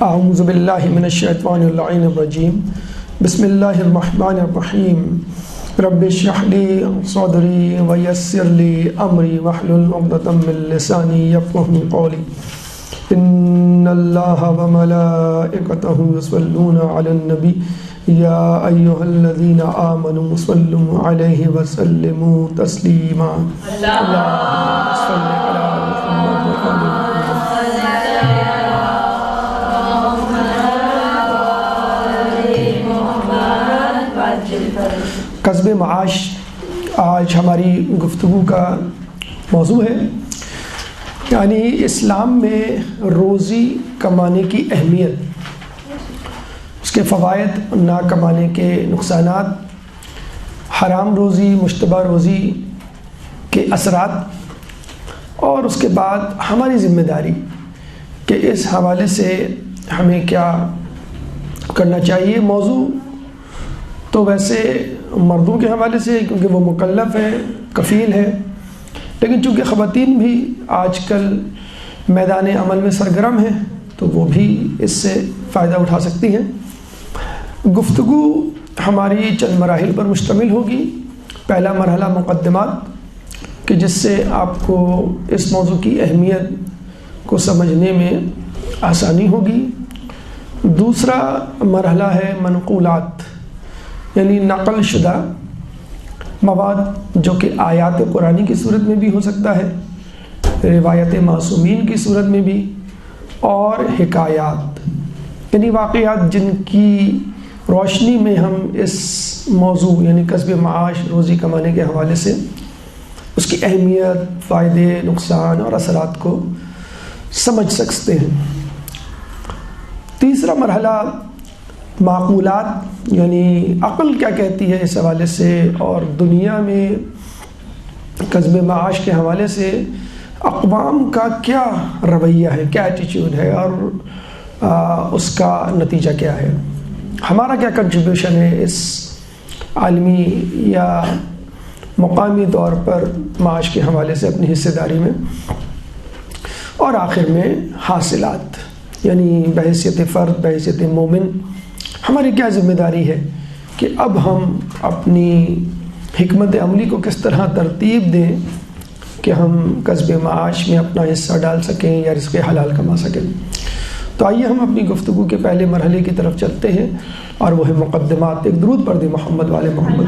اعوذ باللہ من الشیطان اللعین الرجیم بسم اللہ الرحمن الرحیم رب اشرح لی صدری ویسر لی امری واحلل عقدۃ من لسانی یفقہوا قولی ان اللہ وملائکتہ یصلون علی النبی یا ایہا الذین آمنوا صلوا علیہ وسلموا تسلیما اللہم صل علی محمد وآل محمد۔ کسب معاش آج ہماری گفتگو کا موضوع ہے، یعنی اسلام میں روزی کمانے کی اہمیت، اس کے فوائد، نہ کمانے کے نقصانات، حرام روزی، مشتبہ روزی کے اثرات، اور اس کے بعد ہماری ذمہ داری کہ اس حوالے سے ہمیں کیا کرنا چاہیے۔ موضوع تو ویسے مردوں کے حوالے سے کیونکہ وہ مکلف ہے، کفیل ہے، لیکن چونکہ خواتین بھی آج کل میدان عمل میں سرگرم ہیں تو وہ بھی اس سے فائدہ اٹھا سکتی ہیں۔ گفتگو ہماری چند مراحل پر مشتمل ہوگی۔ پہلا مرحلہ مقدمات، کہ جس سے آپ کو اس موضوع کی اہمیت کو سمجھنے میں آسانی ہوگی۔ دوسرا مرحلہ ہے منقولات، یعنی نقل شدہ مواد، جو کہ آیات قرآنی کی صورت میں بھی ہو سکتا ہے، روایت معصومین کی صورت میں بھی، اور حکایات، یعنی واقعات جن کی روشنی میں ہم اس موضوع یعنی کسب معاش، روزی کمانے کے حوالے سے اس کی اہمیت، فائدے، نقصان اور اثرات کو سمجھ سکتے ہیں۔ تیسرا مرحلہ معقولات، یعنی عقل کیا کہتی ہے اس حوالے سے، اور دنیا میں کسب معاش کے حوالے سے اقوام کا کیا رویہ ہے، کیا ایٹیچیوڈ ہے، اور اس کا نتیجہ کیا ہے، ہمارا کیا کنٹریبیوشن ہے اس عالمی یا مقامی طور پر معاش کے حوالے سے اپنی حصہ داری میں، اور آخر میں حاصلات، یعنی بحیثیت فرد، بحیثیت مومن ہماری کیا ذمہ داری ہے کہ اب ہم اپنی حکمت عملی کو کس طرح ترتیب دیں کہ ہم کسب معاش میں اپنا حصہ ڈال سکیں یا رزق حلال کما سکیں۔ تو آئیے ہم اپنی گفتگو کے پہلے مرحلے کی طرف چلتے ہیں، اور وہ ہے مقدمات۔ ایک درود پڑھ دیں محمد والے محمد۔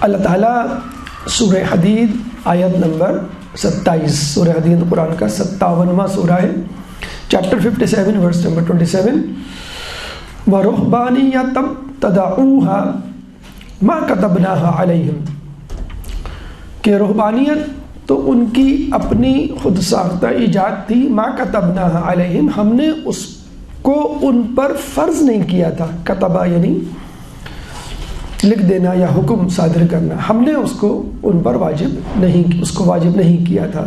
اللہ تعالیٰ سورہ حدید آیت نمبر 27، سورہ حدید قرآن کا 57واں سورہ ہے، چیپٹر 57 ورس نمبر 27، وَرُهْبَانِيَّةً ابْتَدَعُوهَا مَا كَتَبْنَاهَا عَلَيْهِمْ، کہ رہبانیت تو ان کی اپنی خود ساختہ ایجاد تھی، مَا كَتَبْنَاهَا عَلَيْهِمْ، ہم نے اس کو ان پر فرض نہیں کیا تھا۔ کتبہ یعنی لکھ دینا یا حکم صادر کرنا، ہم نے اس کو ان پر واجب نہیں کیا تھا۔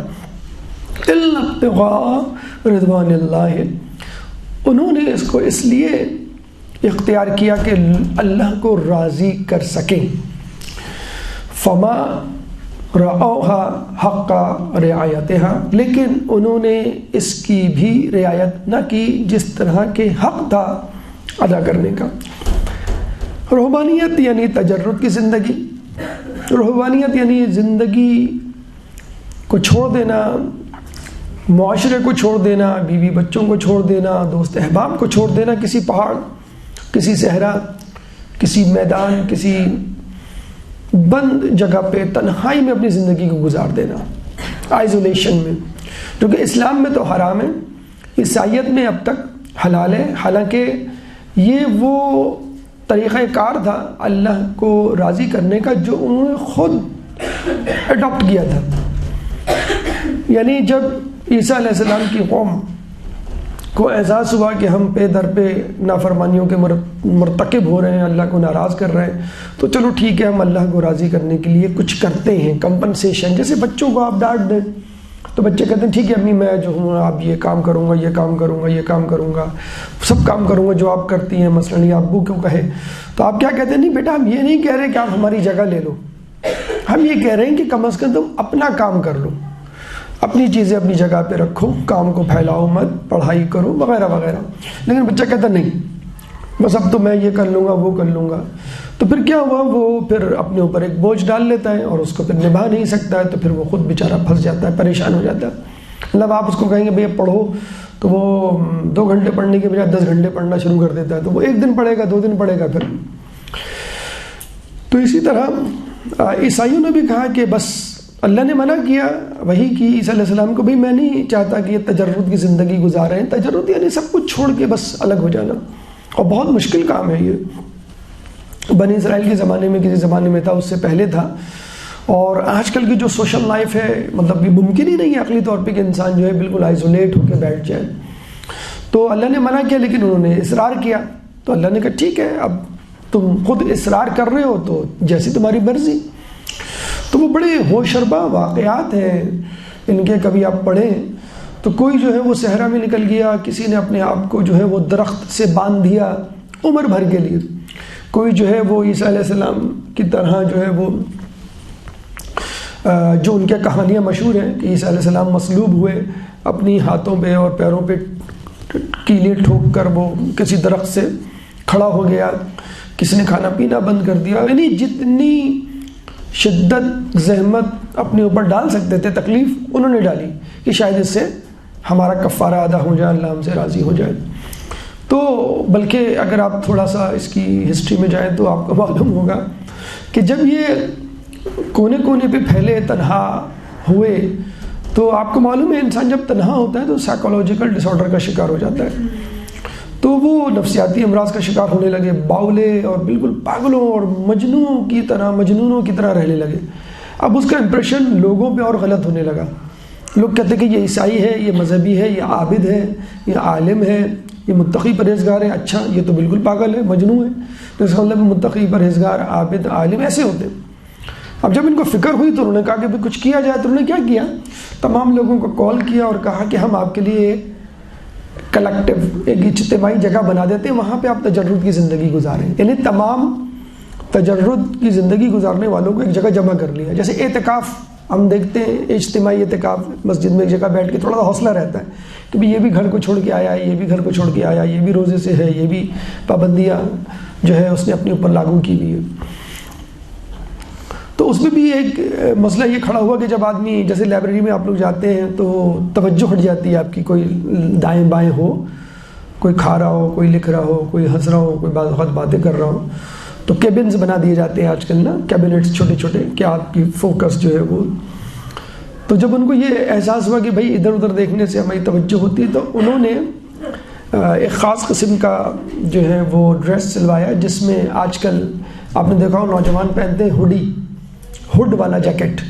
إِلَّا ابْتِغَاءَ رِضْوَانِ اللَّهِ، انہوں نے اس کو اس لیے اختیار کیا کہ اللہ کو راضی کر سکیں۔ فَمَا رَعَوْهَا حَقَّ رِعَایَتِهَا، لیکن انہوں نے اس کی بھی رعایت نہ کی جس طرح کے حق تھا ادا کرنے کا۔ رہبانیت یعنی تجرد کی زندگی، رہبانیت یعنی زندگی کو چھوڑ دینا، معاشرے کو چھوڑ دینا، بیوی بچوں کو چھوڑ دینا، دوست احباب کو چھوڑ دینا، کسی پہاڑ، کسی صحرا، کسی میدان، کسی بند جگہ پہ تنہائی میں اپنی زندگی کو گزار دینا، آئزولیشن میں، کیونکہ اسلام میں تو حرام ہے، عیسائیت میں اب تک حلال ہے، حالانکہ یہ وہ طریقہ کار تھا اللہ کو راضی کرنے کا جو انہوں نے خود اڈاپٹ کیا تھا۔ یعنی جب عیسیٰ علیہ السلام کی قوم کو احساس ہوا کہ ہم پہ در پہ نافرمانیوں کے مرتکب ہو رہے ہیں، اللہ کو ناراض کر رہے ہیں، تو چلو ٹھیک ہے، ہم اللہ کو راضی کرنے کے لیے کچھ کرتے ہیں، کمپنسیشن، جیسے بچوں کو آپ ڈانٹ دیں تو بچے کہتے ہیں ٹھیک ہے امی میں جو ہوں آپ یہ کام کروں گا، یہ کام کروں گا، یہ کام کروں گا، سب کام کروں گا جو آپ کرتی ہیں، مثلاً یہ ابو کیوں کہے. تو آپ کیا کہتے ہیں؟ نہیں بیٹا، ہم یہ نہیں کہہ رہے کہ آپ ہماری جگہ لے لو، ہم یہ کہہ رہے ہیں کہ کم از کم تم اپنا کام کر لو، اپنی چیزیں اپنی جگہ پہ رکھو، کام کو پھیلاؤ مت، پڑھائی کرو وغیرہ وغیرہ. لیکن بچہ کہتا نہیں بس اب تو میں یہ کر لوں گا وہ کر لوں گا. تو پھر کیا ہوا، وہ پھر اپنے اوپر ایک بوجھ ڈال لیتا ہے اور اس کو پھر نبھا نہیں سکتا ہے، تو پھر وہ خود بیچارہ پھنس جاتا ہے، پریشان ہو جاتا ہے. مطلب آپ اس کو کہیں گے بھئی پڑھو تو وہ 2 گھنٹے پڑھنے کے بجائے 10 گھنٹے پڑھنا شروع کر دیتا ہے. تو وہ 1 دن پڑھے گا، 2 دن پڑھے گا پھر. تو اسی طرح عیسائیوں نے بھی کہا کہ بس اللہ نے منع کیا وہی کی عیسیٰ علیہ السلام کو، بھئی میں نہیں چاہتا کہ یہ تجرد کی زندگی گزاریں. تجرد یعنی سب کچھ چھوڑ کے بس الگ ہو جانا، اور بہت مشکل کام ہے یہ. بنی اسرائیل کے زمانے میں کسی زمانے میں تھا، اس سے پہلے تھا. اور آج کل کی جو سوشل لائف ہے، مطلب یہ ممکن ہی نہیں ہے عقلی طور پہ کہ انسان جو ہے بالکل آئسولیٹ ہو کے بیٹھ جائے. تو اللہ نے منع کیا لیکن انہوں نے اصرار کیا. تو اللہ نے کہا ٹھیک ہے اب تم خود اصرار کر رہے ہو تو جیسی تمہاری مرضی. تو وہ بڑے ہوشربا واقعات ہیں ان کے. کبھی آپ پڑھیں تو کوئی جو ہے وہ صحرا میں نکل گیا، کسی نے اپنے آپ کو جو ہے وہ درخت سے باندھ دیا عمر بھر کے لیے. کوئی جو ہے وہ عیسیٰ علیہ السلام کی طرح جو ہے وہ جو ان کے کہانیاں مشہور ہیں کہ عیسیٰ علیہ السلام مصلوب ہوئے، اپنی ہاتھوں پہ اور پیروں پہ کیلیں ٹھوک کر وہ کسی درخت سے کھڑا ہو گیا. کسی نے کھانا پینا بند کر دیا. یعنی جتنی شدت زحمت اپنے اوپر ڈال سکتے تھے تکلیف انہوں نے ڈالی کہ شاید اس سے ہمارا کفارہ ادا ہو جائے، اللہ ہم سے راضی ہو جائے. تو بلکہ اگر آپ تھوڑا سا اس کی ہسٹری میں جائیں تو آپ کو معلوم ہوگا کہ جب یہ کونے کونے پہ پھیلے، تنہا ہوئے، تو آپ کو معلوم ہے انسان جب تنہا ہوتا ہے تو سائیکولوجیکل ڈس آرڈر کا شکار ہو جاتا ہے. تو وہ نفسیاتی امراض کا شکار ہونے لگے، باولے اور بالکل پاگلوں اور مجنونوں کی طرح رہنے لگے. اب اس کا امپریشن لوگوں پہ اور غلط ہونے لگا. لوگ کہتے کہ یہ عیسائی ہے، یہ مذہبی ہے، یہ عابد ہے، یہ عالم ہے، یہ متقی پرہیزگار ہے. اچھا یہ تو بالکل پاگل ہے، مجنون ہے. تو اس کا مطلب متقی پرہیزگار عابد عالم ایسے ہوتے ہیں. اب جب ان کو فکر ہوئی تو انہوں نے کہا کہ بھی کچھ کیا جائے. تو انہوں نے کیا کیا، تمام لوگوں کو کال کیا اور کہا کہ ہم آپ کے لیے ایک کلیکٹیو، ایک اجتماعی جگہ بنا دیتے ہیں، وہاں پہ آپ تجرد کی زندگی گزاریں. یعنی تمام تجرد کی زندگی گزارنے والوں کو ایک جگہ جمع کر لیا. جیسے اعتکاف ہم دیکھتے ہیں، اجتماعی اعتکاف، مسجد میں ایک جگہ بیٹھ کے تھوڑا سا حوصلہ رہتا ہے کہ بھی یہ بھی گھر کو چھوڑ کے آیا ہے، یہ بھی گھر کو چھوڑ کے آیا، یہ بھی روزے سے ہے، یہ بھی پابندیاں جو ہے اس نے اپنے اوپر لاگو کی ہوئی ہے. تو اس میں بھی ایک مسئلہ یہ کھڑا ہوا کہ جب آدمی جیسے لائبریری میں آپ لوگ جاتے ہیں تو توجہ ہٹ جاتی ہے آپ کی، کوئی دائیں بائیں ہو، کوئی کھا رہا ہو، کوئی لکھ رہا ہو، کوئی ہنس رہا ہو، کوئی بعض وقت باتیں کر رہا ہو. تو کیبنز بنا دیے جاتے ہیں آج کل نا، کیبنٹس چھوٹے چھوٹے کہ آپ کی فوکس جو ہے وہ. تو جب ان کو یہ احساس ہوا کہ بھائی ادھر ادھر دیکھنے سے ہماری توجہ ہوتی ہے، تو انہوں نے ایک خاص قسم کا جو ہے وہ ڈریس سلوایا جس میں آج کل آپ نے دیکھا ہو نوجوان پہنتے ہیں ہوڈی، ہوڈ والا جیکٹ،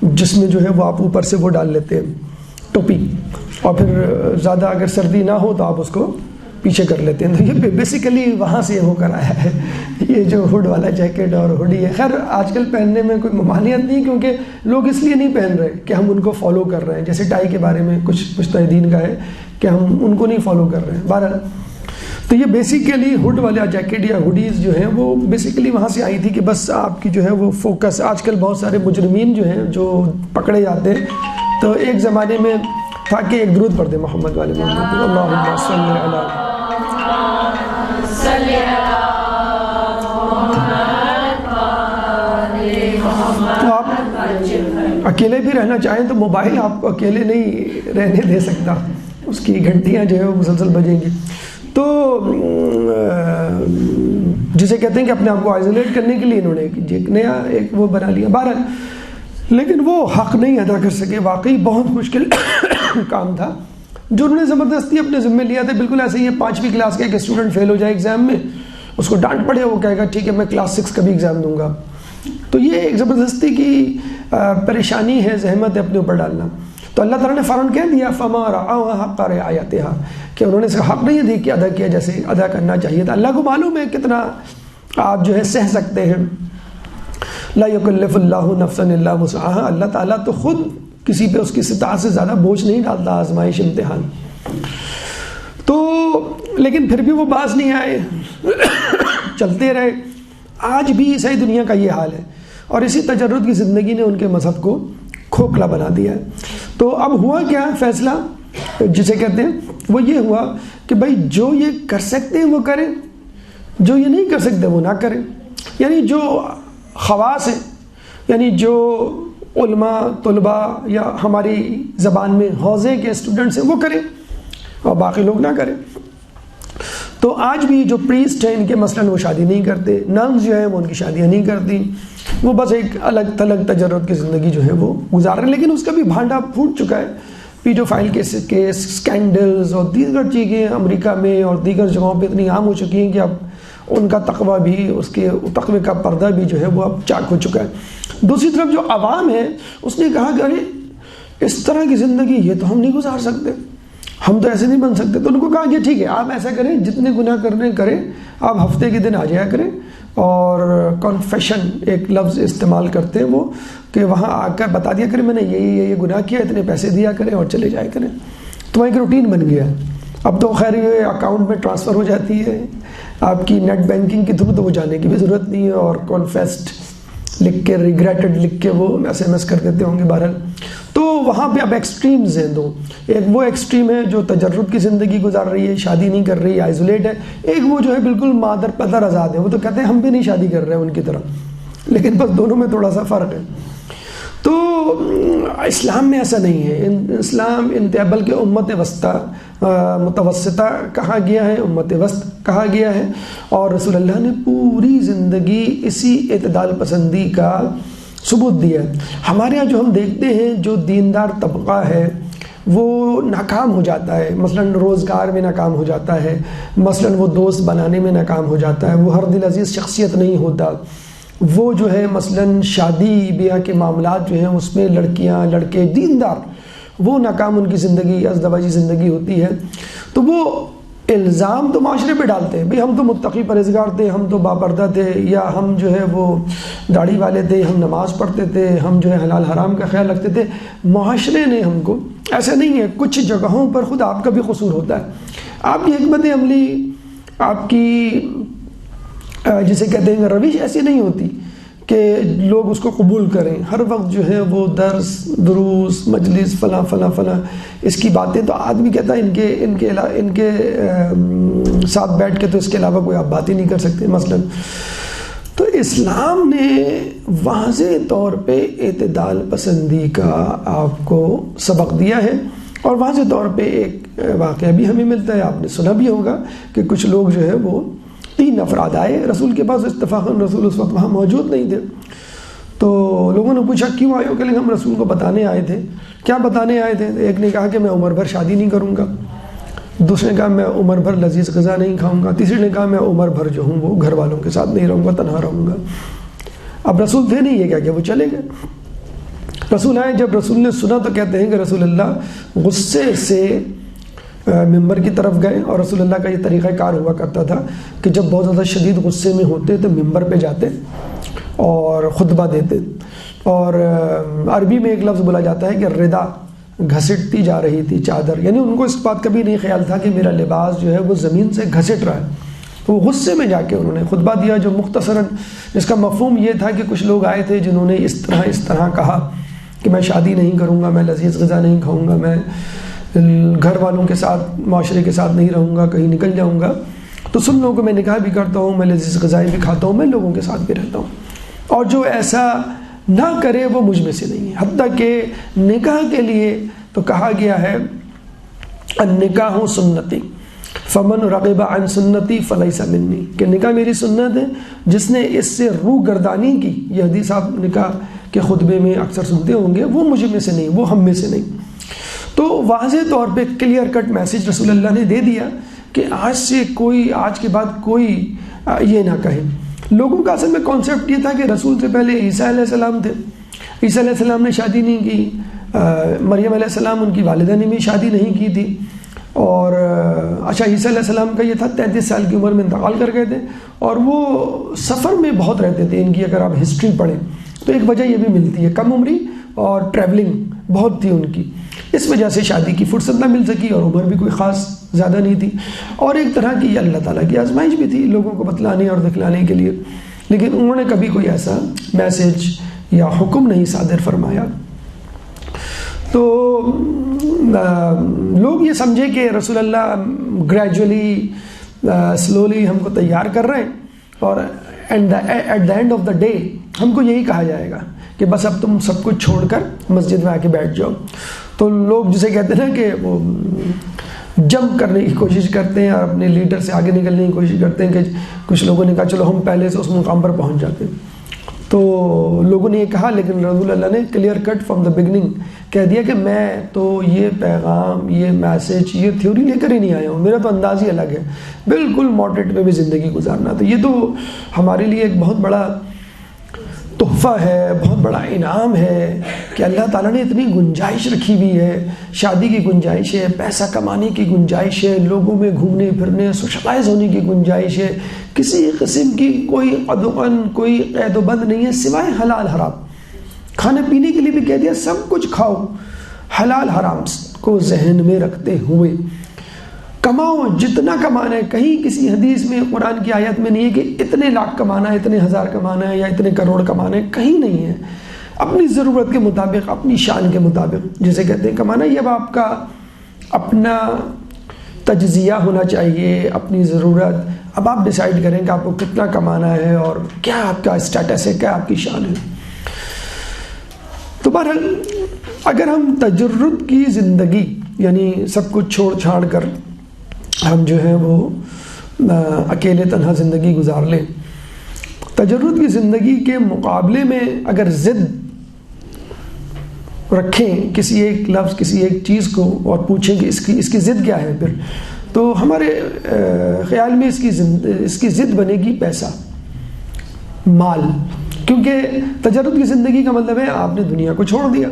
جس میں جو ہے وہ آپ اوپر سے وہ ڈال لیتے ہیں ٹوپی، اور پھر زیادہ اگر سردی نہ ہو تو آپ اس کو پیچھے کر لیتے ہیں. تو یہ بیسیکلی وہاں سے ہو کر آیا ہے یہ جو ہوڈ والا جیکٹ اور ہوڈی ہے. خیر آج کل پہننے میں کوئی ممانعت نہیں، کیونکہ لوگ اس لیے نہیں پہن رہے کہ ہم ان کو فالو کر رہے ہیں. جیسے ٹائی کے بارے میں کچھ مجتہدین کا ہے کہ ہم ان کو نہیں فالو کر رہے ہیں. بہرحال تو یہ بیسیکلی ہوڈ والا جیکٹ یا ہوڈیز جو ہیں وہ بیسیکلی وہاں سے آئی تھی کہ بس آپ کی جو ہے وہ فوکس. آج کل بہت سارے مجرمین جو ہیں جو پکڑے جاتے ہیں، تو ایک زمانے میں تھا کہ ایک درود پڑھ دیں محمد والے محمد، اللہم صلی علی. تو آپ اکیلے بھی رہنا چاہیں تو موبائل آپ کو اکیلے نہیں رہنے دے سکتا، اس کی گھنٹیاں جو ہے وہ مسلسل بجیں گی. تو جسے کہتے ہیں کہ اپنے آپ کو آئسولیٹ کرنے کے لیے انہوں نے ایک نیا ایک وہ بنا لیا. بہرحال لیکن وہ حق نہیں ادا کر سکے. واقعی بہت مشکل کام تھا جو انہوں نے زبردستی اپنے ذمے لیا تھا. بالکل ایسے ہی ہے 5ویں کلاس کا ایک اسٹوڈنٹ فیل ہو جائے ایگزام میں، اس کو ڈانٹ پڑے، وہ کہے گا ٹھیک ہے میں کلاس 6 کا بھی ایگزام دوں گا. تو یہ ایک زبردستی کی پریشانی ہے، زحمت ہے اپنے اوپر ڈالنا. تو اللہ تعالیٰ نے فوراً کہہ دیا فما رعوها حق رعایتها کہ انہوں نے اس کا حق نہیں دی کہ ادا کیا جیسے ادا کرنا چاہیے تھا. اللہ کو معلوم ہے کتنا آپ جو ہے سہ سکتے ہیں. لا یکلف اللہ نفسا الا وسعها، اللہ تعالیٰ تو خود کسی پہ اس کی استطاعت سے زیادہ بوجھ نہیں ڈالتا آزمائش امتحان. تو لیکن پھر بھی وہ باز نہیں آئے چلتے رہے. آج بھی عیسائی دنیا کا یہ حال ہے اور اسی تجرد کی زندگی نے ان کے مذہب کو کھوکھلا بنا دیا ہے. تو اب ہوا کیا فیصلہ جسے کہتے ہیں وہ یہ ہوا کہ بھائی جو یہ کر سکتے ہیں وہ کریں, جو یہ نہیں کر سکتے وہ نہ کریں. یعنی جو خواص ہیں, یعنی جو علماء طلباء یا ہماری زبان میں حوزے کے اسٹوڈنٹس ہیں وہ کریں اور باقی لوگ نہ کریں. تو آج بھی جو پریسٹ ہیں ان کے مثلاً وہ شادی نہیں کرتے, ننس جو ہیں وہ ان کی شادیاں نہیں کرتی, وہ بس ایک الگ تھلگ تجرد کی زندگی جو ہے وہ گزار رہے ہیں. لیکن اس کا بھی بھانڈا پھوٹ چکا ہے. پیڈوفائل کیس اسکینڈلز اور دیگر چیزیں امریکہ میں اور دیگر جگہوں پہ اتنی عام ہو چکی ہیں کہ اب ان کا تقویٰ بھی, اس کے تقوی کا پردہ بھی جو ہے وہ اب چاک ہو چکا ہے. دوسری طرف جو عوام ہے اس نے کہا کہ ارے اس طرح کی زندگی یہ تو ہم نہیں گزار سکتے, ہم تو ایسے نہیں بن سکتے. تو ان کو کہا کہ ٹھیک ہے آپ ایسا کریں, جتنے گناہ کرنے کریں, آپ ہفتے کے دن آ جایا کریں اور کنفیشن ایک لفظ استعمال کرتے ہیں وہ کہ وہاں آ کر بتا دیا کریں میں نے یہ گناہ کیا, اتنے پیسے دیا کریں اور چلے جایا کریں. تو ایک روٹین بن گیا. اب تو خیر یہ اکاؤنٹ میں ٹرانسفر ہو جاتی ہے آپ کی نیٹ بینکنگ کے تھرو, تو وہ جانے کی بھی ضرورت نہیں ہے اور کنفیسڈ لکھ کے ریگریٹڈ لکھ کے وہ SMS کر دیتے ہوں گے بہرحال. تو وہاں پہ اب ایکسٹریمز ہیں دو. ایک وہ ایکسٹریم ہے جو تجرد کی زندگی گزار رہی ہے, شادی نہیں کر رہی, آئزولیٹ ہے. ایک وہ جو ہے بالکل مادر پدر آزاد ہے, وہ تو کہتے ہیں ہم بھی نہیں شادی کر رہے ہیں ان کی طرح, لیکن بس دونوں میں تھوڑا سا فرق ہے. تو اسلام میں ایسا نہیں ہے. اسلام بلکہ امت وسطیٰ متوسطہ کہا گیا ہے, امت وسط کہا گیا ہے, اور رسول اللہ نے پوری زندگی اسی اعتدال پسندی کا ثبوت دیا ہے. ہمارے یہاں جو ہم دیکھتے ہیں جو دیندار طبقہ ہے وہ ناکام ہو جاتا ہے, مثلاً روزگار میں ناکام ہو جاتا ہے, مثلاً وہ دوست بنانے میں ناکام ہو جاتا ہے, وہ ہر دل عزیز شخصیت نہیں ہوتا, وہ جو ہے مثلاً شادی بیاہ کے معاملات جو ہیں اس میں لڑکیاں لڑکے دیندار وہ ناکام ان کی زندگی ازدواجی زندگی ہوتی ہے. تو وہ الزام تو معاشرے پہ ڈالتے ہیں بھئی ہم تو متقی پرہیزگار تھے, ہم تو باپردہ تھے, یا ہم جو ہے وہ داڑھی والے تھے, ہم نماز پڑھتے تھے, ہم جو ہے حلال حرام کا خیال رکھتے تھے. معاشرے نے ہم کو, ایسا نہیں ہے, کچھ جگہوں پر خود آپ کا بھی قصور ہوتا ہے. آپ کی حکمت عملی, آپ کی جسے کہتے ہیں روش ایسی نہیں ہوتی کہ لوگ اس کو قبول کریں. ہر وقت جو ہے وہ درس دروس مجلس فلاں فلاں فلاں اس کی باتیں, تو آدمی کہتا ہے ان کے ساتھ بیٹھ کے تو اس کے علاوہ کوئی آپ بات ہی نہیں کر سکتے مثلا. تو اسلام نے واضح طور پہ اعتدال پسندی کا آپ کو سبق دیا ہے, اور واضح طور پہ ایک واقعہ بھی ہمیں ملتا ہے, آپ نے سنا بھی ہوگا کہ کچھ لوگ جو ہے وہ 3 افراد آئے رسول کے پاس, اتفاقاً رسول اس وقت وہاں موجود نہیں تھے. تو لوگوں نے پوچھا کیوں آئے ہو, کہ ہم رسول کو بتانے آئے تھے. کیا بتانے آئے تھے؟ ایک نے کہا کہ میں عمر بھر شادی نہیں کروں گا, دوسرے نے کہا میں عمر بھر لذیذ غذا نہیں کھاؤں گا, تیسرے نے کہا میں عمر بھر جو ہوں وہ گھر والوں کے ساتھ نہیں رہوں گا, تنہا رہوں گا. اب رسول تھے نہیں, یہ کیا کہ وہ چلے گئے. رسول آئے, جب رسول نے سنا تو کہتے ہیں کہ رسول اللہ غصے سے ممبر کی طرف گئے, اور رسول اللہ کا یہ طریقہ کار ہوا کرتا تھا کہ جب بہت زیادہ شدید غصے میں ہوتے تو ممبر پہ جاتے اور خطبہ دیتے. اور عربی میں ایک لفظ بولا جاتا ہے کہ ردا, گھسٹتی جا رہی تھی چادر, یعنی ان کو اس بات کا بھی نہیں خیال تھا کہ میرا لباس جو ہے وہ زمین سے گھسٹ رہا ہے. تو وہ غصے میں جا کے انہوں نے خطبہ دیا, جو مختصراً اس کا مفہوم یہ تھا کہ کچھ لوگ آئے تھے جنہوں نے اس طرح کہا کہ میں شادی نہیں کروں گا, میں لذیذ غذا نہیں کھاؤں گا, میں گھر والوں کے ساتھ معاشرے کے ساتھ نہیں رہوں گا, کہیں نکل جاؤں گا, تو سن لوگوں کو میں نکاح بھی کرتا ہوں, میں لذیذ غذائیں بھی کھاتا ہوں, میں لوگوں کے ساتھ بھی رہتا ہوں, اور جو ایسا نہ کرے وہ مجھ میں سے نہیں ہے. حتیٰ کہ نکاح کے لیے تو کہا گیا ہے النکاح سنتی فمن رغب عن سنتی فلیس منی, کہ نکاح میری سنت ہے, جس نے اس سے روح گردانی کی, یہ حدیث آپ نکاح کے خطبے میں اکثر سنتے ہوں گے, وہ مجھ میں سے نہیں, وہ ہم میں سے نہیں. تو واضح طور پہ کلیئر کٹ میسج رسول اللہ نے دے دیا کہ آج کے بعد کوئی یہ نہ کہے. لوگوں کا اصل میں کانسیپٹ یہ تھا کہ رسول سے پہلے عیسیٰ علیہ السلام تھے, عیسیٰ علیہ السلام نے شادی نہیں کی, مریم علیہ السلام ان کی والدہ نے بھی شادی نہیں کی تھی, اور اچھا عیسیٰ علیہ السلام کا یہ تھا 33 سال کی عمر میں انتقال کر گئے تھے، اور وہ سفر میں بہت رہتے تھے. ان کی اگر آپ ہسٹری پڑھیں تو ایک وجہ یہ بھی ملتی ہے، کم عمری اور ٹریولنگ بہت تھی ان کی، اس وجہ سے شادی کی فرصت نہ مل سکی، اور عمر بھی کوئی خاص زیادہ نہیں تھی. اور ایک طرح کی اللہ تعالیٰ کی آزمائش بھی تھی لوگوں کو بتلانے اور دکھلانے کے لیے، لیکن انہوں نے کبھی کوئی ایسا میسج یا حکم نہیں صادر فرمایا. تو لوگ یہ سمجھے کہ رسول اللہ گریجولی سلولی ہم کو تیار کر رہے ہیں، اور at the end of the day ہم کو یہی کہا جائے گا کہ بس اب تم سب کچھ چھوڑ کر مسجد میں آ کے بیٹھ جاؤ. تو لوگ جسے کہتے ہیں نا کہ وہ جمپ کرنے کی کوشش کرتے ہیں اور اپنے لیڈر سے آگے نکلنے کی کوشش کرتے ہیں، کہ کچھ لوگوں نے کہا چلو ہم پہلے سے اس مقام پر پہنچ جاتے ہیں. تو لوگوں نے یہ کہا، لیکن رسول اللہ نے clear cut from the beginning کہہ دیا کہ میں تو یہ پیغام، یہ میسج، یہ تھیوری لے کر ہی نہیں آیا ہوں، میرا تو انداز ہی الگ ہے، بالکل ماڈریٹ میں بھی زندگی گزارنا. تو یہ تو ہمارے لیے ایک بہت بڑا تحفہ ہے، بہت بڑا انعام ہے کہ اللہ تعالیٰ نے اتنی گنجائش رکھی ہوئی ہے، شادی کی گنجائش ہے، پیسہ کمانے کی گنجائش ہے، لوگوں میں گھومنے پھرنے سوشلائز ہونے کی گنجائش ہے، کسی قسم کی کوئی قدغن، کوئی قید و بند نہیں ہے سوائے حلال حرام. کھانے پینے کے لیے بھی کہہ دیا سب کچھ کھاؤ، حلال حرام کو ذہن میں رکھتے ہوئے کماؤ جتنا کمانا ہے. کہیں کسی حدیث میں، قرآن کی آیت میں نہیں ہے کہ اتنے لاکھ کمانا ہے، اتنے ہزار کمانا ہے یا اتنے کروڑ کمانا ہے، کہیں نہیں ہے. اپنی ضرورت کے مطابق، اپنی شان کے مطابق جسے کہتے ہیں کمانا. یہ اب آپ کا اپنا تجزیہ ہونا چاہیے، اپنی ضرورت. اب آپ ڈیسائیڈ کریں کہ آپ کو کتنا کمانا ہے اور کیا آپ کا اسٹیٹس ہے، کیا آپ کی شان ہے. تو بہرحال اگر ہم تجرد کی زندگی، یعنی سب کچھ چھوڑ چھاڑ کر ہم جو ہے وہ اکیلے تنہا زندگی گزار لیں، تجرد کی زندگی کے مقابلے میں اگر ضد رکھیں کسی ایک لفظ، کسی ایک چیز کو، اور پوچھیں کہ اس کی ضد کیا ہے، پھر تو ہمارے خیال میں اس کی ضد بنے گی پیسہ، مال. کیونکہ تجرد کی زندگی کا مطلب ہے آپ نے دنیا کو چھوڑ دیا،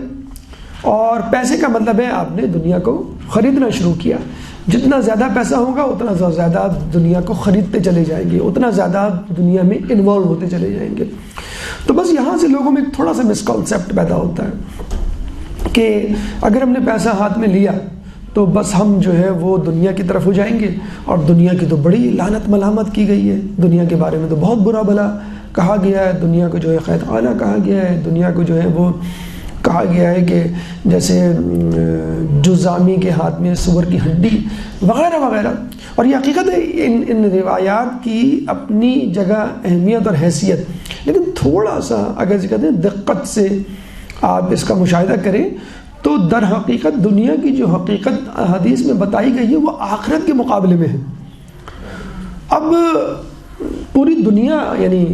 اور پیسے کا مطلب ہے آپ نے دنیا کو خریدنا شروع کیا. جتنا زیادہ پیسہ ہوگا اتنا زیادہ آپ دنیا کو خریدتے چلے جائیں گے، اتنا زیادہ آپ دنیا میں انوالو ہوتے چلے جائیں گے. تو بس یہاں سے لوگوں میں ایک تھوڑا سا مسکنسیپٹ پیدا ہوتا ہے کہ اگر ہم نے پیسہ ہاتھ میں لیا تو بس ہم جو ہے وہ دنیا کی طرف ہو جائیں گے. اور دنیا کی تو بڑی لعنت ملامت کی گئی ہے، دنیا کے بارے میں تو بہت برا بھلا کہا گیا ہے، دنیا کو جو ہے قید خانہ کہا گیا ہے، دنیا کو جو ہے وہ کہا گیا ہے کہ جیسے جزامی کے ہاتھ میں سور کی ہڈی وغیرہ وغیرہ. اور یہ حقیقت ہے، ان روایات کی اپنی جگہ اہمیت اور حیثیت، لیکن تھوڑا سا اگر کہتے ہیں دقت سے آپ اس کا مشاہدہ کریں تو در حقیقت دنیا کی جو حقیقت حدیث میں بتائی گئی ہے وہ آخرت کے مقابلے میں ہے. اب پوری دنیا، یعنی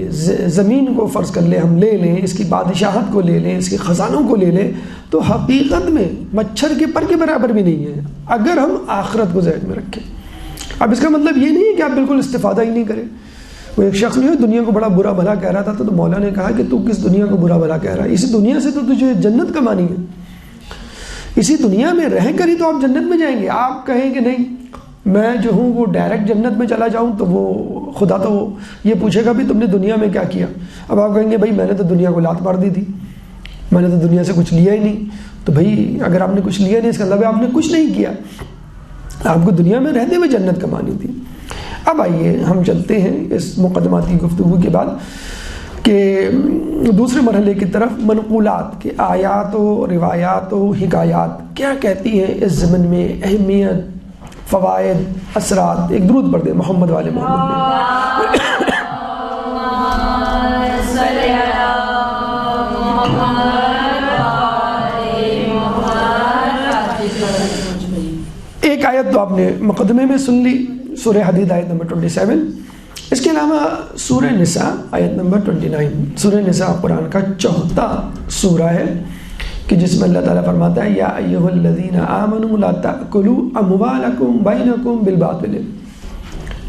زمین کو فرض کر لیں، ہم لے لیں، اس کی بادشاہت کو لے لیں، اس کے خزانوں کو لے لیں، تو حقیقت میں مچھر کے پر کے برابر بھی نہیں ہے اگر ہم آخرت کو ذہن میں رکھیں. اب اس کا مطلب یہ نہیں ہے کہ آپ بالکل استفادہ ہی نہیں کریں. وہ ایک شخص جو ہے دنیا کو بڑا برا بھلا کہہ رہا تھا، تو مولا نے کہا کہ تو کس دنیا کو برا بھلا کہہ رہا ہے؟ اسی دنیا سے تو تجھے جنت کمانی ہے، اسی دنیا میں رہ کر ہی تو آپ جنت میں جائیں گے. آپ کہیں کہ نہیں میں جو ہوں وہ ڈائریکٹ جنت میں چلا جاؤں، تو وہ خدا تو یہ پوچھے گا بھی تم نے دنیا میں کیا کیا. اب آپ کہیں گے بھائی میں نے تو دنیا کو لات مار دی تھی، میں نے تو دنیا سے کچھ لیا ہی نہیں. تو بھائی اگر آپ نے کچھ لیا نہیں اس کا مطلب آپ نے کچھ نہیں کیا، آپ کو دنیا میں رہتے ہوئے جنت کمانی تھی. اب آئیے ہم چلتے ہیں اس مقدماتی گفتگو کے بعد کہ دوسرے مرحلے کی طرف، منقولات کے آیات و روایات و حکایات کیا کہتی ہیں اس زمن میں، اہمیت، فوائد، اثرات. ایک درود پڑھ دیں محمد والے محمد میں. ایک آیت تو آپ نے مقدمے میں سن لی، سورہ حدید آیت نمبر 27. اس کے علاوہ سورہ نساء آیت نمبر 29. سورہ نساء قرآن کا 4واں سورہ ہے کہ جس میں اللہ تعالیٰ فرماتا ہے یا ایھا الذین آمنوا لا تأکلوا اموالکم بینکم بالباطل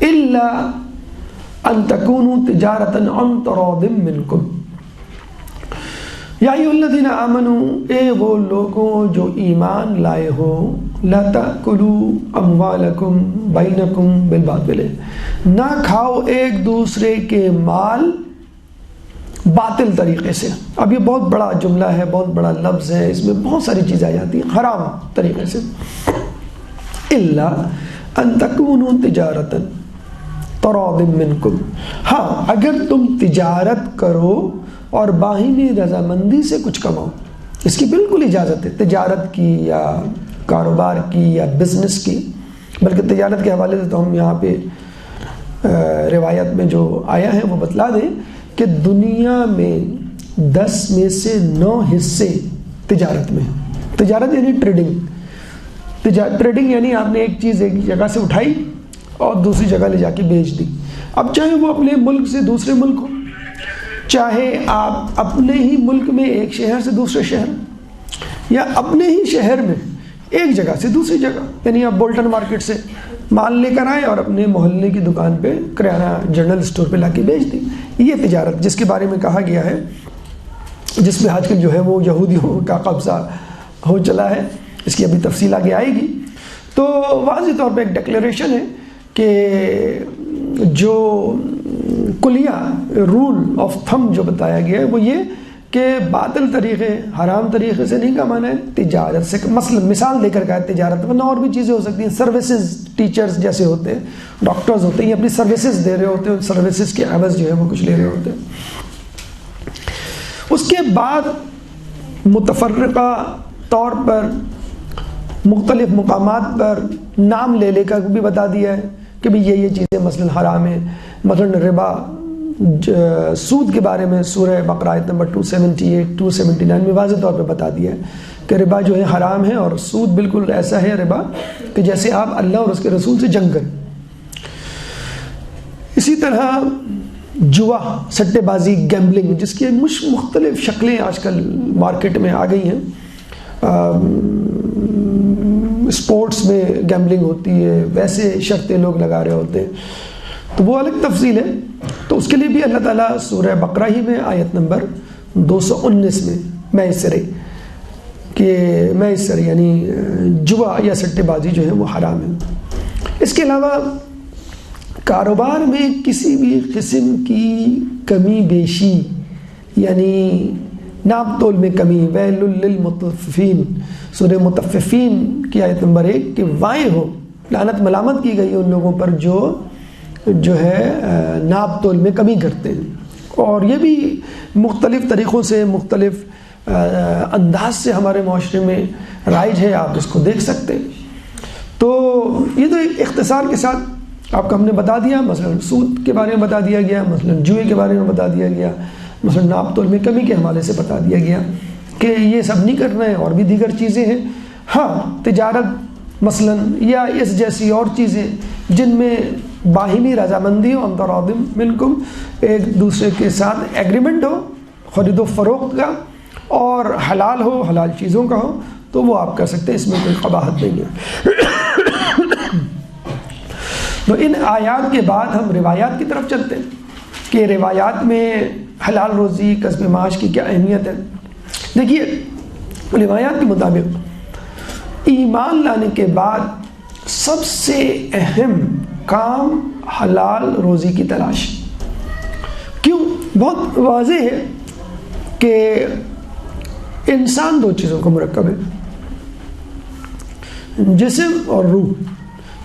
الا ان تکونوا تجارۃ عن تراض منکم. یا ایھا الذین آمنوا، اے وہ لوگوں جو ایمان لائے ہو، لا تأکلوا اموالکم بینکم بالباطل، نہ کھاؤ ایک دوسرے کے مال باطل طریقے سے. اب یہ بہت بڑا جملہ ہے، بہت بڑا لفظ ہے، اس میں بہت ساری چیزیں آ جاتی ہیں. حرام طریقے سے. الا ان تکونوا تجارتا تراض منکم، ہاں اگر تم تجارت کرو اور باہمی رضامندی سے کچھ کماؤ، اس کی بالکل اجازت ہے، تجارت کی یا کاروبار کی یا بزنس کی. بلکہ تجارت کے حوالے سے تو ہم یہاں پہ روایت میں جو آیا ہے وہ بتلا دیں کہ دنیا میں 10 میں سے 9 حصے تجارت میں. تجارت یعنی ٹریڈنگ یعنی آپ نے ایک چیز ایک جگہ سے اٹھائی اور دوسری جگہ لے جا کے بیچ دی. اب چاہے وہ اپنے ملک سے دوسرے ملک ہو، چاہے آپ اپنے ہی ملک میں ایک شہر سے دوسرے شہر، یا اپنے ہی شہر میں ایک جگہ سے دوسری جگہ، یعنی آپ بولٹن مارکیٹ سے مال لے کر آئے اور اپنے محلے کی دکان پہ کرانہ جنرل اسٹور پہ لا کے بیچ دی. یہ تجارت جس کے بارے میں کہا گیا ہے، جس میں آج کل جو ہے وہ یہودیوں کا قبضہ ہو چلا ہے، اس کی ابھی تفصیل آگے آئے گی. تو واضح طور پہ ایک ڈکلیریشن ہے کہ جو کلیہ رول آف تھم جو بتایا گیا ہے وہ یہ کہ باطل طریقے، حرام طریقے سے نہیں کمانا ہے، تجارت سے. مثال دے کر کہا ہے تجارت، ورنہ اور بھی چیزیں ہو سکتی ہیں. سروسز، ٹیچرز جیسے ہوتے ہیں، ڈاکٹرز ہوتے ہیں، یہ اپنی سروسز دے رہے ہوتے ہیں، سروسز کے عوض جو ہے وہ کچھ لے رہے ہوتے ہیں. اس کے بعد متفرقہ طور پر مختلف مقامات پر نام لے لے کر بھی بتا دیا ہے کہ بھی یہ چیزیں مثلا حرام ہیں. مثلا ربا، سود کے بارے میں سورہ بقرہ آیت نمبر 278 279 میں واضح طور پہ بتا دیا ہے کہ ربا جو ہے حرام ہے، اور سود بالکل ایسا ہے ربا کہ جیسے آپ اللہ اور اس کے رسول سے جنگ کریں. اسی طرح جوا، سٹے بازی، گیمبلنگ، جس کی مختلف شکلیں آج کل مارکیٹ میں آ گئی ہیں. اسپورٹس میں گیمبلنگ ہوتی ہے، ویسے شرطیں لوگ لگا رہے ہوتے ہیں، تو وہ الگ تفصیل ہے. تو اس کے لیے بھی اللہ تعالیٰ سورہ بقرہ ہی میں آیت نمبر 219 میں میسر یعنی جوا یا سٹے بازی جو ہے وہ حرام ہے. اس کے علاوہ کاروبار میں کسی بھی قسم کی کمی بیشی، یعنی ناپ تول میں کمی، ویل للمطففین، سورہ مطففین کی آیت نمبر 1 کہ وائے ہو، لعنت ملامت کی گئی ان لوگوں پر جو ہے ناپ تول میں کمی کرتے ہیں. اور یہ بھی مختلف طریقوں سے، مختلف انداز سے ہمارے معاشرے میں رائج ہے، آپ اس کو دیکھ سکتے ہیں. تو یہ تو ایک اختصار کے ساتھ آپ کو ہم نے بتا دیا. مثلا سود کے بارے میں بتا دیا گیا، مثلا جوئے کے بارے میں بتا دیا گیا، مثلا ناپ تول میں کمی کے حوالے سے بتا دیا گیا کہ یہ سب نہیں کرنا ہے. اور بھی دیگر چیزیں ہیں. ہاں تجارت مثلا یا اس جیسی اور چیزیں جن میں باہمی رضامندی ہو، تراض منکم، ایک دوسرے کے ساتھ ایگریمنٹ ہو خرید و فروخت کا، اور حلال ہو، حلال چیزوں کا ہو، تو وہ آپ کر سکتے ہیں، اس میں کوئی قباحت نہیں ہے. تو ان آیات کے بعد ہم روایات کی طرف چلتے ہیں کہ روایات میں حلال روزی، کسب معاش کی کیا اہمیت ہے. دیکھیے روایات کے مطابق ایمان لانے کے بعد سب سے اہم کام حلال روزی کی تلاش. کیوں؟ بہت واضح ہے کہ انسان 2 چیزوں کا مرکب ہے، جسم اور روح.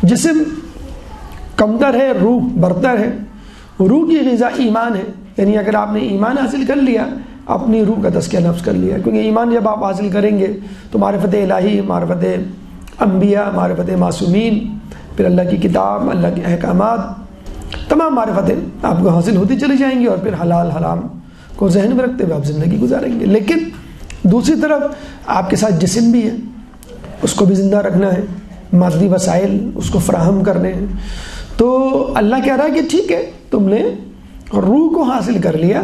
جسم کمتر ہے، روح برتر ہے. روح کی غذا ایمان ہے، یعنی اگر آپ نے ایمان حاصل کر لیا، اپنی روح کا تزکیہ نفس کر لیا. کیونکہ ایمان جب آپ حاصل کریں گے تو معرفت الہی، معرفت انبیاء، معرفت معصومین، پھر اللہ کی کتاب، اللہ کے احکامات، تمام معرفتیں آپ کو حاصل ہوتی چلی جائیں گی، اور پھر حلال حرام کو ذہن میں رکھتے ہوئے آپ زندگی گزاریں گے. لیکن دوسری طرف آپ کے ساتھ جسم بھی ہے، اس کو بھی زندہ رکھنا ہے، مادی وسائل اس کو فراہم کرنے ہیں. تو اللہ کہہ رہا ہے کہ ٹھیک ہے، تم نے روح کو حاصل کر لیا،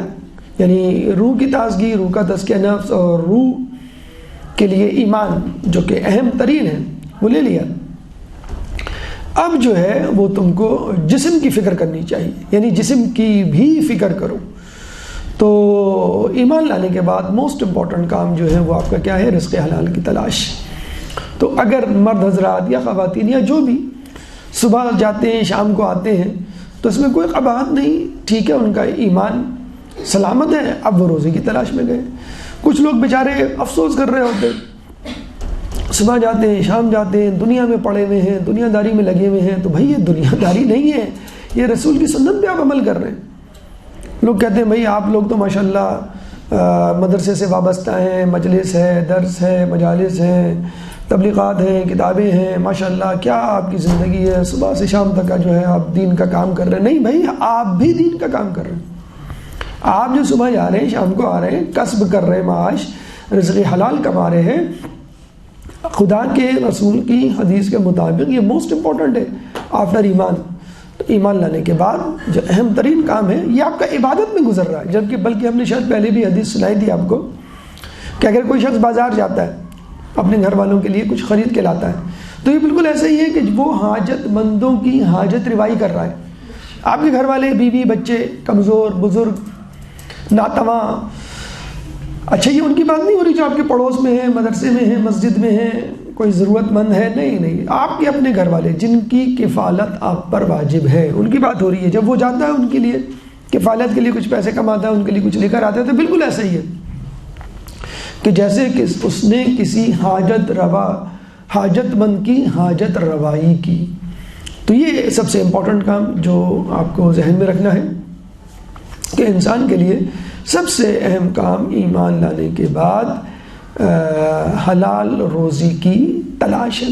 یعنی روح کی تازگی، روح کا تزکیہ نفس، اور روح کے لیے ایمان جو کہ اہم ترین ہے وہ لے لیا. اب جو ہے وہ تم کو جسم کی فکر کرنی چاہیے، یعنی جسم کی بھی فکر کرو. تو ایمان لانے کے بعد موسٹ امپورٹنٹ کام جو ہے وہ آپ کا کیا ہے؟ رزق حلال کی تلاش. تو اگر مرد حضرات یا خواتین یا جو بھی صبح جاتے ہیں شام کو آتے ہیں تو اس میں کوئی قباحت نہیں، ٹھیک ہے، ان کا ایمان سلامت ہے، اب وہ روزے کی تلاش میں گئے۔ کچھ لوگ بیچارے افسوس کر رہے ہوتے ہیں، صبح جاتے ہیں شام جاتے ہیں، دنیا میں پڑے ہوئے ہیں، دنیا داری میں لگے ہوئے ہیں، تو بھائی یہ دنیا داری نہیں ہے، یہ رسول کی سنت پہ آپ عمل کر رہے ہیں۔ لوگ کہتے ہیں بھائی آپ لوگ تو ماشاءاللہ مدرسے سے وابستہ ہیں، مجلس ہے، درس ہے، مجالس ہیں، تبلیغات ہیں، کتابیں ہیں، ماشاءاللہ کیا آپ کی زندگی ہے، صبح سے شام تک کا جو ہے آپ دین کا کام کر رہے ہیں۔ نہیں بھائی، آپ بھی دین کا کام کر رہے ہیں۔ آپ جو صبح جا رہے ہیں شام کو آ رہے ہیں، کسب کر رہے ہیں، معاش رزق حلال کما رہے ہیں، خدا کے رسول کی حدیث کے مطابق یہ موسٹ امپورٹنٹ ہے آفٹر ایمان۔ تو ایمان لانے کے بعد جو اہم ترین کام ہے یہ آپ کا عبادت میں گزر رہا ہے، جبکہ بلکہ ہم نے شاید پہلے بھی حدیث سنائی تھی آپ کو کہ اگر کوئی شخص بازار جاتا ہے اپنے گھر والوں کے لیے کچھ خرید کے لاتا ہے تو یہ بالکل ایسا ہی ہے کہ وہ حاجت مندوں کی حاجت روائی کر رہا ہے۔ آپ کے گھر والے بیوی بچے کمزور بزرگ ناتواں، اچھا یہ ان کی بات نہیں ہو رہی جو آپ کے پڑوس میں ہیں، مدرسے میں ہیں، مسجد میں ہیں، کوئی ضرورت مند ہے، نہیں، آپ کے اپنے گھر والے جن کی کفالت آپ پر واجب ہے ان کی بات ہو رہی ہے۔ جب وہ جاتا ہے ان کے لیے کفالت کے لیے کچھ پیسے کماتا ہے، ان کے لیے کچھ لے کر آتا ہے، تو بالکل ایسا ہی ہے کہ جیسے کہ اس نے کسی حاجت مند کی حاجت روائی کی۔ تو یہ سب سے امپورٹنٹ کام جو آپ کو ذہن میں رکھنا ہے کہ انسان کے لیے سب سے اہم کام ایمان لانے کے بعد حلال روزی کی تلاش ہے۔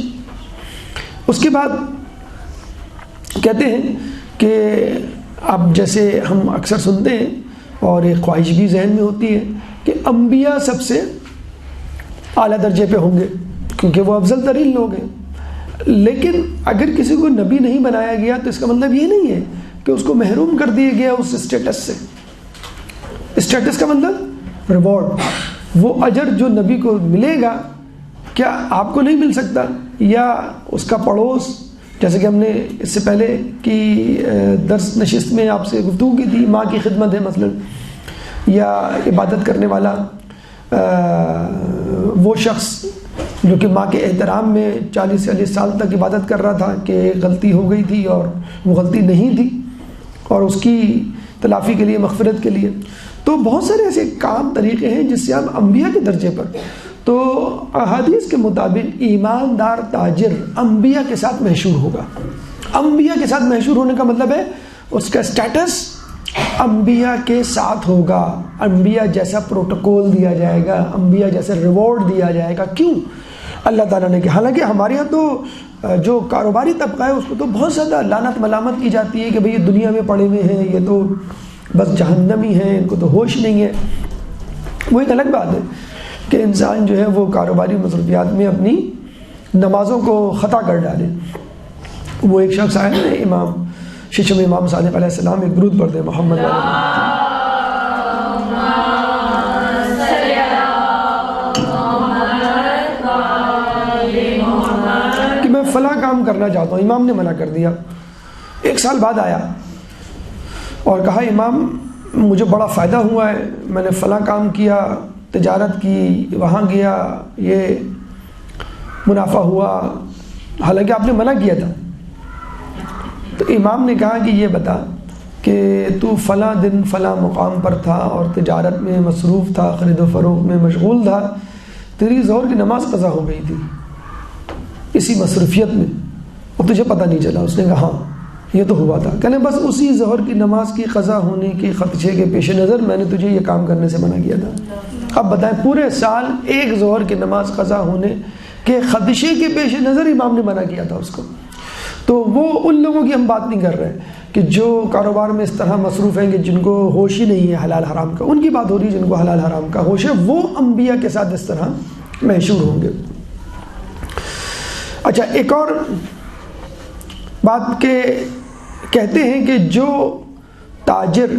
اس کے بعد کہتے ہیں کہ اب جیسے ہم اکثر سنتے ہیں اور ایک خواہش بھی ذہن میں ہوتی ہے کہ انبیاء سب سے اعلیٰ درجے پہ ہوں گے کیونکہ وہ افضل ترین لوگ ہیں، لیکن اگر کسی کو نبی نہیں بنایا گیا تو اس کا مطلب یہ نہیں ہے کہ اس کو محروم کر دیا گیا اس اسٹیٹس سے۔ اسٹیٹس کا مطلب ریوارڈ، وہ اجر جو نبی کو ملے گا کیا آپ کو نہیں مل سکتا؟ یا اس کا پڑوس، جیسے کہ ہم نے اس سے پہلے کی درس نشست میں آپ سے گفتگو کی تھی، ماں کی خدمت ہے مثلا، یا عبادت کرنے والا وہ شخص جو کہ ماں کے احترام میں 40 سال تک عبادت کر رہا تھا کہ غلطی ہو گئی تھی اور وہ غلطی نہیں تھی اور اس کی تلافی کے لیے مغفرت کے لیے۔ تو بہت سارے ایسے کام طریقے ہیں جس سے آپ انبیاء کے درجے پر، تو احادیث کے مطابق ایماندار تاجر انبیاء کے ساتھ محشور ہوگا۔ انبیاء کے ساتھ محشور ہونے کا مطلب ہے اس کا سٹیٹس انبیاء کے ساتھ ہوگا، انبیاء جیسا پروٹوکول دیا جائے گا، انبیاء جیسا ریوارڈ دیا جائے گا۔ کیوں؟ اللہ تعالیٰ نے کہ حالانکہ ہمارے یہاں تو جو کاروباری طبقہ ہے اس کو تو بہت زیادہ لعنت ملامت کی جاتی ہے کہ بھئی یہ دنیا میں پڑے ہوئے ہیں، یہ تو بس جہنمی ہیں، ان کو تو ہوش نہیں ہے۔ وہ ایک الگ بات ہے کہ انسان جو ہے وہ کاروباری مصروفیات میں اپنی نمازوں کو خطا کر ڈالے۔ وہ ایک شخص آیا نا امام ششم امام صادق علیہ السلام، ایک درود پڑھتے ہیں محمد کہ میں فلاں کام کرنا چاہتا ہوں، امام نے منع کر دیا۔ 1 سال بعد آیا اور کہا امام مجھے بڑا فائدہ ہوا ہے، میں نے فلاں کام کیا، تجارت کی، وہاں گیا، یہ منافع ہوا، حالانکہ آپ نے منع کیا تھا۔ تو امام نے کہا کہ یہ بتا کہ تو فلاں دن فلاں مقام پر تھا اور تجارت میں مصروف تھا، خرید و فروخت میں مشغول تھا، تیری ظہر کی نماز قضا ہو گئی تھی اسی مصروفیت میں اور تجھے پتہ نہیں چلا۔ اس نے کہا ہاں یہ تو ہوا تھا، کہنے بس اسی ظہر کی نماز کی قضا ہونے کے خدشے کے پیش نظر میں نے تجھے یہ کام کرنے سے منع کیا تھا۔ اب بتائیں پورے سال ایک ظہر کی نماز قضا ہونے کے خدشے کے پیش نظر امام نے منع کیا تھا اس کو۔ تو وہ ان لوگوں کی ہم بات نہیں کر رہے کہ جو کاروبار میں اس طرح مصروف ہیں کہ جن کو ہوش ہی نہیں ہے حلال حرام کا، ان کی بات ہو رہی ہے جن کو حلال حرام کا ہوش ہے، وہ انبیاء کے ساتھ اس طرح محشور ہوں گے۔ اچھا ایک اور بات کہ کہتے ہیں کہ جو تاجر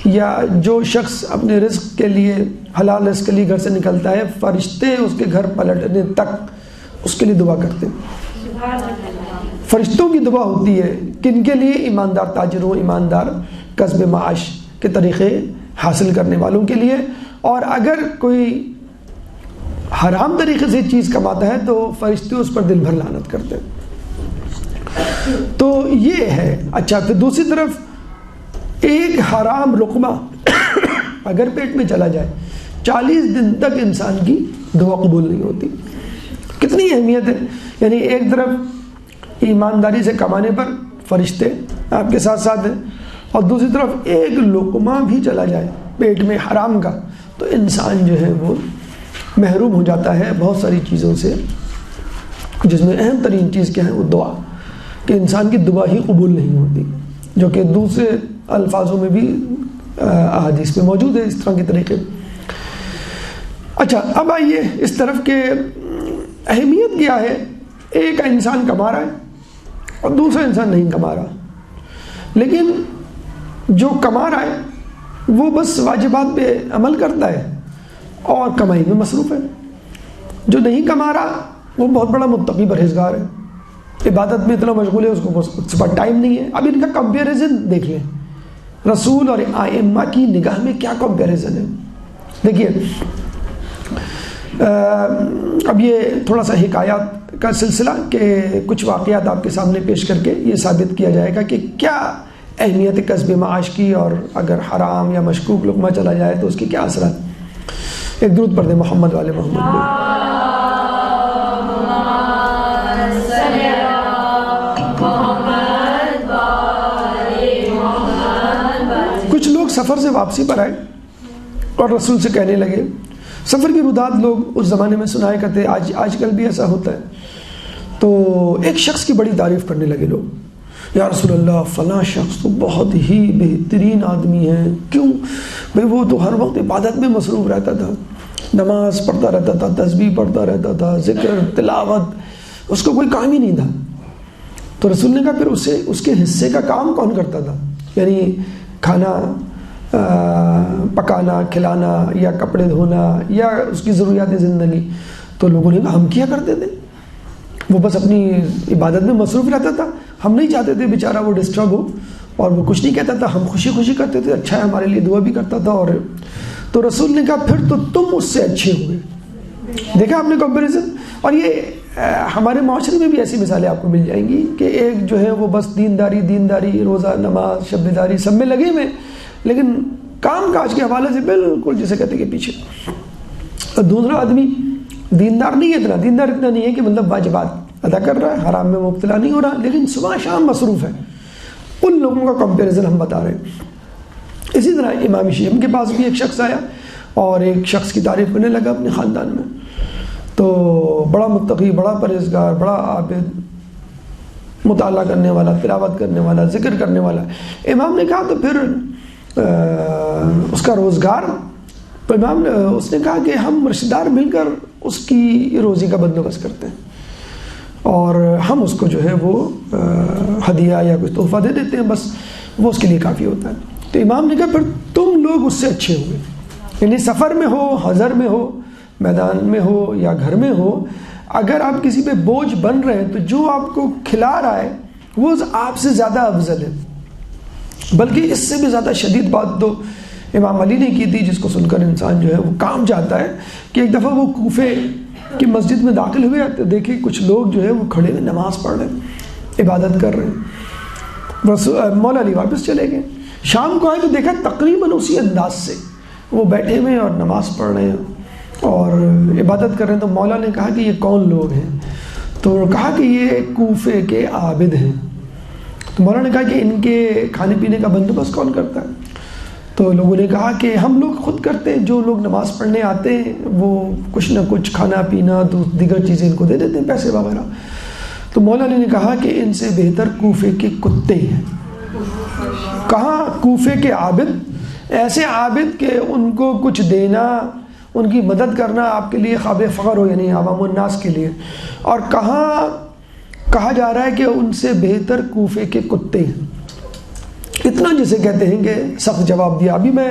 یا جو شخص اپنے رزق کے لیے حلال رزق کے لیے گھر سے نکلتا ہے، فرشتے اس کے گھر پلٹنے تک اس کے لیے دعا کرتے ہیں۔ فرشتوں کی دعا ہوتی ہے کن کے لیے؟ ایماندار تاجروں، ایماندار کسب معاش کے طریقے حاصل کرنے والوں کے لیے۔ اور اگر کوئی حرام طریقے سے چیز کماتا ہے تو فرشتے اس پر دن بھر لعنت کرتے ہیں۔ تو یہ ہے۔ اچھا، پھر دوسری طرف ایک حرام لقمہ اگر پیٹ میں چلا جائے 40 دن تک انسان کی دعا قبول نہیں ہوتی۔ کتنی اہمیت ہے، یعنی ایک طرف ایمانداری سے کمانے پر فرشتے آپ کے ساتھ ساتھ ہیں، اور دوسری طرف ایک لقمہ بھی چلا جائے پیٹ میں حرام کا تو انسان جو ہے وہ محروم ہو جاتا ہے بہت ساری چیزوں سے، جس میں اہم ترین چیز کیا ہے، وہ دعا، کہ انسان کی دعا ہی قبول نہیں ہوتی، جو کہ دوسرے الفاظوں میں بھی احادیث میں موجود ہے اس طرح کے طریقے۔ اچھا، اب آئیے اس طرف کہ اہمیت کیا ہے۔ ایک انسان کما رہا ہے اور دوسرا انسان نہیں کما رہا، لیکن جو کما رہا ہے وہ بس واجبات پہ عمل کرتا ہے اور کمائی میں مصروف ہے، جو نہیں کما رہا وہ بہت بڑا متقی پرہیزگار ہے، عبادت میں اتنا مشغول ہے، اس کو اس پر ٹائم نہیں ہے۔ اب ان کا کمپیریزن دیکھ لیں، رسول اور ائمہ کی نگاہ میں کیا کمپیریزن ہے۔ دیکھیے، اب یہ تھوڑا سا حکایات کا سلسلہ کہ کچھ واقعات آپ کے سامنے پیش کر کے یہ ثابت کیا جائے گا کہ کیا اہمیت کسب معاش کی، اور اگر حرام یا مشکوک لقمہ چلا جائے تو اس کے کیا اثرات۔ ایک درود پڑھ دیں محمد والے محمد پہ۔ کچھ لوگ سفر سے واپسی پر آئے اور رسول سے کہنے لگے، سفر کی رودات لوگ اس زمانے میں سنایا کرتے، آج کل بھی ایسا ہوتا ہے، تو ایک شخص کی بڑی تعریف کرنے لگے لوگ، یا رسول اللہ فلاں شخص تو بہت ہی بہترین آدمی ہے، کیوں بھئی وہ تو ہر وقت عبادت میں مصروف رہتا تھا، نماز پڑھتا رہتا تھا، تسبیح پڑھتا رہتا تھا، ذکر تلاوت، اس کو کوئی کام ہی نہیں تھا۔ تو رسول نے کہا پھر اس کے حصے کا کام کون کرتا تھا، یعنی کھانا پکانا، کھلانا، یا کپڑے دھونا، یا اس کی ضروریات زندگی۔ تو لوگوں نے کہا ہم کیا کرتے تھے، وہ بس اپنی عبادت میں مصروف رہتا تھا، ہم نہیں چاہتے تھے بیچارہ وہ ڈسٹرب ہو، اور وہ کچھ نہیں کہتا تھا، ہم خوشی خوشی کرتے تھے، اچھا ہے ہمارے لیے دعا بھی کرتا تھا۔ اور تو رسول نے کہا پھر تو تم اس سے اچھے ہوئے۔ دیکھا آپ نے کمپیریزن۔ اور یہ ہمارے معاشرے میں بھی ایسی مثالیں آپ کو مل جائیں گی کہ ایک جو ہے وہ بس دینداری، روزہ، نماز، شب بیداری سب میں لگے ہوئے، لیکن کام کاج کے حوالے سے بالکل جسے کہتے ہیں کہ پیچھے۔ اور دوسرا آدمی دیندار نہیں ہے، دیندار اتنا نہیں ہے کہ مطلب واجبات ادا کر رہا ہے، حرام میں مبتلا نہیں ہو رہا، لیکن صبح شام مصروف ہے۔ ان لوگوں کا کمپیریزن ہم بتا رہے ہیں۔ اسی طرح امام شیعہ کے پاس بھی ایک شخص آیا اور ایک شخص کی تعریف کرنے لگا اپنے خاندان میں، تو بڑا متقی، بڑا پرہیزگار، بڑا عابد، مطالعہ کرنے والا، تلاوت کرنے والا، ذکر کرنے والا۔ امام نے کہا تو پھر اس کا روزگار، تو امام نے اس نے کہا کہ ہم رشتہ دار مل کر اس کی روزی کا بندوبست کرتے ہیں، اور ہم اس کو جو ہے وہ ہدیہ یا کچھ تحفہ دے دیتے ہیں، بس وہ اس کے لیے کافی ہوتا ہے۔ تو امام نے کہا پھر تم لوگ اس سے اچھے ہوئے، یعنی سفر میں ہو، حضر میں ہو، میدان میں ہو یا گھر میں ہو، اگر آپ کسی پہ بوجھ بن رہے ہیں تو جو آپ کو کھلا رہا ہے وہ آپ سے زیادہ افضل ہے۔ بلکہ اس سے بھی زیادہ شدید بات تو امام علی نے کی تھی، جس کو سن کر انسان جو ہے وہ کانپ جاتا ہے، کہ ایک دفعہ وہ کوفے کی مسجد میں داخل ہوئے تو دیکھے کچھ لوگ جو ہے وہ کھڑے ہوئے نماز پڑھ رہے ہیں، عبادت کر رہے ہیں۔ مولا علی واپس چلے گئے، شام کو آئے تو دیکھا تقریباً اسی انداز سے وہ بیٹھے ہوئے اور نماز پڑھ رہے ہیں اور عبادت کر رہے ہیں۔ تو مولا نے کہا کہ یہ کون لوگ ہیں؟ تو کہا کہ یہ کوفے کے عابد ہیں۔ تو مولا نے کہا کہ ان کے کھانے پینے کا بندوبست کون کرتا ہے؟ تو لوگوں نے کہا کہ ہم لوگ خود کرتے ہیں، جو لوگ نماز پڑھنے آتے ہیں وہ کچھ نہ کچھ کھانا پینا دیگر چیزیں ان کو دے دیتے ہیں، پیسے وغیرہ۔ تو مولا علی نے کہا کہ ان سے بہتر کوفے کے کتے ہیں۔ کہاں کوفے کے عابد، ایسے عابد کہ ان کو کچھ دینا، ان کی مدد کرنا آپ کے لیے خواب فخر ہو، یعنی عوام الناس کے لیے۔ اور کہاں کہا جا رہا ہے کہ ان سے بہتر کوفے کے کتے ہیں۔ اتنا جسے کہتے ہیں کہ سخت جواب دیا۔ ابھی میں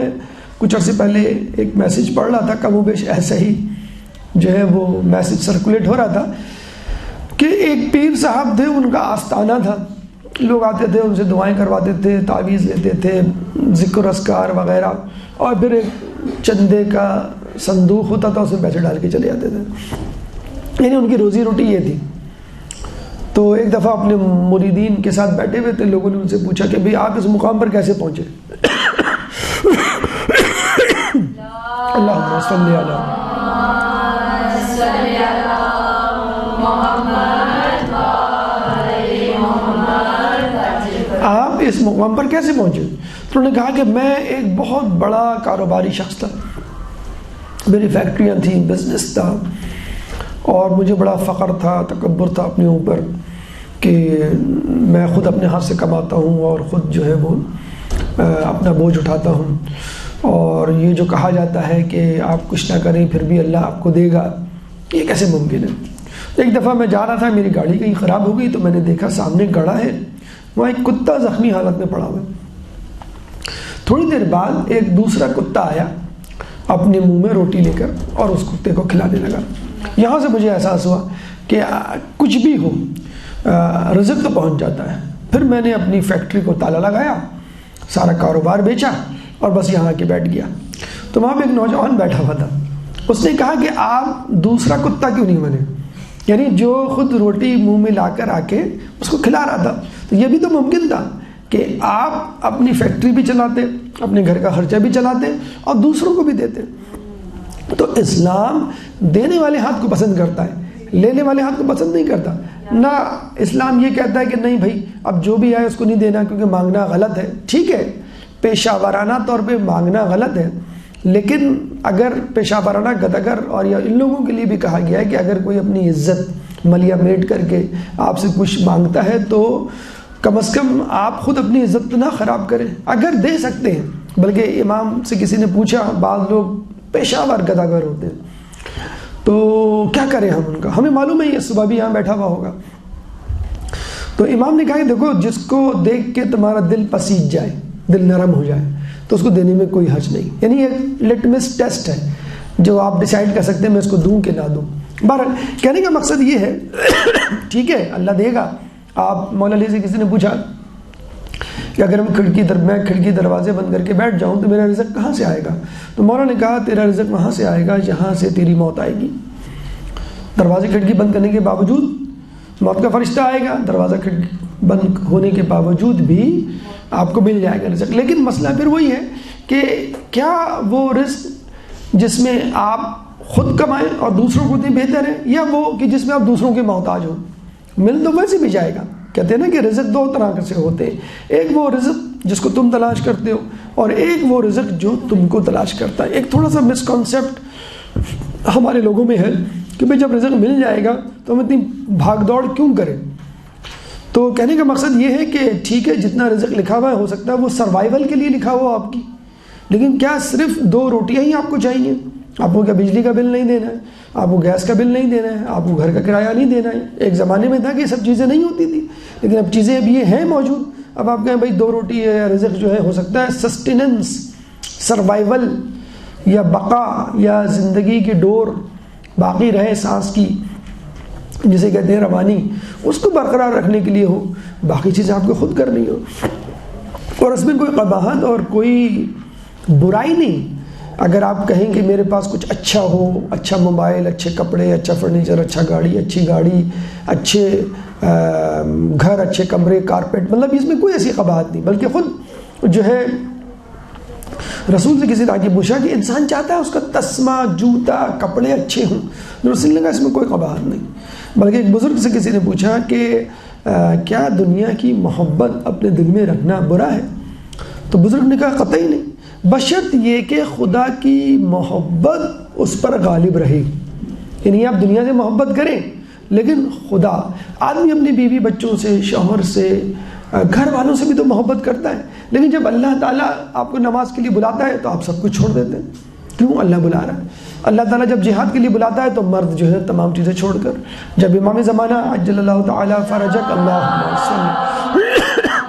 کچھ عرصے پہلے ایک میسیج پڑھ رہا تھا، کم و بیش ایسا ہی جو ہے وہ میسیج سرکولیٹ ہو رہا تھا کہ ایک پیر صاحب تھے، ان کا آستانہ تھا، لوگ آتے تھے، ان سے دعائیں کرواتے تھے، تعویذ لیتے تھے، ذکر اذکار وغیرہ، اور پھر ایک چندے کا صندوق ہوتا تھا، اس میں پیسے ڈال کے چلے جاتے تھے، یعنی ان کی روزی روٹی یہ تھی۔ تو ایک دفعہ اپنے مریدین کے ساتھ بیٹھے ہوئے تھے، لوگوں نے ان سے پوچھا کہ بھئی آپ اس مقام پر کیسے پہنچے؟ اللہم صلی علی آپ اس مقام پر کیسے پہنچے؟ تو انہوں نے کہا کہ میں ایک بہت بڑا کاروباری شخص تھا، میری فیکٹریاں تھیں، بزنس تھا، اور مجھے بڑا فخر تھا، تکبر تھا اپنے اوپر کہ میں خود اپنے ہاتھ سے کماتا ہوں اور خود جو ہے وہ اپنا بوجھ اٹھاتا ہوں، اور یہ جو کہا جاتا ہے کہ آپ کچھ نہ کریں پھر بھی اللہ آپ کو دے گا، یہ کیسے ممکن ہے؟ ایک دفعہ میں جا رہا تھا، میری گاڑی کہیں خراب ہو گئی، تو میں نے دیکھا سامنے گڑھا ہے، وہاں ایک کتا زخمی حالت میں پڑا ہوا ہے۔ تھوڑی دیر بعد ایک دوسرا کتا آیا اپنے منہ میں روٹی لے کر اور اس کتے کو کھلانے لگا۔ یہاں سے مجھے احساس ہوا کہ کچھ بھی ہو رزق تو پہنچ جاتا ہے۔ پھر میں نے اپنی فیکٹری کو تالا لگایا، سارا کاروبار بیچا اور بس یہاں کے بیٹھ گیا۔ تو وہاں پہ ایک نوجوان بیٹھا ہوا تھا، اس نے کہا کہ آپ دوسرا کتا کیوں نہیں بنے؟ یعنی جو خود روٹی منہ میں لا کر آ کے اس کو کھلا رہا تھا، تو یہ بھی تو ممکن تھا کہ آپ اپنی فیکٹری بھی چلاتے، اپنے گھر کا خرچہ بھی چلاتے اور دوسروں کو بھی دیتے۔ تو اسلام دینے والے ہاتھ کو پسند کرتا ہے، لینے والے ہاتھ کو پسند نہیں کرتا۔ نہ اسلام یہ کہتا ہے کہ نہیں بھائی اب جو بھی آئے اس کو نہیں دینا کیونکہ مانگنا غلط ہے۔ ٹھیک ہے، پیشہ ورانہ طور پہ مانگنا غلط ہے، لیکن اگر پیشہ ورانہ گداگر اور یا ان لوگوں کے لیے بھی کہا گیا ہے کہ اگر کوئی اپنی عزت ملیا میٹ کر کے آپ سے کچھ مانگتا ہے تو کم از کم آپ خود اپنی عزت نہ خراب کریں، اگر دے سکتے ہیں۔ بلکہ امام سے کسی نے پوچھا، بعض لوگ پیشہ ور گداگر ہوتے ہیں تو کیا کریں ہم ان کا؟ ہمیں معلوم ہے یہ صبح بھی یہاں بیٹھا ہوا ہوگا۔ تو امام نے کہا کہ دیکھو جس کو دیکھ کے تمہارا دل پسیج جائے، دل نرم ہو جائے تو اس کو دینے میں کوئی حرج نہیں، یعنی ایک لٹمس ٹیسٹ ہے جو آپ ڈیسائیڈ کر سکتے ہیں میں اس کو دوں کہ نہ دوں۔ بہرحال کہنے کا مقصد یہ ہے ٹھیک ہے اللہ دے گا۔ آپ مولا علی سے کسی نے پوچھا کہ اگر میں کھڑکی دروازے بند کر کے بیٹھ جاؤں تو میرا رزق کہاں سے آئے گا؟ تو مولا نے کہا تیرا رزق وہاں سے آئے گا جہاں سے تیری موت آئے گی۔ دروازے کھڑکی بند کرنے کے باوجود موت کا فرشتہ آئے گا، دروازہ کھڑکی بند ہونے کے باوجود بھی آپ کو مل جائے گا رزق۔ لیکن مسئلہ پھر وہی ہے کہ کیا وہ رزق جس میں آپ خود کمائیں اور دوسروں کو دیں بہتر ہے، یا وہ کہ جس میں آپ دوسروں کے محتاج ہوں؟ مل تو ویسے بھی جائے گا۔ کہتے ہیں نا کہ رزق دو طرح سے ہوتے ہیں، ایک وہ رزق جس کو تم تلاش کرتے ہو اور ایک وہ رزق جو تم کو تلاش کرتا ہے۔ ایک تھوڑا سا مسکنسیپٹ ہمارے لوگوں میں ہے کہ بھئی جب رزق مل جائے گا تو ہم اتنی بھاگ دوڑ کیوں کریں؟ تو کہنے کا مقصد یہ ہے کہ ٹھیک ہے جتنا رزق لکھا ہوا ہے ہو سکتا ہے وہ سروائیول کے لیے لکھا ہوا آپ کی، لیکن کیا صرف 2 روٹیاں ہی آپ کو چاہیے؟ آپ کو کیا بجلی کا بل نہیں دینا ہے؟ آپ کو گیس کا بل نہیں دینا ہے؟ آپ کو گھر کا کرایہ نہیں دینا ہے؟ ایک زمانے میں تھا کہ یہ سب چیزیں نہیں ہوتی تھی، لیکن اب چیزیں اب یہ ہیں موجود۔ اب آپ کہیں بھائی 2 روٹی ہے یا رزق جو ہے ہو سکتا ہے سسٹیننس، سروائیول یا بقا یا زندگی کی ڈور باقی رہے سانس کی جسے کہتے ہیں روانی، اس کو برقرار رکھنے کے لیے ہو، باقی چیزیں آپ کو خود کرنی ہو۔ اور اس میں کوئی قباحت اور کوئی برائی نہیں اگر آپ کہیں کہ میرے پاس کچھ اچھا ہو، اچھا موبائل، اچھے کپڑے، اچھا فرنیچر، اچھی گاڑی، اچھے گھر، اچھے کمرے، کارپیٹ، مطلب اس میں کوئی ایسی قباحت نہیں، بلکہ خود جو ہے رسول سے کسی نے آگے پوچھا کہ انسان چاہتا ہے اس کا تسمہ، جوتا، کپڑے اچھے ہوں، رسول نے کہا اس میں کوئی قباحت نہیں۔ بلکہ ایک بزرگ سے کسی نے پوچھا کہ کیا دنیا کی محبت اپنے دل میں رکھنا برا ہے؟ تو بزرگ نے کہا قطعی نہیں، بشرط یہ کہ خدا کی محبت اس پر غالب رہے۔ یعنی آپ دنیا سے محبت کریں لیکن خدا، آدمی اپنی بیوی بچوں سے، شوہر سے، گھر والوں سے بھی تو محبت کرتا ہے، لیکن جب اللہ تعالیٰ آپ کو نماز کے لیے بلاتا ہے تو آپ سب کچھ چھوڑ دیتے ہیں۔ کیوں؟ اللہ بلا رہا ہے۔ اللہ تعالیٰ جب جہاد کے لیے بلاتا ہے تو مرد جو ہے تمام چیزیں چھوڑ کر، جب امام زمانہ عجل اللہ تعالیٰ فرجک اللہم صلی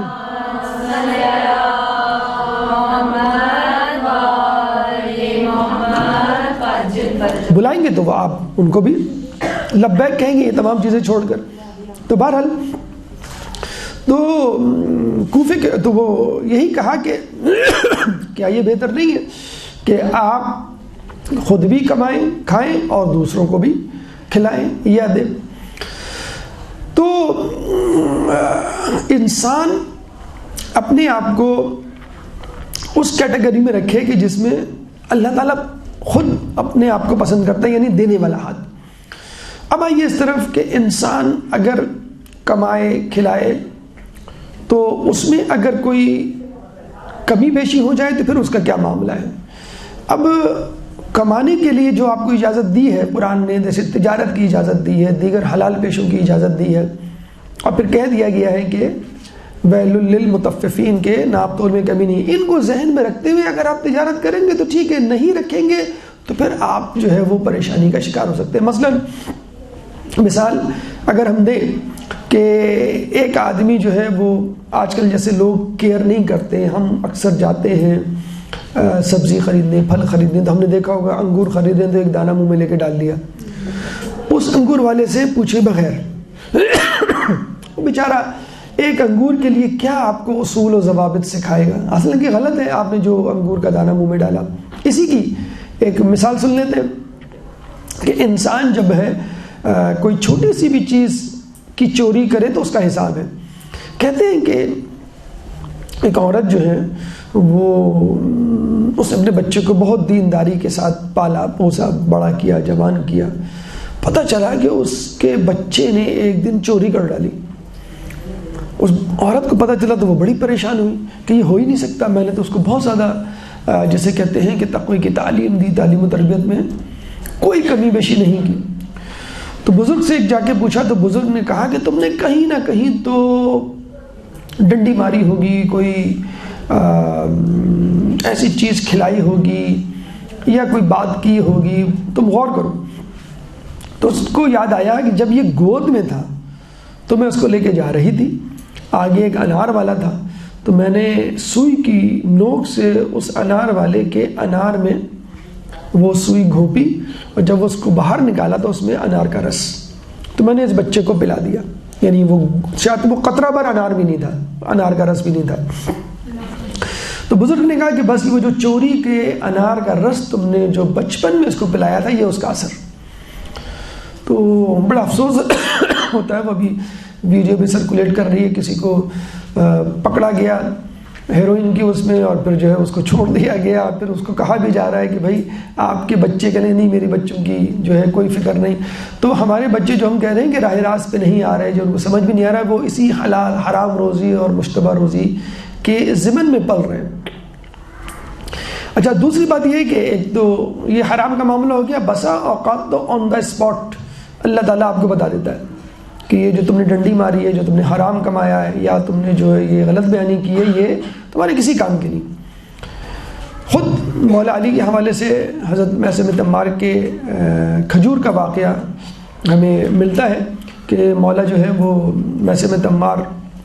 بلائیں گے تو وہ آپ ان کو بھی لبیک کہیں گے یہ تمام چیزیں چھوڑ کر۔ تو بہرحال تو کوفے کے تو وہ یہی کہا کہ کیا یہ بہتر نہیں ہے کہ آپ خود بھی کمائیں کھائیں اور دوسروں کو بھی کھلائیں یا دیں۔ تو انسان اپنے آپ کو اس کیٹیگری میں رکھے کہ جس میں اللہ تعالیٰ خود اپنے آپ کو پسند کرتا ہے، یعنی دینے والا ہاتھ۔ اب آئیے اس طرف کہ انسان اگر کمائے کھلائے تو اس میں اگر کوئی کمی بیشی ہو جائے تو پھر اس کا کیا معاملہ ہے؟ اب کمانے کے لیے جو آپ کو اجازت دی ہے قرآن نے، جیسے تجارت کی اجازت دی ہے، دیگر حلال پیشوں کی اجازت دی ہے، اور پھر کہہ دیا گیا ہے کہ ویل للمطففین کے ناپ تول میں کمی نہیں۔ ان کو ذہن میں رکھتے ہوئے اگر آپ تجارت کریں گے تو ٹھیک ہے، نہیں رکھیں گے تو پھر آپ جو ہے وہ پریشانی کا شکار ہو سکتے ہیں۔ مثال اگر ہم دیں کہ ایک آدمی جو ہے وہ آج کل جیسے لوگ کیئر نہیں کرتے، ہم اکثر جاتے ہیں سبزی خریدنے، پھل خریدنے، تو ہم نے دیکھا ہوگا انگور خریدیں تو ایک دانہ منہ میں لے کے ڈال دیا، اس انگور والے سے پوچھے بغیر وہ بیچارہ ایک انگور کے لیے کیا آپ کو اصول و ضوابط سکھائے گا؟ اصل کی غلط ہے آپ نے جو انگور کا دانہ منہ میں ڈالا۔ اسی کی ایک مثال سن لیتے ہیں کہ انسان جب ہے کوئی چھوٹی سی بھی چیز کی چوری کرے تو اس کا حساب ہے۔ کہتے ہیں کہ ایک عورت جو ہے وہ اس نے اپنے بچے کو بہت دینداری کے ساتھ پالا پوسا، بڑا کیا، جوان کیا، پتہ چلا کہ اس کے بچے نے ایک دن چوری کر ڈالی۔ اس عورت کو پتہ چلا تو وہ بڑی پریشان ہوئی کہ یہ ہو ہی نہیں سکتا، میں نے تو اس کو بہت زیادہ جیسے کہتے ہیں کہ تقوی کی تعلیم دی، تعلیم و تربیت میں کوئی کمی بیشی نہیں کی۔ تو بزرگ سے جا کے پوچھا تو بزرگ نے کہا کہ تم نے کہیں نہ کہیں تو ڈنڈی ماری ہوگی، کوئی ایسی چیز کھلائی ہوگی یا کوئی بات کی ہوگی، تم غور کرو۔ تو اس کو یاد آیا کہ جب یہ گود میں تھا تو میں اس کو لے کے جا رہی تھی، آگے ایک انار والا تھا، تو میں نے سوئی کی نوک سے اس انار والے کے انار میں وہ سوئی گھونپی، اور جب اس کو باہر نکالا تو اس میں انار کا رس، تو میں نے اس بچے کو پلا دیا۔ یعنی وہ شاید وہ قطرہ بھر انار بھی نہیں تھا، انار کا رس بھی نہیں تھا۔ تو بزرگ نے کہا کہ بس وہ جو چوری کے انار کا رس تم نے جو بچپن میں اس کو پلایا تھا، یہ اس کا اثر۔ تو بڑا افسوس ہوتا ہے، وہ ابھی ویڈیو بھی سرکولیٹ کر رہی ہے، کسی کو پکڑا گیا ہیروئن کی اس میں، اور پھر جو ہے اس کو چھوڑ دیا گیا، پھر اس کو کہا بھی جا رہا ہے کہ بھائی آپ کے بچے کے لیے نہیں، میری بچوں کی جو ہے کوئی فکر نہیں۔ تو ہمارے بچے جو ہم کہہ رہے ہیں کہ راہ راست پہ نہیں آ رہے، جو ان کو سمجھ بھی نہیں آ رہا ہے، وہ اسی حلال حرام روزی اور مشتبہ روزی کے ضمن میں پل رہے ہیں۔ اچھا، دوسری بات یہ ہے کہ ایک تو یہ حرام کا معاملہ ہو گیا، بسا اوقات تو آن دا اسپاٹ اللہ تعالیٰ آپ کو بتا دیتا ہے کہ یہ جو تم نے ڈنڈی ماری ہے، جو تم نے حرام کمایا ہے، یا تم نے جو ہے یہ غلط بیانی کی ہے، یہ تمہارے کسی کام کی نہیں۔ خود مولا علی کے حوالے سے حضرت میثم تمار کے کھجور کا واقعہ ہمیں ملتا ہے کہ مولا جو ہے وہ میثم تمار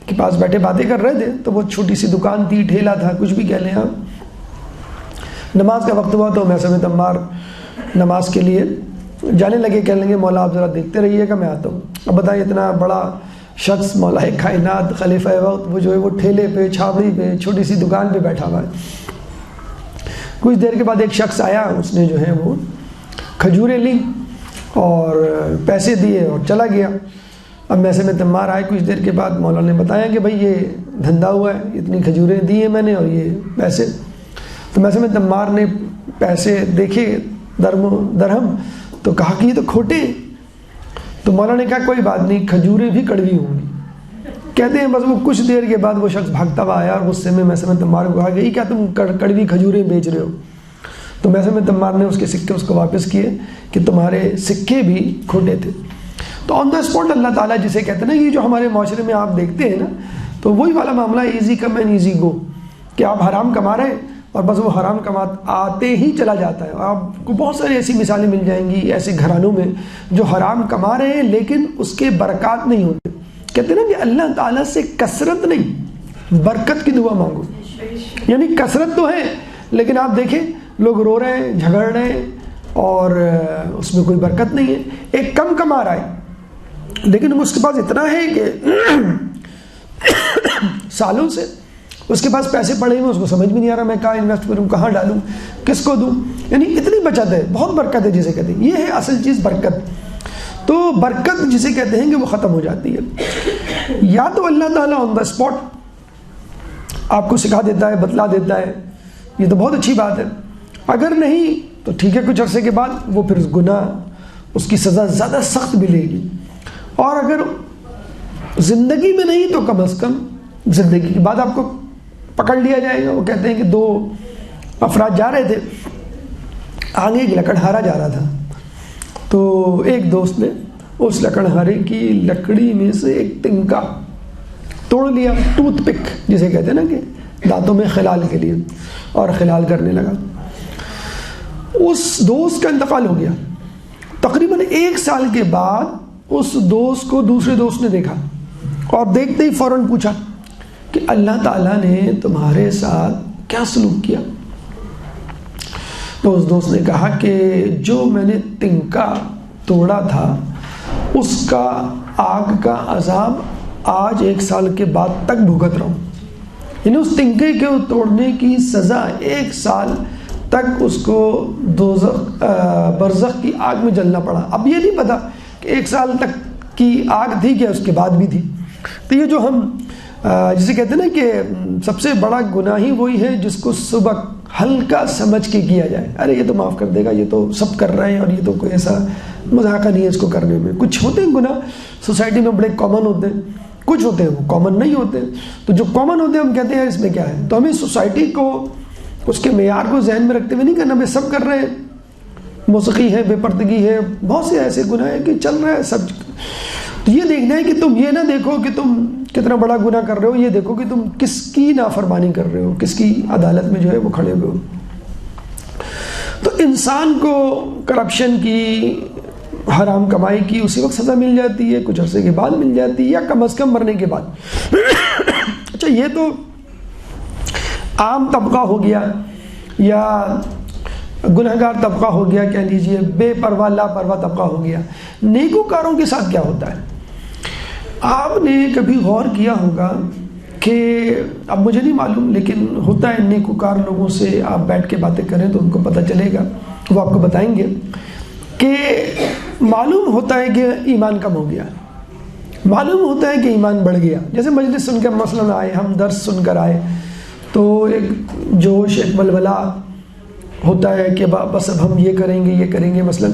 کے پاس بیٹھے باتیں کر رہے تھے، تو وہ چھوٹی سی دکان تھی، ٹھیلا تھا، کچھ بھی کہہ لیں آپ۔ نماز کا وقت ہوا تو میثم تمار نماز کے لیے جانے لگے، کہنے لگے مولا آپ ذرا دیکھتے رہیے گا، میں آتا ہوں۔ اب بتائیں اتنا بڑا شخص مولا کائنات خلیفہ وقت، وہ جو ہے وہ ٹھیلے پہ، چھاوڑی پہ، چھوٹی سی دکان پہ بیٹھا ہوا ہے۔ کچھ دیر کے بعد ایک شخص آیا، اس نے جو ہے وہ کھجوریں لیں اور پیسے دیے اور چلا گیا۔ اب میثم تمار آئے کچھ دیر کے بعد، مولا نے بتایا کہ بھائی یہ دھندا ہوا ہے، اتنی کھجوریں دی ہیں میں نے اور یہ پیسے۔ تو میثم تمار نے پیسے دیکھے درہم، تو کہا کہ یہ تو کھوٹے ہیں۔ تو مولا نے کہا کوئی بات نہیں، کھجوریں بھی کڑوی ہوں گی۔ کہتے ہیں بس وہ کچھ دیر کے بعد وہ شخص بھاگتا ہوا آیا اور غصے میں میثم تمار کو کہا کہ کیا تم کڑوی کھجوریں بیچ رہے ہو؟ تو میثم تمار نے اس کے سکے اس کو واپس کیے کہ تمہارے سکے بھی کھوٹے تھے۔ تو آن دا اسپاٹ اللہ تعالیٰ جسے کہتے ہیں نا، یہ جو ہمارے معاشرے میں آپ دیکھتے ہیں نا، تو وہی والا معاملہ ایزی کم اینڈ ایزی گو، کہ آپ حرام کما رہے ہیں اور بس وہ حرام آتے ہی چلا جاتا ہے۔ آپ کو بہت ساری ایسی مثالیں مل جائیں گی ایسے گھرانوں میں جو حرام کما رہے ہیں لیکن اس کے برکات نہیں ہوتے۔ کہتے ہیں نا کہ اللہ تعالیٰ سے کثرت نہیں، برکت کی دعا مانگو۔ یعنی کثرت تو ہے لیکن آپ دیکھیں لوگ رو رہے ہیں، جھگڑ رہے ہیں اور اس میں کوئی برکت نہیں ہے۔ ایک کم کما رہا ہے لیکن اس کے پاس اتنا ہے کہ سالوں سے اس کے پاس پیسے پڑے ہوئے، اس کو سمجھ بھی نہیں آ رہا میں کہاں انویسٹ کروں، کہاں ڈالوں، کس کو دوں، یعنی اتنی بچت ہے، بہت برکت ہے جسے کہتے ہیں. یہ ہے اصل چیز برکت. تو برکت جسے کہتے ہیں کہ وہ ختم ہو جاتی ہے. یا تو اللہ تعالیٰ آن دا اسپاٹ آپ کو سکھا دیتا ہے، بتلا دیتا ہے، یہ تو بہت اچھی بات ہے. اگر نہیں تو ٹھیک ہے، کچھ عرصے کے بعد وہ پھر گناہ اس کی سزا زیادہ سخت ملے گی. اور اگر زندگی میں نہیں تو کم از کم زندگی کے بعد آپ کو پکڑ لیا جائے گا. وہ کہتے ہیں کہ 2 افراد جا رہے تھے، آگے ایک لکڑہارا جا رہا تھا، تو ایک دوست نے اس لکڑہارے کی لکڑی میں سے ایک تنکا توڑ لیا، ٹوتھ پک جسے کہتے ہیں نا کہ دانتوں میں خلال کے لیے، اور خلال کرنے لگا. اس دوست کا انتقال ہو گیا. تقریباً 1 سال کے بعد اس دوست کو دوسرے دوست نے دیکھا، اور دیکھتے ہی فوراً پوچھا کہ اللہ تعالیٰ نے تمہارے ساتھ کیا سلوک کیا؟ تو اس دوست نے کہا کہ جو میں نے تنکا توڑا تھا اس کا آگ کا عذاب آج 1 سال کے بعد تک بھگت رہا ہوں. یعنی اس تنکے کے توڑنے کی سزا 1 سال تک اس کو برزخ کی آگ میں جلنا پڑا. اب یہ نہیں پتا کہ 1 سال تک کی آگ تھی کہ اس کے بعد بھی تھی. تو یہ جو ہم جسے کہتے ہیں نا کہ سب سے بڑا گناہ ہی وہی ہے جس کو صبح ہلکا سمجھ کے کیا جائے. ارے یہ تو معاف کر دے گا، یہ تو سب کر رہے ہیں، اور یہ تو کوئی ایسا مذاق نہیں ہے اس کو کرنے میں. کچھ ہوتے ہیں گناہ سوسائٹی میں بڑے کامن ہوتے ہیں، کچھ ہوتے ہیں وہ کامن نہیں ہوتے. تو جو کامن ہوتے ہیں ہم کہتے ہیں اس میں کیا ہے. تو ہمیں سوسائٹی کو اس کے معیار کو ذہن میں رکھتے ہوئے نہیں کرنا. بھائی سب کر رہے ہیں، موسیقی ہے، بے پردگی ہے، بہت سے ایسے گناہ ہیں کہ چل رہا ہے سب. تو یہ دیکھنا ہے کہ تم یہ نہ دیکھو کہ تم کتنا بڑا گناہ کر رہے ہو، یہ دیکھو کہ تم کس کی نافرمانی کر رہے ہو، کس کی عدالت میں جو ہے وہ کھڑے ہوئے ہو. تو انسان کو کرپشن کی، حرام کمائی کی اسی وقت سزا مل جاتی ہے، کچھ عرصے کے بعد مل جاتی ہے، یا کم از کم مرنے کے بعد. اچھا یہ تو عام طبقہ ہو گیا یا گنہگار طبقہ ہو گیا، کہہ لیجئے بے پرواہ لاپرواہ طبقہ ہو گیا. نیکوکاروں کے ساتھ کیا ہوتا ہے؟ آپ نے کبھی غور کیا ہوگا کہ اب مجھے نہیں معلوم لیکن ہوتا ہے نیکوکار لوگوں سے آپ بیٹھ کے باتیں کریں تو ان کو پتہ چلے گا، وہ آپ کو بتائیں گے کہ معلوم ہوتا ہے کہ ایمان کم ہو گیا، معلوم ہوتا ہے کہ ایمان بڑھ گیا. جیسے مجلس سن کر مثلاً آئے، ہم درس سن کر آئے تو ایک جوش، ایک ولولہ ہوتا ہے کہ بس اب ہم یہ کریں گے مثلاً.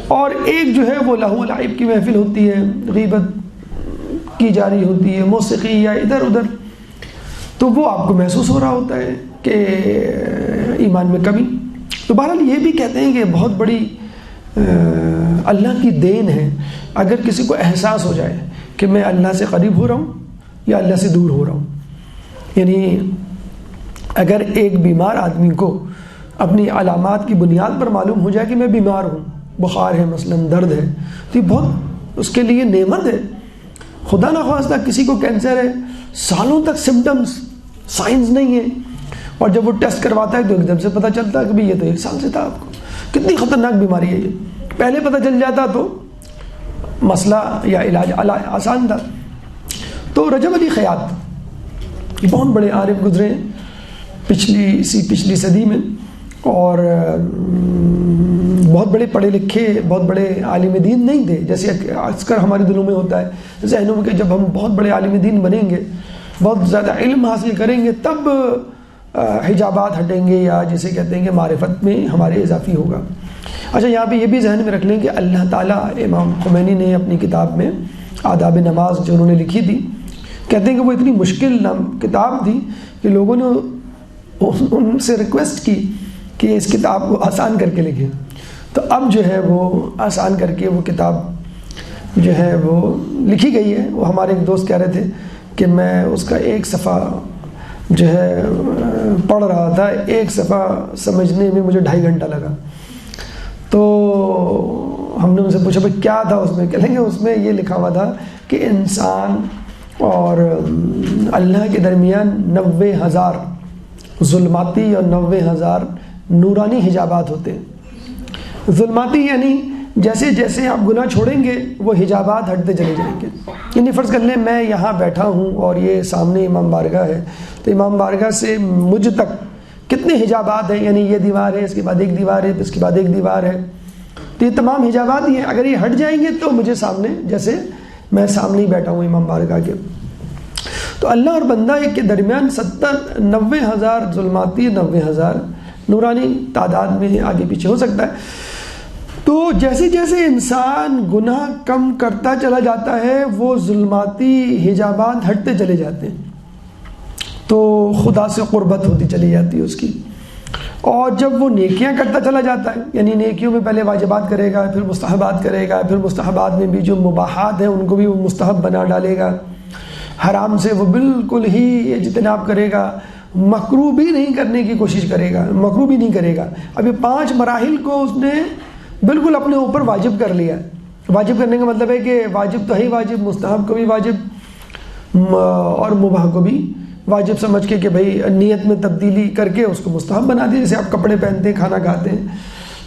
اور ایک جو ہے وہ لہو و لعب کی محفل ہوتی ہے، غیبت کی جاری ہوتی ہے، موسیقی یا ادھر ادھر. تو وہ آپ کو محسوس ہو رہا ہوتا ہے کہ ایمان میں کمی. تو بہرحال یہ بھی کہتے ہیں کہ بہت بڑی اللہ کی دین ہے اگر کسی کو احساس ہو جائے کہ میں اللہ سے قریب ہو رہا ہوں یا اللہ سے دور ہو رہا ہوں. یعنی اگر ایک بیمار آدمی کو اپنی علامات کی بنیاد پر معلوم ہو جائے کہ میں بیمار ہوں، بخار ہے مثلاً، درد ہے، تو یہ بہت اس کے لیے نعمت ہے. خدا نخواستہ کسی کو کینسر ہے، سالوں تک سمٹمز، سائنز نہیں ہے، اور جب وہ ٹیسٹ کرواتا ہے تو ایک دم سے پتہ چلتا ہے کہ بھئی یہ تو 1 سال سے تھا. آپ کو کتنی خطرناک بیماری ہے یہ. پہلے پتہ چل جاتا تو مسئلہ یا علاج آسان تھا. تو رجب علی خیاط بہت بڑے عارف گزرے ہیں پچھلی صدی میں، اور بہت بڑے پڑھے لکھے، بہت بڑے عالم دین نہیں تھے جیسے اکثر ہمارے دلوں میں ہوتا ہے ذہنوں میں کہ جب ہم بہت بڑے عالم دین بنیں گے، بہت زیادہ علم حاصل کریں گے، تب حجابات ہٹیں گے، یا جسے کہتے ہیں کہ معرفت میں ہمارے اضافی ہوگا. اچھا یہاں پہ یہ بھی ذہن میں رکھ لیں کہ اللہ تعالیٰ، امام خمینی نے اپنی کتاب میں آداب نماز جو انہوں نے لکھی تھی، کہتے ہیں کہ وہ اتنی مشکل کتاب تھی کہ لوگوں نے ان سے ریکویسٹ کی کہ اس کتاب کو آسان کر کے لکھیں. تو اب جو ہے وہ آسان کر کے وہ کتاب جو ہے وہ لکھی گئی ہے. وہ ہمارے ایک دوست کہہ رہے تھے کہ میں اس کا 1 صفحہ جو ہے پڑھ رہا تھا، 1 صفحہ سمجھنے میں مجھے 2.5 گھنٹہ لگا. تو ہم نے ان سے پوچھا بھائی کیا تھا اس میں؟ کہیں گے اس میں یہ لکھا ہوا تھا کہ انسان اور اللہ کے درمیان 90,000 ظلماتی اور 90,000 نورانی حجابات ہوتے ہیں. ظلماتی یعنی جیسے جیسے آپ گناہ چھوڑیں گے وہ حجابات ہٹتے چلے جائیں گے. یعنی فرض کر لیں میں یہاں بیٹھا ہوں اور یہ سامنے امام بارگاہ ہے، تو امام بارگاہ سے مجھ تک کتنے حجابات ہیں، یعنی یہ دیوار ہے، اس کے بعد ایک دیوار ہے، اس کے بعد ایک دیوار ہے، تو یہ تمام حجابات ہی ہیں. اگر یہ ہٹ جائیں گے تو مجھے سامنے، جیسے میں سامنے ہی بیٹھا ہوں امام بارگاہ کے. تو اللہ اور بندہ کے درمیان 90,000 ظلماتی، 90,000 نورانی تعداد میں آگے پیچھے ہو سکتا ہے. تو جیسے جیسے انسان گناہ کم کرتا چلا جاتا ہے وہ ظلماتی حجابات ہٹتے چلے جاتے ہیں، تو خدا سے قربت ہوتی چلی جاتی ہے اس کی. اور جب وہ نیکیاں کرتا چلا جاتا ہے، یعنی نیکیوں میں پہلے واجبات کرے گا، پھر مستحبات کرے گا، پھر مستحبات میں بھی جو مباحات ہیں ان کو بھی وہ مستحب بنا ڈالے گا، حرام سے وہ بالکل ہی اجتناب کرے گا، مکروہ بھی نہیں کرنے کی کوشش کرے گا، مکروہ بھی نہیں کرے گا. اب یہ 5 مراحل کو اس نے بالکل اپنے اوپر واجب کر لیا. واجب کرنے کا مطلب ہے کہ واجب تو ہے واجب، مستحب کو بھی واجب اور مباح کو بھی واجب سمجھ کے کہ بھئی نیت میں تبدیلی کر کے اس کو مستحب بنا دیا. جیسے آپ کپڑے پہنتے ہیں، کھانا کھاتے ہیں،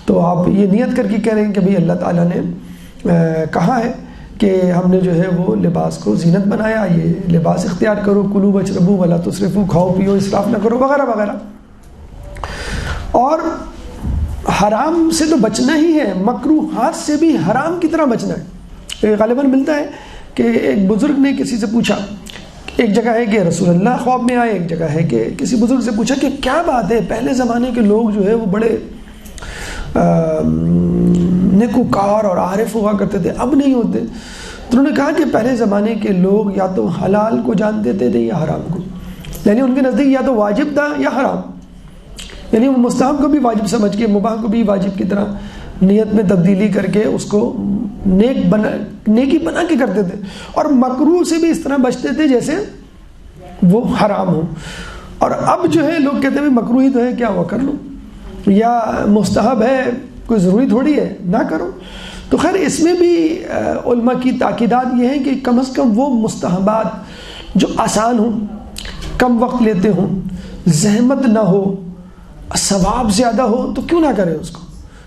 تو آپ یہ نیت کر کے کہہ رہے ہیں کہ بھئی اللہ تعالیٰ نے کہا ہے کہ ہم نے جو ہے وہ لباس کو زینت بنایا، یہ لباس اختیار کرو، کلو واشربو ولا تسرفو، کھاؤ پیو اسراف نہ کرو، وغیرہ وغیرہ. اور حرام سے تو بچنا ہی ہے، مکروہات سے بھی حرام کی طرح بچنا ہے. غالباً ملتا ہے کہ ایک بزرگ نے کسی سے پوچھا، ایک جگہ ہے کہ رسول اللہ خواب میں آئے، ایک جگہ ہے کہ کسی بزرگ سے پوچھا کہ کیا بات ہے پہلے زمانے کے لوگ جو ہے وہ بڑے نیکوکار اور عارف ہوا کرتے تھے، اب نہیں ہوتے. تو انہوں نے کہا کہ پہلے زمانے کے لوگ یا تو حلال کو جانتے تھے یا حرام کو، یعنی ان کے نزدیک یا تو واجب تھا یا حرام، یعنی وہ مستحب کو بھی واجب سمجھ کے، مباح کو بھی واجب کی طرح نیت میں تبدیلی کر کے اس کو نیکی بنا کے کرتے تھے. اور مکروہ سے بھی اس طرح بچتے تھے جیسے وہ حرام ہو. اور اب جو ہے لوگ کہتے ہیں مکروہ ہی تو ہے، کیا وہ کر لو، یا مستحب ہے کوئی ضروری تھوڑی ہے نہ کرو. تو خیر اس میں بھی علماء کی تاکیدات یہ ہیں کہ کم از کم وہ مستحبات جو آسان ہوں، کم وقت لیتے ہوں، زحمت نہ ہو، ثواب زیادہ ہو، تو کیوں نہ کرے اس کو.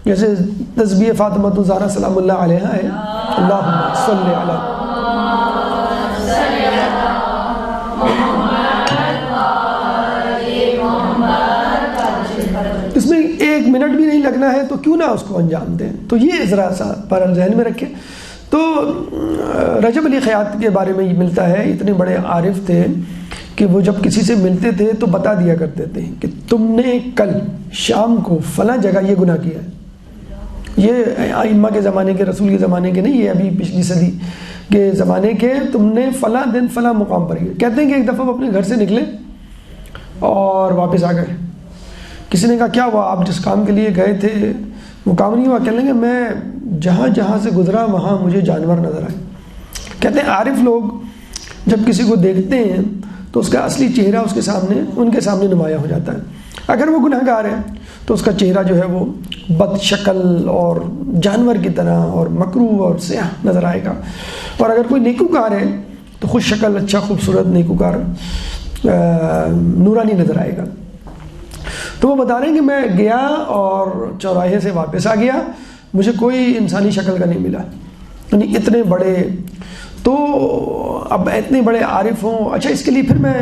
جیسے تسبیح فاطمہ الزہرا سلام اللہ علیہا ہے، اللہم صلی علی، اس میں 1 منٹ بھی نہیں لگنا ہے تو کیوں نہ اس کو انجام دیں. تو یہ ذرا سا پر ذہن میں رکھیں. تو رجب علی خیاط کے بارے میں یہ ملتا ہے، اتنے بڑے عارف تھے کہ وہ جب کسی سے ملتے تھے تو بتا دیا کرتے تھے کہ تم نے کل شام کو فلاں جگہ یہ گناہ کیا ہے. یہ ائمہ کے زمانے کے، رسول کے زمانے کے نہیں، یہ ابھی پچھلی صدی کے زمانے کے، تم نے فلاں دن فلاں مقام پر یہ. کہتے ہیں کہ ایک دفعہ وہ اپنے گھر سے نکلے اور واپس آ گئے. کسی نے کہا کیا ہوا، آپ جس کام کے لیے گئے تھے وہ کام نہیں ہوا؟ کہنے لگے میں جہاں جہاں سے گزرا وہاں مجھے جانور نظر آئے. کہتے ہیں عارف لوگ جب کسی کو دیکھتے ہیں تو اس کا اصلی چہرہ اس کے سامنے، ان کے سامنے نمایاں ہو جاتا ہے. اگر وہ گناہ گار ہے تو اس کا چہرہ جو ہے وہ بد شکل اور جانور کی طرح اور مکروہ اور سیاہ نظر آئے گا. اور اگر کوئی نیکوکار ہے تو خوش شکل، اچھا خوبصورت نیکوکار، نورانی نظر آئے گا. تو وہ بتا رہے ہیں کہ میں گیا اور چوراہے سے واپس آ گیا، مجھے کوئی انسانی شکل کا نہیں ملا. یعنی اتنے بڑے، تو اب اتنے بڑے عارف ہوں. اچھا اس کے لیے پھر میں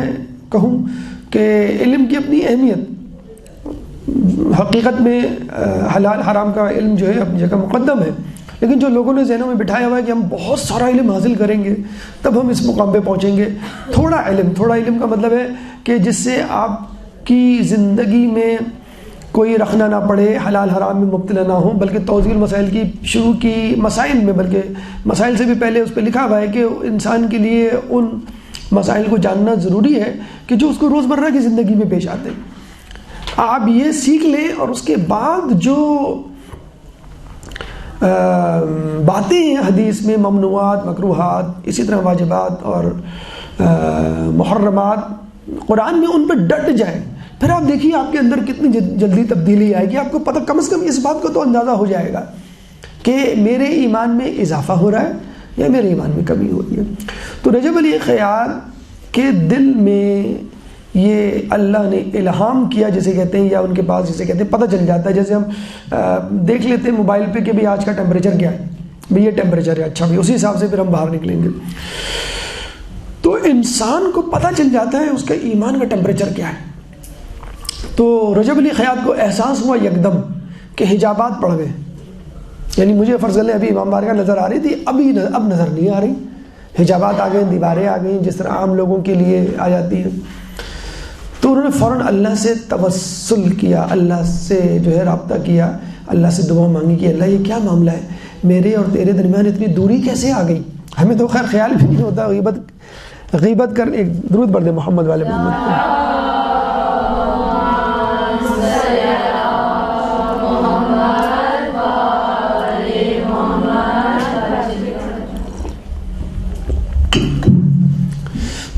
کہوں کہ علم کی اپنی اہمیت، حقیقت میں حلال حرام کا علم جو ہے اپنی جگہ مقدم ہے، لیکن جو لوگوں نے ذہنوں میں بٹھایا ہوا ہے کہ ہم بہت سارا علم حاصل کریں گے تب ہم اس مقام پہ پہنچیں گے. تھوڑا علم کا مطلب ہے کہ جس سے آپ کی زندگی میں کوئی رکھنا نہ پڑے، حلال حرام میں مبتلا نہ ہوں، بلکہ توضیح المسائل کی شروع کی مسائل میں، بلکہ مسائل سے بھی پہلے اس پہ لکھا ہوا ہے کہ انسان کے لیے ان مسائل کو جاننا ضروری ہے کہ جو اس کو روزمرہ کی زندگی میں پیش آتے ہیں. آپ یہ سیکھ لیں اور اس کے بعد جو باتیں ہیں حدیث میں، ممنوعات، مکروہات، اسی طرح واجبات اور محرمات قرآن میں، ان پہ ڈٹ جائیں. پھر آپ دیکھیے آپ کے اندر کتنی جلدی تبدیلی آئے گی. آپ کو پتہ، کم از کم اس بات کو تو اندازہ ہو جائے گا کہ میرے ایمان میں اضافہ ہو رہا ہے یا میرے ایمان میں کمی ہو رہی ہے. تو رجب علی خیاط کے دل میں یہ اللہ نے الہام کیا جسے کہتے ہیں، یا ان کے پاس جسے کہتے ہیں پتہ چل جاتا ہے. جیسے ہم دیکھ لیتے ہیں موبائل پہ کہ بھئی آج کا ٹیمپریچر کیا ہے، بھئی یہ ٹیمپریچر ہے، اچھا بھئی اسی حساب سے پھر ہم باہر نکلیں گے. تو انسان کو پتہ چل جاتا ہے اس کا ایمان کا ٹیمپریچر کیا ہے. تو رجب علی خیاط کو احساس ہوا یکدم کہ حجابات پڑ گئے. یعنی مجھے فرض کریں ابھی امام بارگاہ نظر آ رہی تھی، اب نظر نہیں آ رہی. حجابات آ گئے، دیواریں آ گئیں جس طرح عام لوگوں کے لیے آ جاتی ہیں. تو انہوں نے فوراً اللہ سے توسل کیا، اللہ سے جو ہے رابطہ کیا، اللہ سے دعا مانگی کہ اللہ یہ کیا معاملہ ہے، میرے اور تیرے درمیان اتنی دوری کیسے آ گئی. ہمیں تو خیر خیال بھی نہیں ہوتا غیبت کرنے. درود پڑھ دیں محمد والے محمد کو.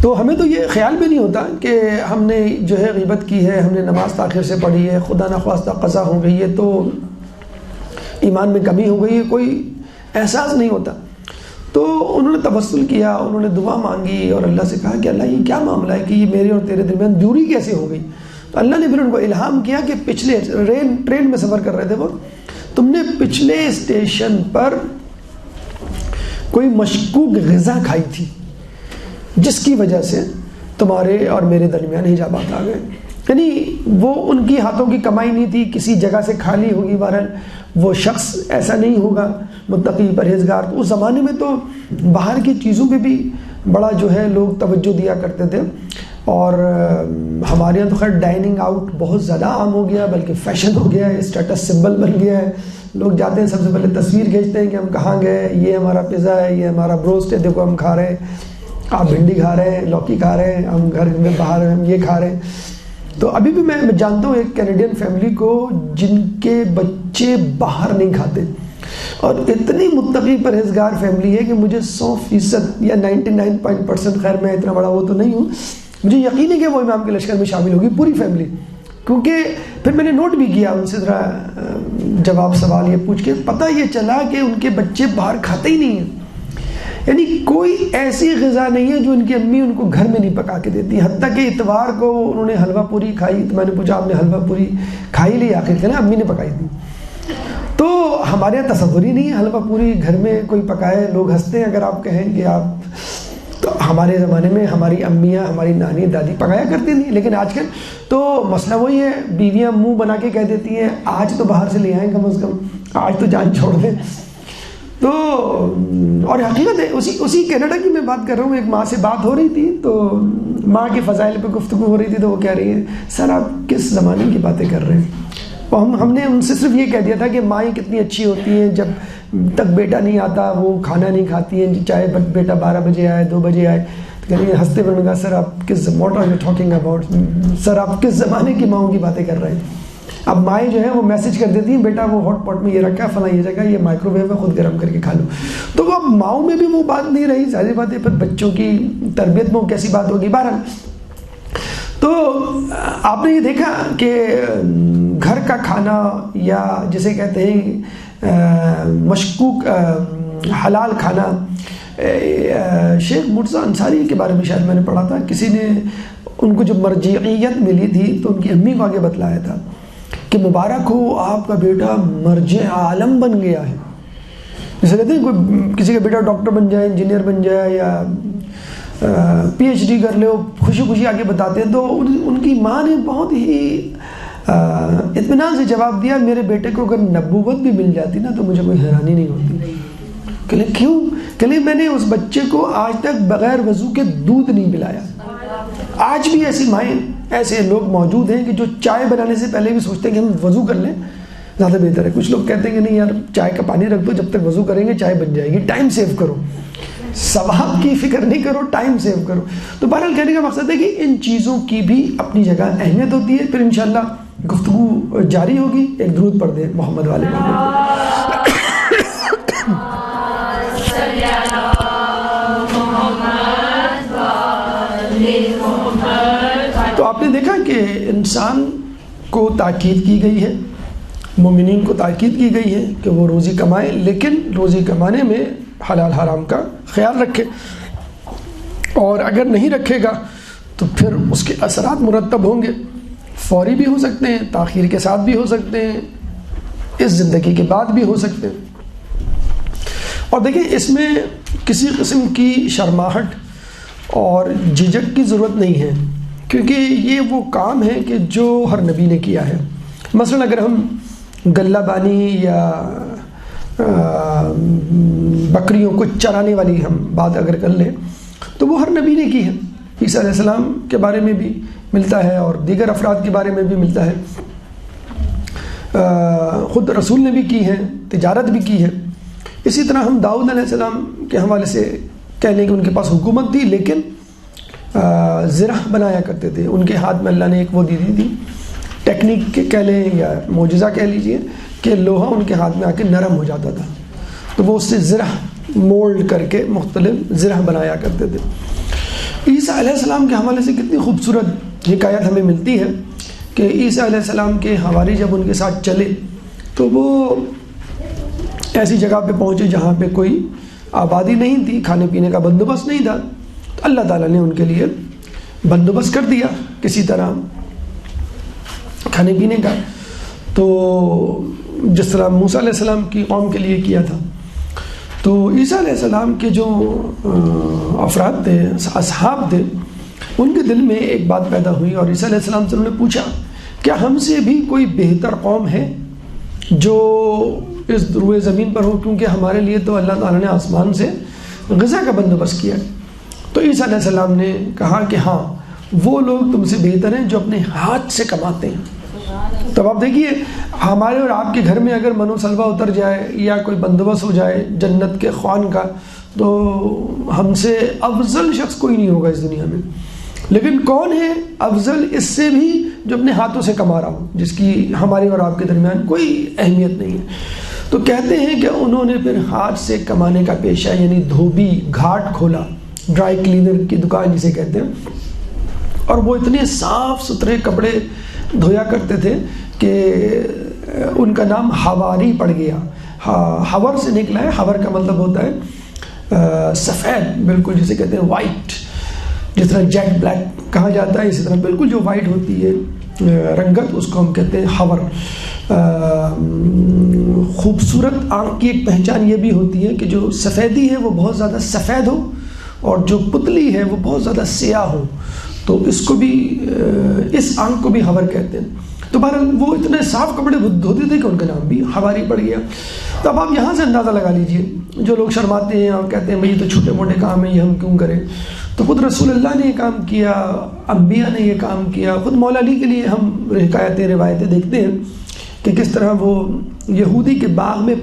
تو ہمیں تو یہ خیال بھی نہیں ہوتا کہ ہم نے جو ہے غیبت کی ہے، ہم نے نماز تاخیر سے پڑھی ہے، خدا نخواستہ قضا ہو گئی ہے تو ایمان میں کمی ہو گئی ہے، کوئی احساس نہیں ہوتا. تو انہوں نے توسل کیا، انہوں نے دعا مانگی اور اللہ سے کہا کہ اللہ یہ کیا معاملہ ہے کہ یہ میرے اور تیرے درمیان دوری کیسے ہو گئی. تو اللہ نے پھر ان کو الہام کیا کہ پچھلے ٹرین میں سفر کر رہے تھے وہ، تم نے پچھلے اسٹیشن پر کوئی مشکوک غذا کھائی تھی جس کی وجہ سے تمہارے اور میرے درمیان حجابات آ گئے. یعنی وہ ان کی ہاتھوں کی کمائی نہیں تھی، کسی جگہ سے کھالی ہوگی. بہرحال وہ شخص ایسا نہیں ہوگا متقی پرہیزگار. تو اس زمانے میں تو باہر کی چیزوں پہ بھی بڑا جو ہے لوگ توجہ دیا کرتے تھے. اور ہمارے یہاں تو خیر ڈائننگ آؤٹ بہت زیادہ عام ہو گیا، بلکہ فیشن ہو گیا ہے، اسٹیٹس سمبل بن گیا ہے. لوگ جاتے ہیں سب سے پہلے تصویر کھینچتے ہیں کہ ہم کہاں گئے، یہ ہمارا پیزا ہے، یہ ہمارا بروسٹ ہے، دیکھو ہم کھا رہے ہیں، آپ بھنڈی کھا رہے ہیں، لوکی کھا رہے ہیں، ہم گھر میں باہر ہم یہ کھا رہے ہیں. تو ابھی بھی میں جانتا ہوں ایک کینیڈین فیملی کو جن کے بچے باہر نہیں کھاتے، اور اتنی متقی پرہیزگار فیملی ہے کہ مجھے 100% یا 99% خیر میں اتنا بڑا وہ تو نہیں ہوں، مجھے یقین ہے کہ وہ امام کے لشکر میں شامل ہوگی پوری فیملی. کیونکہ پھر میں نے نوٹ بھی کیا ان سے ذرا جواب سوال یہ پوچھ کے پتہ یہ چلا کہ ان کے بچے باہر کھاتے ہی نہیں ہیں. یعنی کوئی ایسی غذا نہیں ہے جو ان کی امی ان کو گھر میں نہیں پکا کے دیتی. حتیٰ کہ اتوار کو انہوں نے حلوہ پوری کھائی تو میں نے پوچھا آپ نے حلوہ پوری کھائی لی؟ آخر کہ نا امی نے پکائی تھی. تو ہمارے یہاں تصور ہی نہیں ہے حلوہ پوری گھر میں کوئی پکائے. لوگ ہنستے ہیں اگر آپ کہیں کہ آپ، تو ہمارے زمانے میں ہماری امیاں، ہماری نانی دادی پکایا کرتی تھیں. لیکن آج کل تو مسئلہ وہی ہے، بیویاں منہ بنا کے کہہ دیتی ہیں آج تو باہر سے لے آئیں کم از کم، آج تو جان چھوڑ دیں. تو اور حقیقت ہے اسی کینیڈا کی میں بات کر رہا ہوں. ایک ماں سے بات ہو رہی تھی تو ماں کے فضائل پہ گفتگو ہو رہی تھی تو وہ کہہ رہی ہے سر آپ کس زمانے کی باتیں کر رہے ہیں. ہم نے ان سے صرف یہ کہہ دیا تھا کہ مائیں کتنی اچھی ہوتی ہیں، جب تک بیٹا نہیں آتا وہ کھانا نہیں کھاتی ہیں، چاہے بیٹا 12 بجے آئے 2 بجے آئے. تو کہہ رہی ہے ہنستے ہوئے کہا سر آپ کس what are you talking about, sir آپ کس زمانے کی ماؤں کی باتیں کر رہے ہیں. اب مائیں جو ہے وہ میسج کر دیتی ہیں بیٹا وہ ہاٹ پاٹ میں یہ رکھا ہے فلاں یہ جگہ، یہ مائکرو ویو میں خود گرم کر کے کھا لو. تو وہ اب ماؤں میں بھی وہ بات نہیں رہی، ظاہر بات ہے پھر بچوں کی تربیت میں کیسی بات ہوگی. بہرحال تو آپ نے یہ دیکھا کہ گھر کا کھانا یا جسے کہتے ہیں مشکوک حلال کھانا، شیخ مرزا انصاری کے بارے میں شاید میں نے پڑھا تھا، کسی نے ان کو جب مرجعیت ملی تھی تو ان کی امی کو آگے بتلایا تھا کہ مبارک ہو آپ کا بیٹا مرجع عالم بن گیا ہے. جیسے کہتے ہیں کوئی کسی کا بیٹا ڈاکٹر بن جائے، انجینئر بن جائے یا PhD کر لے، خوشی خوشی آگے بتاتے ہیں. تو ان کی ماں نے بہت ہی اطمینان سے جواب دیا میرے بیٹے کو اگر نبوت بھی مل جاتی نا تو مجھے کوئی حیرانی نہیں ہوتی. کہ کیوں؟ کہ میں نے اس بچے کو آج تک بغیر وضو کے دودھ نہیں پلایا. آج بھی ایسی مائیں، ایسے لوگ موجود ہیں کہ جو چائے بنانے سے پہلے بھی سوچتے ہیں کہ ہم وضو کر لیں زیادہ بہتر ہے. کچھ لوگ کہتے ہیں کہ نہیں یار چائے کا پانی رکھ دو جب تک وضو کریں گے چائے بن جائے گی. ٹائم سیو کرو، ثواب کی فکر نہیں کرو، ٹائم سیو کرو. تو بہرحال کہنے کا مقصد ہے کہ ان چیزوں کی بھی اپنی جگہ اہمیت ہوتی ہے. پھر انشاءاللہ گفتگو جاری ہوگی. ایک درود پڑھ دیں محمد والے تو آپ نے دیکھا کہ انسان کو تاکید کی گئی ہے، مومنین کو تاکید کی گئی ہے کہ وہ روزی کمائے، لیکن روزی کمانے میں حلال حرام کا خیال رکھے. اور اگر نہیں رکھے گا تو پھر اس کے اثرات مرتب ہوں گے، فوری بھی ہو سکتے ہیں، تاخیر کے ساتھ بھی ہو سکتے ہیں، اس زندگی کے بعد بھی ہو سکتے ہیں۔ اور دیکھیں اس میں کسی قسم کی شرماہٹ اور جھجک کی ضرورت نہیں ہے، کیونکہ یہ وہ کام ہے کہ جو ہر نبی نے کیا ہے۔ مثلا اگر ہم غلہ بانی یا بکریوں کو چرانے والی ہم بات اگر کر لیں تو وہ ہر نبی نے کی ہے۔ عیسیٰ علیہ السلام کے بارے میں بھی ملتا ہے اور دیگر افراد کے بارے میں بھی ملتا ہے، خود رسول نے بھی کی ہے، تجارت بھی کی ہے۔ اسی طرح ہم داؤد علیہ السلام کے حوالے سے کہہ لیں کہ ان کے پاس حکومت تھی، لیکن زرہ بنایا کرتے تھے، ان کے ہاتھ میں اللہ نے ایک وہ دی تھی ٹیکنیک کہہ لیں یا معجزہ کہہ لیجئے کہ لوہا ان کے ہاتھ میں آ کے نرم ہو جاتا تھا، تو وہ اس سے زرہ مولڈ کر کے مختلف زرہ بنایا کرتے تھے۔ عیسیٰ علیہ السلام کے حوالے سے کتنی خوبصورت حکایت ہمیں ملتی ہے کہ عیسیٰ علیہ السلام کے حواری جب ان کے ساتھ چلے تو وہ ایسی جگہ پہ پہنچے جہاں پہ کوئی آبادی نہیں تھی، کھانے پینے کا بندوبست نہیں تھا، تو اللہ تعالیٰ نے ان کے لیے بندوبست کر دیا کسی طرح کھانے پینے کا، تو جس طرح موسیٰ علیہ السلام کی قوم کے لیے کیا تھا۔ تو عیسیٰ علیہ السلام کے جو افراد تھے، اصحاب تھے، ان کے دل میں ایک بات پیدا ہوئی اور عیسیٰ علیہ السلام سے انہوں نے پوچھا کیا ہم سے بھی کوئی بہتر قوم ہے جو اس روئے زمین پر ہو، کیونکہ ہمارے لیے تو اللہ تعالیٰ نے آسمان سے غذا کا بندوبست کیا۔ تو عیسیٰ علیہ السلام نے کہا کہ ہاں وہ لوگ تم سے بہتر ہیں جو اپنے ہاتھ سے کماتے ہیں۔ تب آپ دیکھیے ہمارے اور آپ کے گھر میں اگر منو سلوا اتر جائے یا کوئی بندوبست ہو جائے جنت کے خوان کا، تو ہم سے افضل شخص کوئی نہیں ہوگا اس دنیا میں، لیکن کون ہے افضل اس سے بھی جو اپنے ہاتھوں سے کما رہا ہو، جس کی ہمارے اور آپ کے درمیان کوئی اہمیت نہیں ہے۔ تو کہتے ہیں کہ انہوں نے پھر ہاتھ سے کمانے کا پیشہ یعنی دھوبی گھاٹ کھولا، ڈرائی کلینر کی دکان جسے کہتے ہیں، اور وہ اتنے صاف ستھرے کپڑے دھویا کرتے تھے کہ ان کا نام حواری پڑ گیا۔ حور سے نکلا ہے، حور کا مطلب ہوتا ہے سفید، بالکل جسے کہتے ہیں وائٹ، جس طرح جیٹ بلیک کہا جاتا ہے، اسی طرح بالکل جو وائٹ ہوتی ہے رنگت اس کو ہم کہتے ہیں حور۔ خوبصورت آنکھ کی ایک پہچان یہ بھی ہوتی ہے کہ جو سفیدی ہے وہ بہت زیادہ سفید ہو اور جو پتلی ہے وہ بہت زیادہ سیاہ ہو، تو اس کو بھی اس آنکھ کو بھی حور کہتے ہیں۔ تو بہرحال وہ اتنے صاف کپڑے دھوتے تھے کہ ان کا نام بھی حواری پڑ گیا۔ تو اب آپ یہاں سے اندازہ لگا لیجئے، جو لوگ شرماتے ہیں اور کہتے ہیں بھئی یہ تو چھوٹے موٹے کام ہیں، یہ ہم کیوں کریں، تو خود رسول اللہ نے یہ کام کیا، انبیاء نے یہ کام کیا، خود مولا علی کے لیے ہم حکایتیں روایتیں دیکھتے ہیں کہ کس طرح وہ یہودی کے باغ میں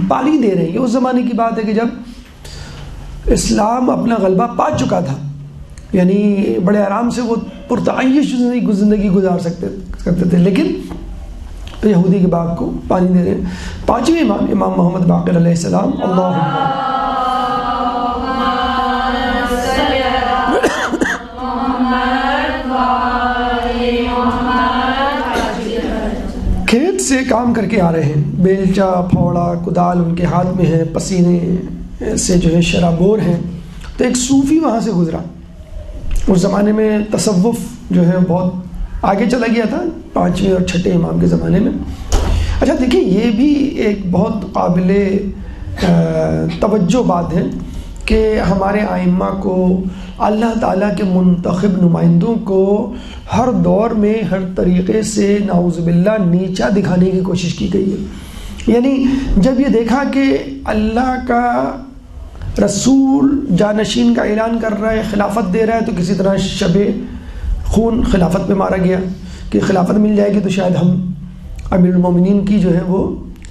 پانی دے رہے ہیں۔ اس زمانے کی بات ہے کہ جب اسلام اپنا غلبہ پا چکا تھا، یعنی بڑے آرام سے وہ پرتعیش زندگی گزار کرتے تھے، لیکن یہودی کے باغ کو پانی دے رہے ہیں۔ پانچویں امام، امام محمد باقر علیہ السلام، اللہم کھیت سے کام کر کے آ رہے ہیں، بیلچا پھوڑا کدال ان کے ہاتھ میں ہے، پسینے سے جو ہے شرابور ہیں، تو ایک صوفی وہاں سے گزرا۔ اس زمانے میں تصوف جو ہے بہت آگے چلا گیا تھا، پانچویں اور چھٹے امام کے زمانے میں۔ اچھا دیکھیں یہ بھی ایک بہت قابل توجہ بات ہے کہ ہمارے ائمہ کو، اللہ تعالیٰ کے منتخب نمائندوں کو ہر دور میں ہر طریقے سے نعوذ باللہ نیچا دکھانے کی کوشش کی گئی ہے۔ یعنی جب یہ دیکھا کہ اللہ کا رسول جانشین کا اعلان کر رہا ہے، خلافت دے رہا ہے، تو کسی طرح شب خون خلافت پہ مارا گیا کہ خلافت مل جائے گی تو شاید ہم امیر المومنین کی جو ہے وہ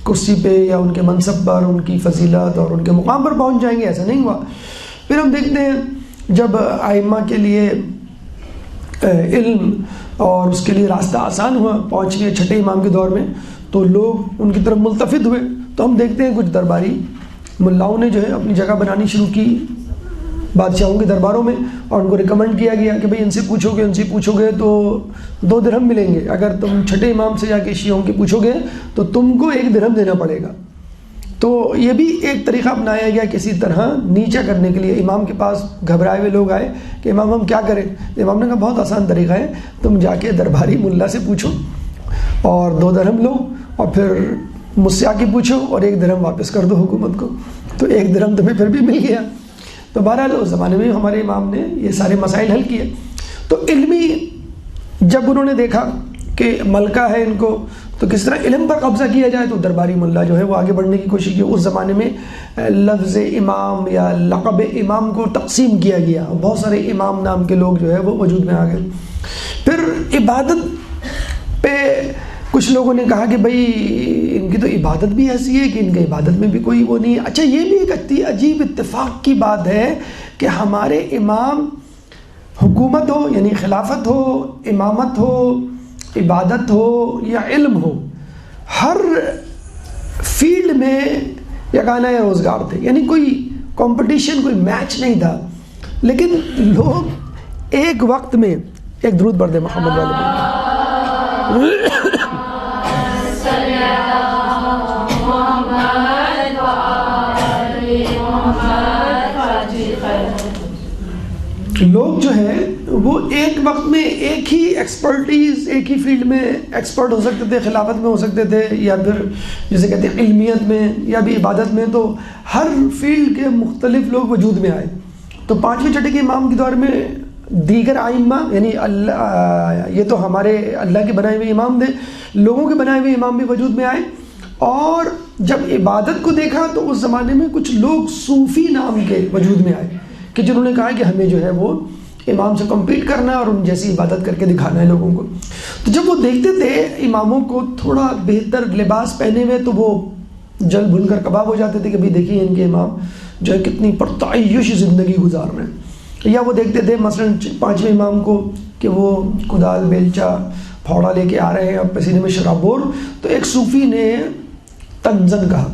کرسی پہ یا ان کے منصب پر، ان کی فضیلت اور ان کے مقام پر پہنچ جائیں گے۔ ایسا نہیں ہوا۔ پھر ہم دیکھتے ہیں جب ائمہ کے لیے علم اور اس کے لیے راستہ آسان ہوا پانچویں چھٹے امام کے دور میں، تو لوگ ان کی طرف ملتفت ہوئے۔ تو ہم دیکھتے ہیں کچھ درباری ملاؤں نے جو ہے اپنی جگہ بنانی شروع کی بادشاہوں کے درباروں میں، اور ان کو ریکمنڈ کیا گیا کہ بھئی ان سے پوچھو گے تو 2 درہم ملیں گے، اگر تم چھٹے امام سے جا کے شیعوں کے پوچھو گے تو تم کو 1 درہم دینا پڑے گا۔ تو یہ بھی ایک طریقہ اپنایا گیا کسی طرح نیچا کرنے کے لیے. امام کے پاس گھبرائے ہوئے لوگ آئے کہ امام ہم کیا کریں؟ امام نے کہا بہت آسان طریقہ ہے, تم جا کے درباری ملا سے پوچھو اور 2 درہم لو, اور پھر مجھ سے آ کے پوچھو اور 1 درہم واپس کر دو حکومت کو. تو 1 درہم تمہیں پھر بھی مل گیا. تو بہرحال اس زمانے میں ہمارے امام نے یہ سارے مسائل حل کیے. تو علمی جب انہوں نے دیکھا کہ ملکہ ہے ان کو, تو کس طرح علم پر قبضہ کیا جائے, تو درباری ملا جو ہے وہ آگے بڑھنے کی کوشش کی. اس زمانے میں لفظ امام یا لقب امام کو تقسیم کیا گیا, بہت سارے امام نام کے لوگ جو ہے وہ وجود میں آ گئے. پھر عبادت پہ کچھ لوگوں نے کہا کہ بھائی ان کی تو عبادت بھی ایسی ہے کہ ان کی عبادت میں بھی کوئی وہ نہیں ہے. اچھا یہ بھی ایک عجیب اتفاق کی بات ہے کہ ہمارے امام حکومت ہو یعنی خلافت ہو, امامت ہو, عبادت ہو یا علم ہو, ہر فیلڈ میں یگانہ روزگار تھے, یعنی کوئی کمپٹیشن کوئی میچ نہیں تھا. لیکن لوگ ایک وقت میں ایک درود پڑھ دے محمد والے لوگ جو ہے وہ ایک وقت میں ایک ہی ایکسپرٹیز, ایک ہی فیلڈ میں ایکسپرٹ ہو سکتے تھے, خلافت میں ہو سکتے تھے یا پھر جسے کہتے ہیں علمیت میں یا بھی عبادت میں. تو ہر فیلڈ کے مختلف لوگ وجود میں آئے. تو 5ویں چھٹے کے امام کے دور میں دیگر آئمہ یعنی اللہ, یہ تو ہمارے اللہ کے بنائے ہوئے امام تھے, لوگوں کے بنائے ہوئے امام بھی وجود میں آئے. اور جب عبادت کو دیکھا تو اس زمانے میں کچھ لوگ صوفی نام کے وجود میں آئے کہ جنہوں نے کہا کہ ہمیں جو ہے وہ امام سے کمپیٹ کرنا ہے اور ان جیسی عبادت کر کے دکھانا ہے لوگوں کو. تو جب وہ دیکھتے تھے اماموں کو تھوڑا بہتر لباس پہنے ہوئے تو وہ جل بھن کر کباب ہو جاتے تھے کہ بھئی دیکھیے ان کے امام جو ہے کتنی پرتعیش زندگی گزار رہے ہیں. یا وہ دیکھتے تھے مثلا 5ویں امام کو کہ وہ کدال بیلچا پھاوڑا لے کے آ رہے ہیں اور پسینے میں شرابور. تو ایک صوفی نے تنزن کہا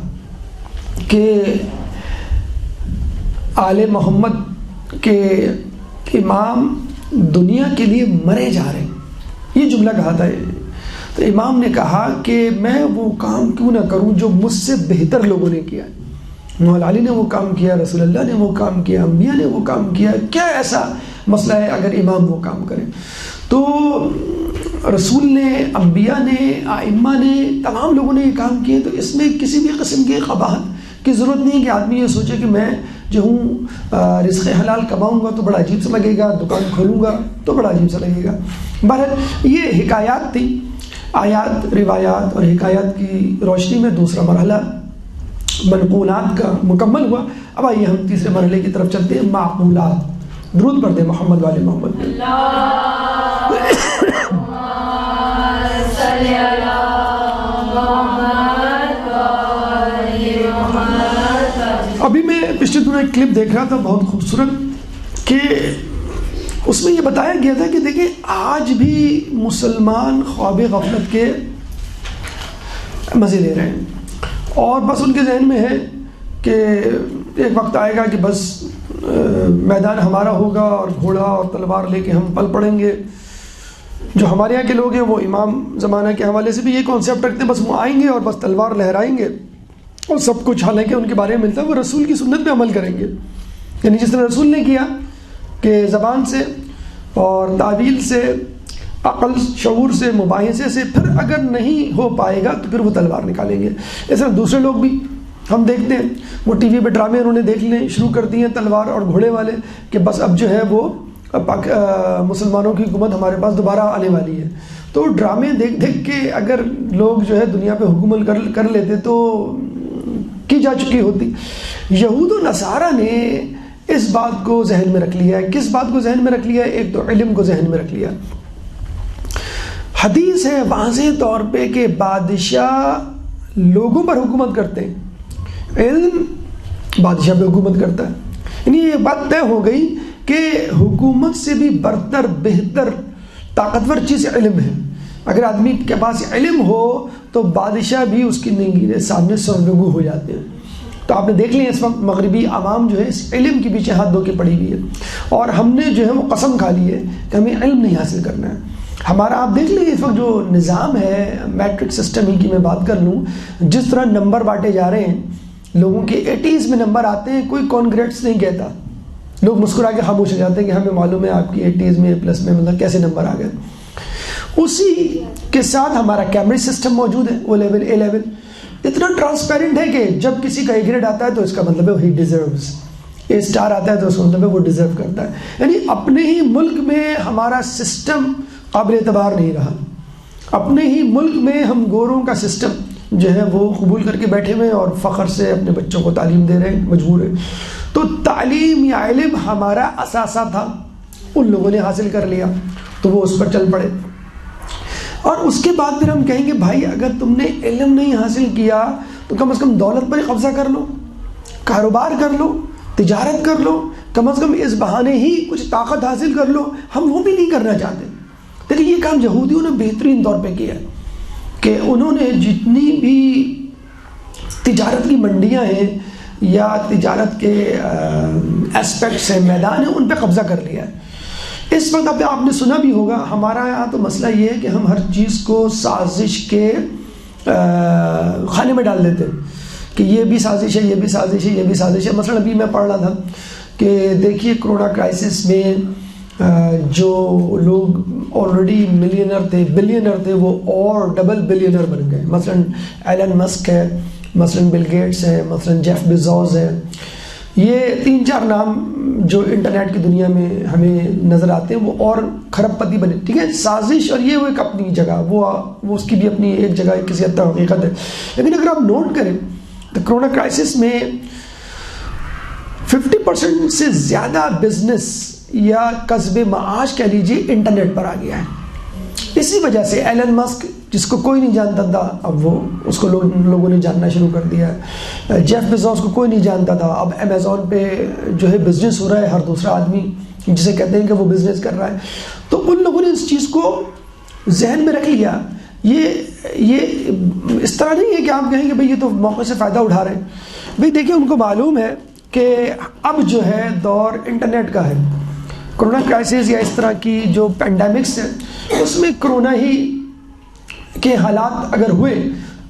کہ آل محمد کے امام دنیا کے لیے مرے جا رہے ہیں, یہ جملہ کہا تھا. تو امام نے کہا کہ میں وہ کام کیوں نہ کروں جو مجھ سے بہتر لوگوں نے کیا. مولا علی نے وہ کام کیا, رسول اللہ نے وہ کام کیا, انبیاء نے وہ کام کیا, کیا ایسا مسئلہ ہے اگر امام وہ کام کریں. تو رسول نے, انبیاء نے, ائمہ نے, تمام لوگوں نے یہ کام کیے. تو اس میں کسی بھی قسم کی قباحت کی ضرورت نہیں ہے کہ آدمی یہ سوچے کہ میں جو ہوں رزق حلال کماؤں گا تو بڑا عجیب سا لگے گا, دکان کھولوں گا تو بڑا عجیب سا لگے گا. بہرحال یہ حکایات تھی, آیات, روایات اور حکایات کی روشنی میں دوسرا مرحلہ منقولات کا مکمل ہوا. اب آئیے ہم تیسرے مرحلے کی طرف چلتے ہیں, معقولات. درود پڑھتے محمد والے محمد. ابھی میں پچھلے دنوں ایک کلپ دیکھ رہا تھا بہت خوبصورت, کہ اس میں یہ بتایا گیا تھا کہ دیکھیں آج بھی مسلمان خواب غفلت کے مزے لے رہے ہیں, اور بس ان کے ذہن میں ہے کہ ایک وقت آئے گا کہ بس میدان ہمارا ہوگا اور گھوڑا اور تلوار لے کے ہم پل پڑیں گے. جو ہمارے یہاں کے لوگ ہیں وہ امام زمانہ کے حوالے سے بھی یہ کانسیپٹ رکھتے ہیں, بس وہ آئیں گے اور بس تلوار لہرائیں گے اور سب کچھ حالانکہ ان کے بارے میں ملتا ہے وہ رسول کی سنت پہ عمل کریں گے. یعنی جس طرح رسول نے کیا کہ زبان سے اور تعویل سے, عقل شعور سے, مباحثے سے, پھر اگر نہیں ہو پائے گا تو پھر وہ تلوار نکالیں گے. اس طرح دوسرے لوگ بھی ہم دیکھتے ہیں, وہ ٹی وی پہ ڈرامے انہوں نے دیکھنے شروع کر دیے ہیں تلوار اور گھوڑے والے, کہ بس اب جو ہے وہ مسلمانوں کی حکومت ہمارے پاس دوبارہ آنے والی ہے. تو ڈرامے دیکھ دیکھ کے اگر لوگ جو ہے دنیا پہ حکومت کر لیتے تو کی جا چکی ہوتی. یہود و نصارہ نے اس بات کو ذہن میں رکھ لیا ہے. کس بات کو ذہن میں رکھ لیا ہے؟ ایک تو علم کو ذہن میں رکھ لیا. حدیث ہے واضح طور پہ کہ بادشاہ لوگوں پر حکومت کرتے ہیں, علم بادشاہ پہ حکومت کرتا ہے. یعنی یہ بات طے ہو گئی کہ حکومت سے بھی برتر, بہتر, طاقتور چیز علم ہے. اگر آدمی کے پاس علم ہو تو بادشاہ بھی اس کی سامنے سرنگو ہو جاتے ہیں. تو آپ نے دیکھ لیا اس وقت مغربی عوام جو ہے اس علم کے پیچھے ہاتھ دھو کے پڑی ہوئی ہے, اور ہم نے جو ہے وہ قسم کھا لی ہے کہ ہمیں علم نہیں حاصل کرنا ہے. ہمارا آپ دیکھ لیں اس وقت جو نظام ہے, میٹرک سسٹم ہی کی میں بات کر لوں, جس طرح نمبر بانٹے جا رہے ہیں لوگوں کے 80s میں نمبر آتے ہیں، کوئی کانگریٹس نہیں کہتا، لوگ مسکرا کے خاموش ہو جاتے ہیں کہ ہمیں معلوم ہے آپ کی 80s میں پلس میں مطلب کیسے نمبر آ گئے۔ اسی کے ساتھ ہمارا کیمبرج سسٹم موجود ہے، وہ لیول اے لیول اتنا ٹرانسپیرنٹ ہے کہ جب کسی کا اے گریڈ آتا ہے تو اس کا مطلب ہے ہی ڈیزروز، اے اسٹار آتا ہے تو اس کا مطلب ہے وہ ڈیزرو کرتا ہے۔ یعنی اپنے ہی ملک میں ہمارا سسٹم قابل اعتبار نہیں رہا، اپنے ہی ملک میں ہم گوروں کا سسٹم جو ہے وہ قبول کر کے بیٹھے ہوئے اور فخر سے اپنے بچوں کو تعلیم دے رہے ہیں، مجبور ہیں۔ تو تعلیم یا علم ہمارا اثاثہ تھا، ان لوگوں نے حاصل کر لیا تو وہ اس پر چل پڑے، اور اس کے بعد پھر ہم کہیں گے بھائی اگر تم نے علم نہیں حاصل کیا تو کم از کم دولت پر قبضہ کر لو، کاروبار کر لو، تجارت کر لو، کم از کم اس بہانے ہی کچھ طاقت حاصل کر لو۔ ہم وہ بھی نہیں کرنا چاہتے۔ لیکن یہ کام یہودیوں نے بہترین طور پہ کیا ہے کہ انہوں نے جتنی بھی تجارت کی منڈیاں ہیں یا تجارت کے اسپیکٹس ہیں، میدان ہیں، ان پہ قبضہ کر لیا ہے۔ اس وقت اب آپ نے سنا بھی ہوگا ہمارا یہاں تو مسئلہ یہ ہے کہ ہم ہر چیز کو سازش کے خانے میں ڈال دیتے ہیں کہ یہ بھی سازش ہے، یہ بھی سازش ہے، یہ بھی سازش ہے۔ مثلا ابھی میں پڑھ رہا تھا کہ دیکھیے کرونا کرائسس میں جو لوگ آلریڈی ملینر تھے، بلینر تھے، وہ اور ڈبل بلینر بن گئے۔ مثلا ایلن مسک ہے، مثلا بل گیٹس ہے، مثلا جیف بیزوس ہے، یہ 3-4 نام جو انٹرنیٹ کی دنیا میں ہمیں نظر آتے ہیں وہ اور کھرب پتی بنے، ٹھیک ہے۔ سازش اور یہ وہ ایک اپنی جگہ، وہ اس کی بھی اپنی ایک جگہ کسی حد تک حقیقت ہے۔ لیکن اگر آپ نوٹ کریں تو کرونا کرائسس میں 50% سے زیادہ بزنس یا کسب معاش کہہ لیجیے انٹرنیٹ پر آ گیا ہے۔ اسی وجہ سے ایلن مسک جس کو کوئی نہیں جانتا تھا اب وہ اس کو لوگوں نے جاننا شروع کر دیا ہے۔ جیف بیزوس کو کوئی نہیں جانتا تھا، اب امیزون پہ جو ہے بزنس ہو رہا ہے، ہر دوسرا آدمی جسے کہتے ہیں کہ وہ بزنس کر رہا ہے۔ تو ان لوگوں نے اس چیز کو ذہن میں رکھ لیا۔ یہ اس طرح نہیں ہے کہ آپ کہیں کہ بھئی یہ تو موقع سے فائدہ اٹھا رہے ہیں۔ بھئی دیکھیں ان کو معلوم ہے کہ اب جو ہے دور انٹرنیٹ کا ہے۔ کرونا کرائسس یا اس طرح کی جو پینڈیمکس ہے اس میں کرونا ہی کے حالات اگر ہوئے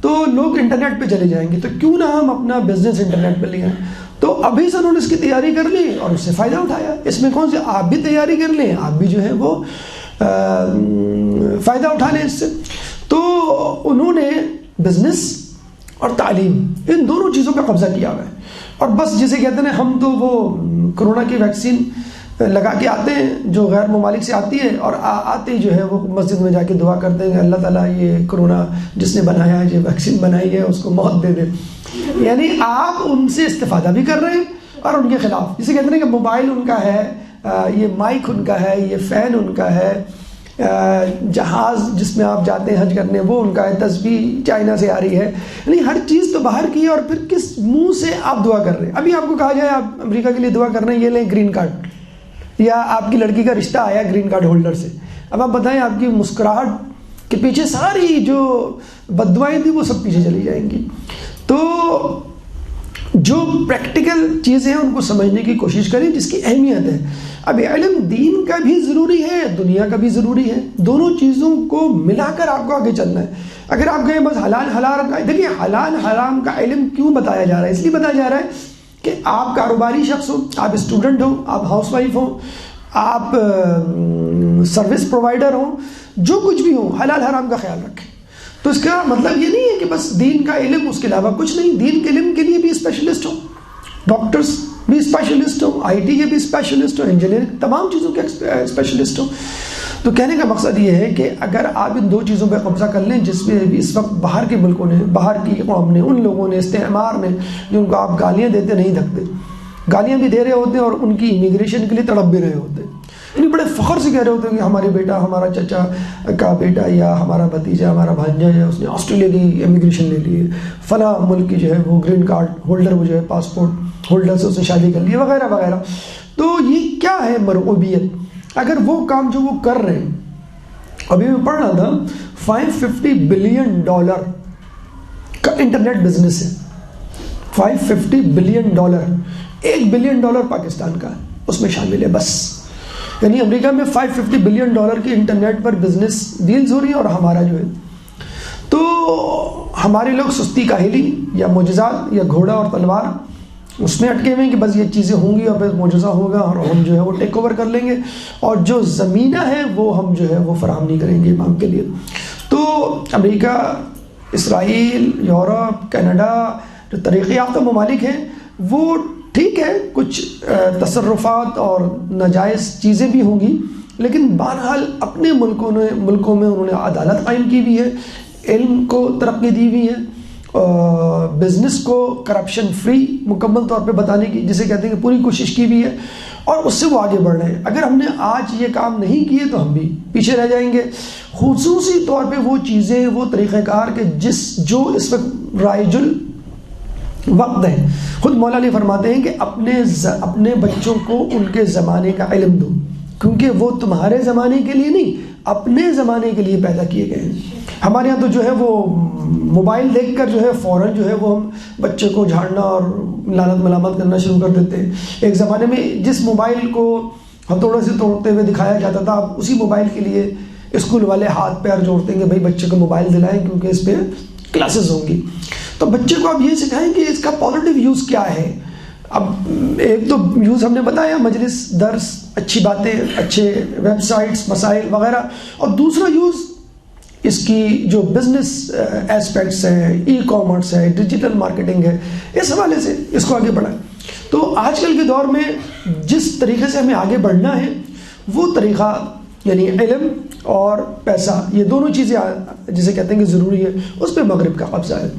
تو لوگ انٹرنیٹ پہ چلے جائیں گے، تو کیوں نہ ہم اپنا بزنس انٹرنیٹ پہ لے آئیں۔ تو ابھی سے انہوں نے اس کی تیاری کر لی اور اس سے فائدہ اٹھایا۔ اس میں کون سے آپ بھی تیاری کر لیں، آپ بھی جو ہے وہ فائدہ اٹھا لیں اس سے۔ تو انہوں نے بزنس اور تعلیم ان دونوں چیزوں پہ قبضہ کیا ہوا ہے، اور بس جسے کہتے ہیں ہم تو وہ کرونا کی ویکسین لگا کے آتے ہیں جو غیر ممالک سے آتی ہے، اور آتے ہی جو ہے وہ مسجد میں جا کے دعا کرتے ہیں کہ اللہ تعالیٰ یہ کرونا جس نے بنایا ہے، یہ ویکسین بنائی ہے، اس کو موت دے دے۔ یعنی آپ ان سے استفادہ بھی کر رہے ہیں اور ان کے خلاف، جسے کہتے ہیں کہ موبائل ان کا ہے، یہ مائک ان کا ہے، یہ فین ان کا ہے، جہاز جس میں آپ جاتے ہیں حج کرنے وہ ان کا ہے، تسبیح چائنا سے آ رہی ہے۔ یعنی ہر چیز تو باہر کی ہے، اور پھر کس منہ سے آپ دعا کر رہے ہیں؟ ابھی آپ کو کہا جائے آپ امریکہ کے لیے دعا کر رہے ہیں، یہ لیں گرین کارڈ، یا آپ کی لڑکی کا رشتہ آیا گرین کارڈ ہولڈر سے، اب آپ بتائیں آپ کی مسکراہٹ کے پیچھے ساری جو بددعائیں تھیں وہ سب پیچھے چلی جائیں گی۔ تو جو پریکٹیکل چیزیں ہیں ان کو سمجھنے کی کوشش کریں جس کی اہمیت ہے۔ اب علم دین کا بھی ضروری ہے، دنیا کا بھی ضروری ہے، دونوں چیزوں کو ملا کر آپ کو آگے چلنا ہے۔ اگر آپ کہیں بس حلال حرام کا، دیکھیے حلال حرام کا علم کیوں بتایا جا رہا ہے؟ اس لیے بتایا جا رہا ہے کہ آپ کاروباری شخص ہو، آپ اسٹوڈنٹ ہو، آپ ہاؤس وائف ہو، آپ سروس پرووائڈر ہو، جو کچھ بھی ہو، حلال حرام کا خیال رکھیں۔ تو اس کا مطلب یہ نہیں ہے کہ بس دین کا علم اس کے علاوہ کچھ نہیں، دین کے علم کے لیے بھی اسپیشلسٹ ہو، ڈاکٹرز بھی اسپیشلسٹ ہو، آئی ٹی کے بھی اسپیشلسٹ ہو، انجینئرنگ تمام چیزوں کے اسپیشلسٹ ہو۔ تو کہنے کا مقصد یہ ہے کہ اگر آپ ان دو چیزوں پہ قبضہ کر لیں جس میں بھی اس وقت باہر کے ملکوں نے، باہر کی قوم نے، ان لوگوں نے، استعمار نے، جن کو آپ گالیاں دیتے نہیں تھکتے، گالیاں بھی دے رہے ہوتے ہیں اور ان کی امیگریشن کے لیے تڑپ بھی رہے ہوتے ہیں، یعنی بڑے فخر سے کہہ رہے ہوتے ہیں کہ ہمارے بیٹا، ہمارا چچا کا بیٹا یا ہمارا بھتیجا، ہمارا بھانجا ہے، اس نے آسٹریلیا کی امیگریشن لے لی ہے، فلاں ملک کی جو ہے وہ گرین کارڈ ہولڈر، وہ جو ہے پاسپورٹ ہولڈر سے اس نے شادی کر لی ہے، وغیرہ وغیرہ۔ تو یہ کیا ہے مرغوبیت؟ اگر وہ کام جو وہ کر رہے ہیں، ابھی میں پڑھ رہا تھا $550 بلین کا انٹرنیٹ بزنس ہے، $550 بلین، $1 بلین پاکستان کا اس میں شامل ہے بس۔ یعنی امریکہ میں $550 بلین کی انٹرنیٹ پر بزنس ڈیلز ہو رہی ہیں، اور ہمارا جو ہے تو ہمارے لوگ سستی کاہلی یا معجزات یا گھوڑا اور تلوار اس میں اٹکے ہوئے ہیں کہ بس یہ چیزیں ہوں گی اور پھر معجزہ ہوگا اور ہم جو ہے وہ ٹیک اوور کر لیں گے، اور جو زمینہ ہے وہ ہم جو ہے وہ فراہم نہیں کریں گے امام کے لیے۔ تو امریکہ، اسرائیل، یورپ، کینیڈا، جو ترقی یافتہ ممالک ہیں وہ ٹھیک ہے کچھ تصرفات اور ناجائز چیزیں بھی ہوں گی، لیکن بہرحال اپنے ملکوں میں انہوں نے عدالت قائم کی ہوئی ہے، علم کو ترقی دی ہوئی ہے، بزنس کو کرپشن فری مکمل طور پہ بتانے کی جسے کہتے ہیں کہ پوری کوشش کی ہوئی ہے، اور اس سے وہ آگے بڑھ رہے ہیں۔ اگر ہم نے آج یہ کام نہیں کیے تو ہم بھی پیچھے رہ جائیں گے، خصوصی طور پہ وہ چیزیں، وہ طریقہ کار کہ جو اس وقت رائج الوقت ہے۔ خود مولا علی فرماتے ہیں کہ اپنے بچوں کو ان کے زمانے کا علم دو، کیونکہ وہ تمہارے زمانے کے لیے نہیں، اپنے زمانے کے لیے پیدا کیے گئے ہیں۔ ہمارے یہاں تو جو ہے وہ موبائل دیکھ کر جو ہے فوراً جو ہے وہ ہم بچے کو جھاڑنا اور لعنت ملامت کرنا شروع کر دیتے ہیں۔ ایک زمانے میں جس موبائل کو ہتھوڑے سے توڑتے ہوئے دکھایا جاتا تھا، اب اسی موبائل کے لیے اسکول والے ہاتھ پیر جوڑتے ہیں کہ بھائی بچے کو موبائل دلائیں کیونکہ اس پہ کلاسز ہوں گی۔ تو بچے کو آپ یہ سکھائیں کہ اس کا پازیٹیو یوز کیا ہے۔ اب ایک تو یوز ہم نے بتایا، مجلس، درس، اچھی باتیں، اچھے ویب سائٹس، مسائل وغیرہ، اور دوسرا یوز اس کی جو بزنس ایسپیکٹس ہیں، ای کامرس ہے، ڈیجیٹل مارکیٹنگ ہے، اس حوالے سے اس کو آگے بڑھائیں۔ تو آج کل کے دور میں جس طریقے سے ہمیں آگے بڑھنا ہے وہ طریقہ یعنی علم اور پیسہ، یہ دونوں چیزیں جسے کہتے ہیں کہ ضروری ہے، اس پہ مغرب کا قبضہ ہے۔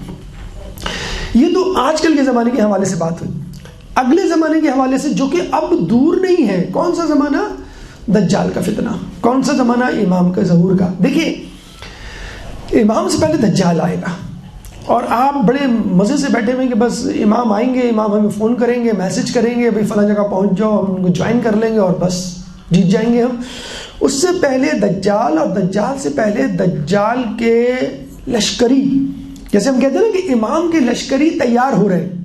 یہ تو آج کل کے زمانے کے حوالے سے بات ہوئی۔ اگلے زمانے کے حوالے سے جو کہ اب دور نہیں ہے، کون سا زمانہ؟ دجال کا فتنہ۔ کون سا زمانہ؟ امام کے ظہور کا۔ دیکھیے امام سے پہلے دجال آئے گا، اور آپ بڑے مزے سے بیٹھے ہوئے کہ بس امام آئیں گے، امام ہمیں فون کریں گے، میسج کریں گے، بھائی فلاں جگہ پہنچ جاؤ، ہم ان کو جوائن کر لیں گے اور بس جیت جائیں گے ہم۔ اس سے پہلے دجال، اور دجال سے پہلے دجال کے لشکری، جیسے ہم کہتے ہیں نا کہ امام کے لشکری تیار ہو رہے ہیں،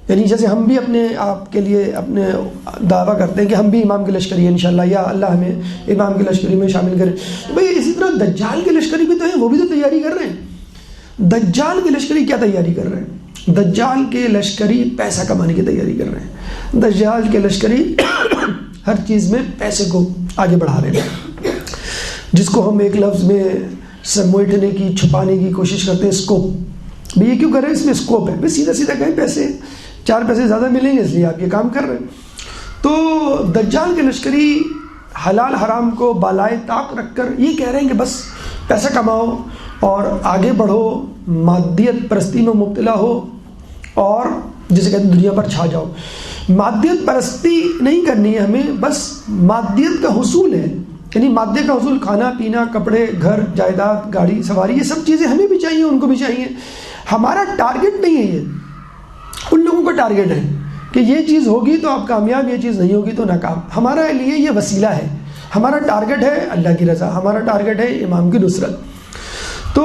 یعنی جیسے ہم بھی اپنے آپ کے لیے اپنے دعویٰ کرتے ہیں کہ ہم بھی امام کے لشکری ہیں انشاءاللہ، یا اللہ ہمیں امام کے لشکری میں شامل کرے، بھئی اسی طرح دجال کے لشکری بھی تو ہیں، وہ بھی تو تیاری کر رہے ہیں۔ دجال کے لشکری کیا تیاری کر رہے ہیں؟ دجال کے لشکری پیسہ کمانے کی تیاری کر رہے ہیں۔ دجال کے لشکری ہر چیز میں پیسے کو آگے بڑھا رہے ہیں، جس کو ہم ایک لفظ میں سمیٹنے کی، چھپانے کی کوشش کرتے ہیں، اسکوپ۔ بھئی یہ کیوں کر رہے ہیں؟ اس میں اسکوپ ہے، بھئی سیدھا سیدھا کہیں پیسے، 4 پیسے زیادہ ملیں گے اس لیے آپ یہ کام کر رہے ہیں۔ تو دجال کے لشکری حلال حرام کو بالائے طاق رکھ کر یہ کہہ رہے ہیں کہ بس پیسہ کماؤ اور آگے بڑھو، مادیت پرستی میں مبتلا ہو، اور جسے کہتے ہیں دنیا پر چھا جاؤ۔ مادیت پرستی نہیں کرنی ہے ہمیں، بس مادیت کا حصول ہے، یعنی مادے کا حصول، کھانا پینا، کپڑے، گھر، جائیداد، گاڑی سواری، یہ سب چیزیں ہمیں بھی چاہیے، ان کو بھی چاہیے۔ ہمارا ٹارگٹ نہیں ہے یہ، ان لوگوں کا ٹارگٹ ہے کہ یہ چیز ہوگی تو آپ کامیاب، یہ چیز نہیں ہوگی تو ناکام۔ ہمارا لیے یہ وسیلہ ہے، ہمارا ٹارگٹ ہے اللہ کی رضا، ہمارا ٹارگٹ ہے امام کی نصرت۔ تو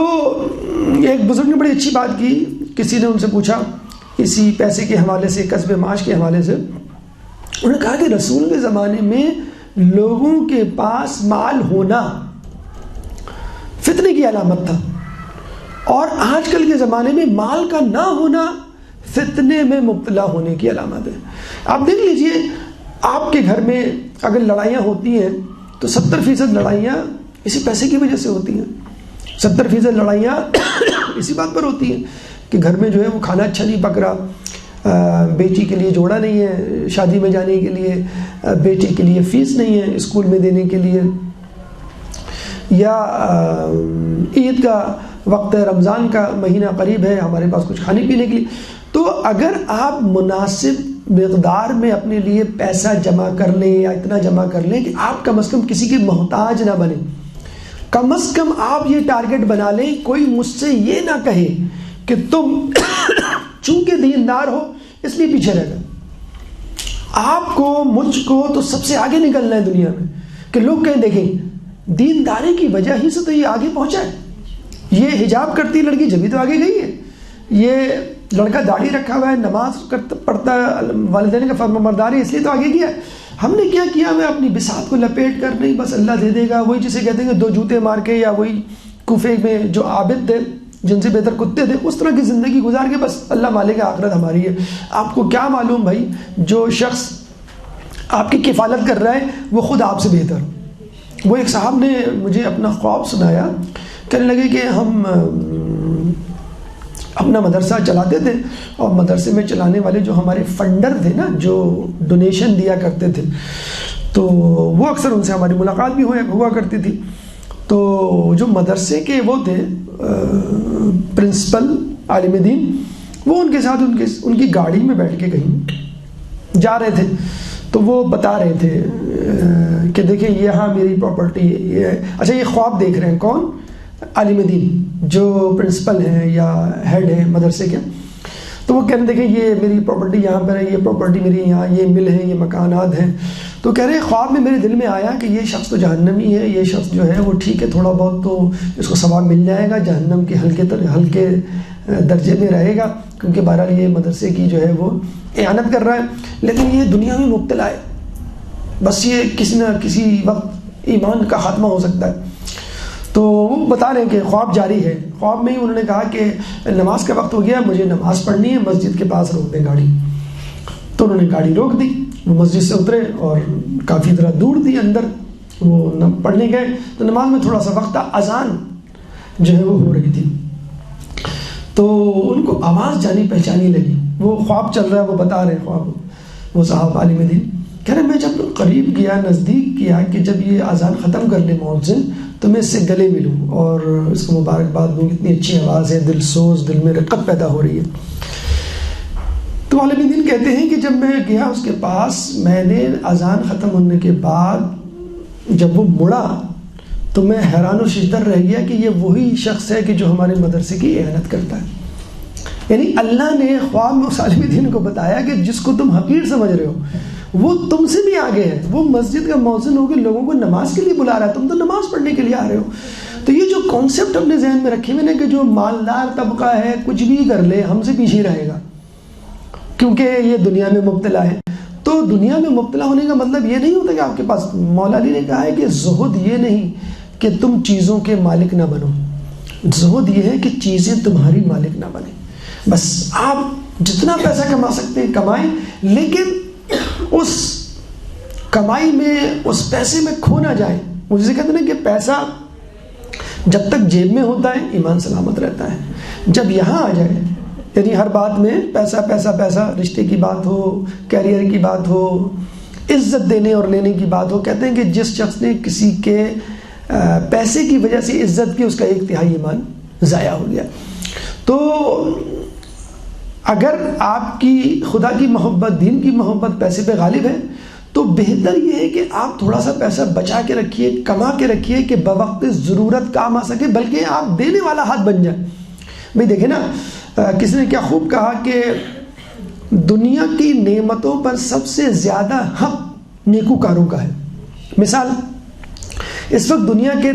ایک بزرگ نے بڑی اچھی بات کی، کسی نے ان سے پوچھا اسی پیسے کے حوالے سے، کسب معاش کے حوالے سے، انہوں نے کہا کہ رسول کے زمانے میں لوگوں کے پاس مال ہونا فتنے کی علامت تھا، اور آج کل کے زمانے میں مال کا نہ ہونا فتنے میں مبتلا ہونے کی علامت ہے۔ آپ دیکھ لیجئے، آپ کے گھر میں اگر لڑائیاں ہوتی ہیں تو 70% لڑائیاں اسی پیسے کی وجہ سے ہوتی ہیں، 70% لڑائیاں اسی بات پر ہوتی ہیں کہ گھر میں جو ہے وہ کھانا اچھا نہیں پک رہا، بیٹی کے لیے جوڑا نہیں ہے، شادی میں جانے کے لیے، بیٹی کے لیے فیس نہیں ہے اسکول میں دینے کے لیے، یا عید کا وقت ہے، رمضان کا مہینہ قریب ہے، ہمارے پاس کچھ کھانے پینے کے لیے۔ تو اگر آپ مناسب مقدار میں اپنے لیے پیسہ جمع کر لیں، یا اتنا جمع کر لیں کہ آپ کم از کم کسی کے محتاج نہ بنیں، کم از کم آپ یہ ٹارگٹ بنا لیں، کوئی مجھ سے یہ نہ کہے کہ تم چونکہ دیندار ہو اس لیے پیچھے رہ گئے۔ آپ کو، مجھ کو تو سب سے آگے نکلنا ہے دنیا میں، کہ لوگ کہیں دیکھیں دینداری کی وجہ ہی سے تو یہ آگے پہنچا ہے، یہ حجاب کرتی لڑکی جبھی تو آگے گئی ہے، یہ لڑکا داڑھی رکھا ہوا ہے، نماز پڑھتا ہے، والدین کا فرمانبرداری اس لیے تو آگے گیا ہے۔ ہم نے کیا کیا؟ میں اپنی بساط کو لپیٹ کر، نہیں بس اللہ دے دے گا، وہی جسے کہتے ہیں کہ 2 جوتے مار کے، یا وہی کوفے میں جو عابد تھے جن سے بہتر کتے تھے، اس طرح کی زندگی گزار کے بس اللہ مالک آخرت ہماری ہے۔ آپ کو کیا معلوم بھائی، جو شخص آپ کی کفالت کر رہا ہے وہ خود آپ سے بہتر ہو۔ وہ ایک صاحب نے مجھے اپنا خواب سنایا، کہنے لگے کہ ہم اپنا مدرسہ چلاتے تھے، اور مدرسے میں چلانے والے جو ہمارے فنڈر تھے نا، جو ڈونیشن دیا کرتے تھے، تو وہ اکثر ان سے ہماری ملاقات بھی ہوا کرتی تھی۔ تو جو مدرسے کے وہ تھے پرنسپل عالم دین، وہ ان کے ساتھ ان کی گاڑی میں بیٹھ کے کہیں جا رہے تھے، تو وہ بتا رہے تھے کہ دیکھیں یہاں میری پراپرٹی یہ ہے۔ اچھا، یہ خواب دیکھ رہے ہیں کون؟ عالم دین جو پرنسپل ہیں یا ہیڈ ہیں مدرسے کے۔ تو وہ کہنے دیکھیں یہ میری پراپرٹی یہاں پر ہے، یہ پراپرٹی میری یہاں، یہ مل ہیں، یہ مکانات ہیں۔ تو کہہ رہے خواب میں میرے دل میں آیا کہ یہ شخص تو جہنمی ہے، یہ شخص جو ہے وہ ٹھیک ہے، تھوڑا بہت تو اس کو ثواب مل جائے گا، جہنم کے ہلکے درجے میں رہے گا، کیونکہ بہرحال یہ مدرسے کی جو ہے وہ اعانت کر رہا ہے، لیکن یہ دنیا میں مبتلا ہے، بس یہ کسی نہ کسی وقت ایمان کا خاتمہ ہو سکتا ہے۔ تو وہ بتا رہے ہیں کہ خواب جاری ہے۔ خواب میں ہی انہوں نے کہا کہ نماز کا وقت ہو گیا، مجھے نماز پڑھنی ہے، مسجد کے پاس روک دیں گاڑی۔ تو انہوں نے گاڑی روک دی، وہ مسجد سے اترے اور کافی طرح دور تھی اندر، وہ پڑھنے گئے تو نماز میں تھوڑا سا وقت تھا، اذان جو ہے وہ ہو رہی تھی، تو ان کو آواز جانی پہچانی لگی۔ وہ خواب چل رہا ہے، وہ بتا رہے ہیں خواب، وہ صاحب عالم دین کہہ رہے میں جب قریب گیا، نزدیک کیا کہ جب یہ اذان ختم کر لے مؤذن تو میں اس سے گلے ملوں اور اس کو مبارکباد دوں، اتنی اچھی آواز ہے، دل سوز، دل میں رقت پیدا ہو رہی ہے۔ تو عالم دین کہتے ہیں کہ جب میں گیا اس کے پاس، میں نے اذان ختم ہونے کے بعد جب وہ مڑا تو میں حیران و ششدر رہ گیا کہ یہ وہی شخص ہے کہ جو ہمارے مدرسے کی اعانت کرتا ہے۔ یعنی اللہ نے خواب میں اس عالم دین کو بتایا کہ جس کو تم حقیر سمجھ رہے ہو وہ تم سے بھی آگے ہے، وہ مسجد کا مؤذن ہو کے لوگوں کو نماز کے لیے بلا رہا ہے، تم تو نماز پڑھنے کے لیے آ رہے ہو۔ تو یہ جو کانسیپٹ اپنے ذہن میں رکھے ہوئے کہ جو مالدار طبقہ ہے کچھ بھی کر لے ہم سے پیچھے رہے گا کیونکہ یہ دنیا میں مبتلا ہے۔ تو دنیا میں مبتلا ہونے کا مطلب یہ نہیں ہوتا کہ آپ کے پاس، مولا علی نے کہا ہے کہ زہد یہ نہیں کہ تم چیزوں کے مالک نہ بنو، زہد یہ ہے کہ چیزیں تمہاری مالک نہ بنیں۔ بس آپ جتنا پیسہ کما سکتے ہیں کمائیں، لیکن اس کمائی میں، اس پیسے میں کھو نہ جائیں۔ وہ جسے کہتے ہیں کہ پیسہ جب تک جیب میں ہوتا ہے ایمان سلامت رہتا ہے، جب یہاں آ جائے یعنی ہر بات میں پیسہ پیسہ پیسہ، رشتے کی بات ہو، کیریئر کی بات ہو، عزت دینے اور لینے کی بات ہو، کہتے ہیں کہ جس شخص نے کسی کے پیسے کی وجہ سے عزت کی، اس کا 1/3 ایمان ضائع ہو گیا۔ تو اگر آپ کی خدا کی محبت، دین کی محبت پیسے پہ غالب ہے تو بہتر یہ ہے کہ آپ تھوڑا سا پیسہ بچا کے رکھیے، کما کے رکھیے کہ بوقت ضرورت کام آ سکے، بلکہ آپ دینے والا ہاتھ بن جائے۔ بھئی دیکھیں نا، کسی نے کیا خوب کہا کہ دنیا کی نعمتوں پر سب سے زیادہ حق نیکوکاروں کا ہے۔ مثال، اس وقت دنیا کے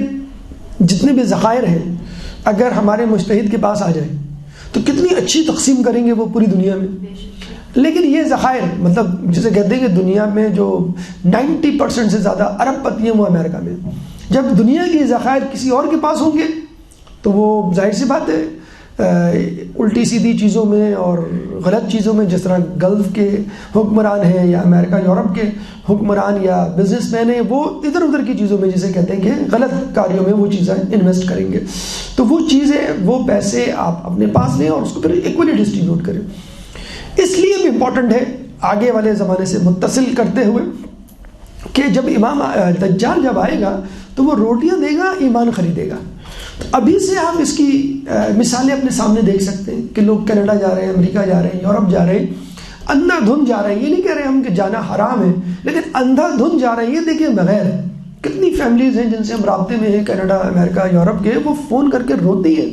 جتنے بھی ذخائر ہیں اگر ہمارے مجتہد کے پاس آ جائیں تو کتنی اچھی تقسیم کریں گے وہ پوری دنیا میں، لیکن یہ ذخائر مطلب جسے کہتے ہیں کہ دنیا میں جو 90% سے زیادہ ارب پتی ہیں وہ امریکہ میں، جب دنیا کی ذخائر کسی اور کے پاس ہوں گے تو وہ ظاہر سی بات ہے الٹی سیدھی چیزوں میں اور غلط چیزوں میں، جس طرح گلف کے حکمران ہیں یا امریکہ یورپ کے حکمران یا بزنس مین ہیں، وہ ادھر ادھر کی چیزوں میں جسے کہتے ہیں کہ غلط کاریوں میں وہ چیزیں انویسٹ کریں گے، تو وہ چیزیں، وہ پیسے آپ اپنے پاس لیں اور اس کو پھر ایکولی ڈسٹریبیوٹ کریں۔ اس لیے بھی امپورٹنٹ ہے آگے والے زمانے سے متصل کرتے ہوئے کہ جب امام دجال جب آئے گا تو وہ روٹیاں دے گا، ایمان خریدے گا۔ تو ابھی سے آپ اس کی مثالیں اپنے سامنے دیکھ سکتے ہیں کہ لوگ کینیڈا جا رہے ہیں، امریکہ جا رہے ہیں، یورپ جا رہے ہیں، اندھا دھند جا رہے ہیں۔ یہ نہیں کہہ رہے ہم کہ جانا حرام ہے، لیکن اندھا دھند جا رہے ہیں۔ یہ دیکھیں بغیر کتنی فیملیز ہیں جن سے ہم رابطے میں ہیں، کینیڈا، امریکہ، یورپ کے، وہ فون کر کے روتی ہیں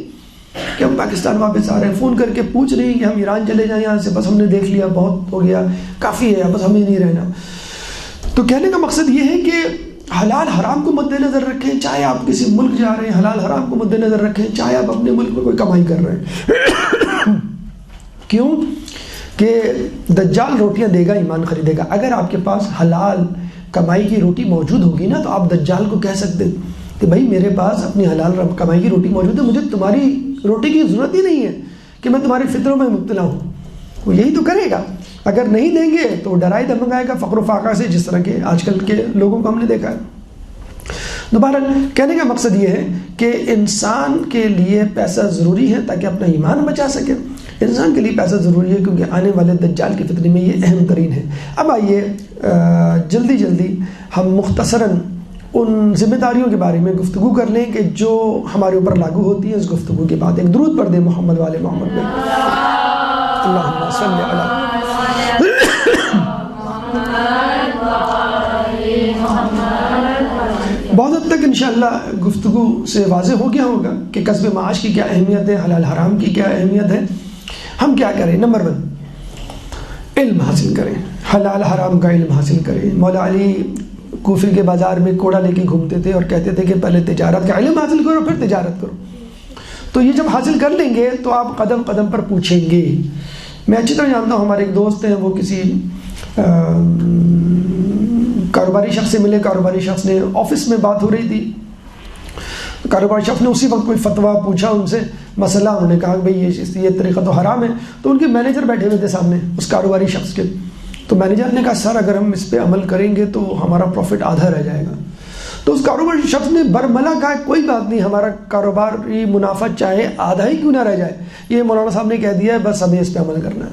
کہ ہم پاکستان واپس آ رہے ہیں، فون کر کے پوچھ رہی ہیں کہ ہم ایران چلے جائیں یہاں سے، بس ہم نے دیکھ لیا، بہت ہو گیا، کافی ہے، بس ہمیں نہیں رہنا۔ تو کہنے کا مقصد یہ ہے کہ حلال حرام کو مد نظر رکھیں، چاہے آپ کسی ملک جا رہے ہیں حلال حرام کو مد نظر رکھیں، چاہے آپ اپنے ملک میں کوئی کمائی کر رہے ہیں۔ کیوں کہ دجال روٹیاں دے گا، ایمان خریدے گا۔ اگر آپ کے پاس حلال کمائی کی روٹی موجود ہوگی نا تو آپ دجال کو کہہ سکتے کہ بھائی میرے پاس اپنی حلال کمائی کی روٹی موجود ہے، مجھے تمہاری روٹی کی ضرورت ہی نہیں ہے کہ میں تمہارے فطروں میں مبتلا ہوں. وہ یہی تو کرے گا. اگر نہیں دیں گے تو ڈرائے دھمکائے گا فقر و فاقہ سے، جس طرح کے آج کل کے لوگوں کو ہم نے دیکھا ہے. دوبارہ کہنے کا مقصد یہ ہے کہ انسان کے لیے پیسہ ضروری ہے تاکہ اپنا ایمان بچا سکے. انسان کے لیے پیسہ ضروری ہے کیونکہ آنے والے دجال کی فتنے میں یہ اہم ترین ہے. اب آئیے جلدی جلدی ہم مختصراً ان ذمہ داریوں کے بارے میں گفتگو کر لیں کہ جو ہمارے اوپر لاگو ہوتی ہیں. اس گفتگو کے بعد ایک درود پڑھ دیں محمد والے محمد پہ. اللہم صلی علی بہت حد تک انشاءاللہ گفتگو سے واضح ہو گیا ہوگا کہ کسب معاش کی کیا اہمیت ہے، حلال حرام کی کیا اہمیت ہے. ہم کیا کریں؟ نمبر 1 علم حاصل کریں، حلال حرام کا علم حاصل کریں. مولا علی کوفی کے بازار میں کوڑا لے کے گھومتے تھے اور کہتے تھے کہ پہلے تجارت کا علم حاصل کرو پھر تجارت کرو. تو یہ جب حاصل کر لیں گے تو آپ قدم قدم پر پوچھیں گے. میں اچھی طرح جانتا ہوں، ہمارے ایک دوست ہیں، وہ کسی کاروباری شخص سے ملے. کاروباری شخص نے آفس میں بات ہو رہی تھی، کاروباری شخص نے اسی وقت کوئی فتویٰ پوچھا ان سے مسئلہ. انہوں نے کہا کہ بھائی یہ طریقہ تو حرام ہے. تو ان کے مینیجر بیٹھے ہوئے تھے سامنے اس کاروباری شخص کے. تو مینیجر نے کہا سر اگر ہم اس پہ عمل کریں گے تو ہمارا پروفٹ آدھا رہ جائے گا. تو اس کاروباری شخص نے برملا کہا کوئی بات نہیں، ہمارا کاروباری منافع چاہے آدھا ہی کیوں نہ رہ جائے، یہ مولانا صاحب نے کہہ دیا ہے، بس ہمیں اس پہ عمل کرنا ہے.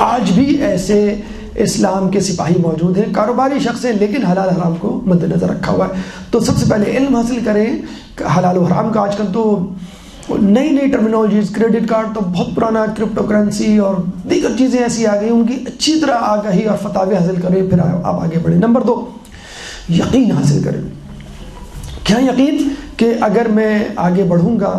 آج بھی ایسے اسلام کے سپاہی موجود ہیں، کاروباری شخص ہیں لیکن حلال حرام کو مد نظر رکھا ہوا ہے. تو سب سے پہلے علم حاصل کریں حلال و حرام کا. آج کل تو نئی نئی ٹرمینالوجیز، کریڈٹ کارڈ تو بہت پرانا، کرپٹو کرنسی اور دیگر چیزیں ایسی آ گئی، ان کی اچھی طرح آگاہی اور فتاوی حاصل کریں پھر آپ آگے بڑھیں. نمبر 2 یقین حاصل کریں. کیا یقین؟ کہ اگر میں آگے بڑھوں گا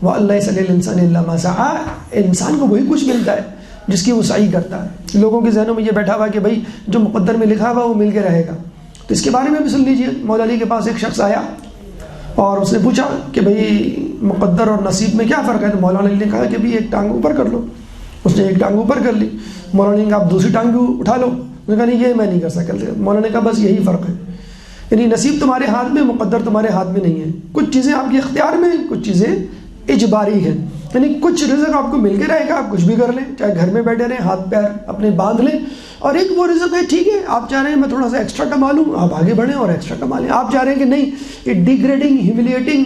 وَأَلَّا يَسْأَلِ الْإِنسَانِ إِلَّا مَا سَعَىٰ، انسان کو وہی کچھ ملتا ہے جس کی وہ سعی کرتا ہے. لوگوں کے ذہنوں میں یہ بیٹھا ہوا کہ بھائی جو مقدر میں لکھا ہوا وہ مل کے رہے گا. تو اس کے بارے میں بھی سن لیجئے. مولا علی کے پاس ایک شخص آیا اور اس نے پوچھا کہ بھئی مقدر اور نصیب میں کیا فرق ہے؟ تو مولانا علی نے کہا کہ بھئی ایک ٹانگ اوپر کر لو. اس نے ایک ٹانگ اوپر کر لی. مولانا علی نے کہا آپ دوسری ٹانگ بھی اٹھا لو. اس نے کہا نہیں یہ میں نہیں کر سکتا. مولانا نے کہا بس یہی فرق ہے، یعنی نصیب تمہارے ہاتھ میں، مقدر تمہارے ہاتھ میں نہیں ہے. کچھ چیزیں آپ کے اختیار میں ہیں، کچھ چیزیں اجباری ہیں. یعنی کچھ رزق آپ کو مل کے رہے گا، آپ کچھ بھی کر لیں، چاہے گھر میں بیٹھے رہیں، ہاتھ پیر اپنے باندھ لیں. اور ایک وہ رزق ہے ٹھیک ہے آپ چاہ رہے ہیں میں تھوڑا سا ایکسٹرا کما لوں، آپ آگے بڑھیں اور ایکسٹرا کما لیں. آپ چاہ رہے ہیں کہ نہیں یہ ڈیگریڈنگ ہیوملیٹنگ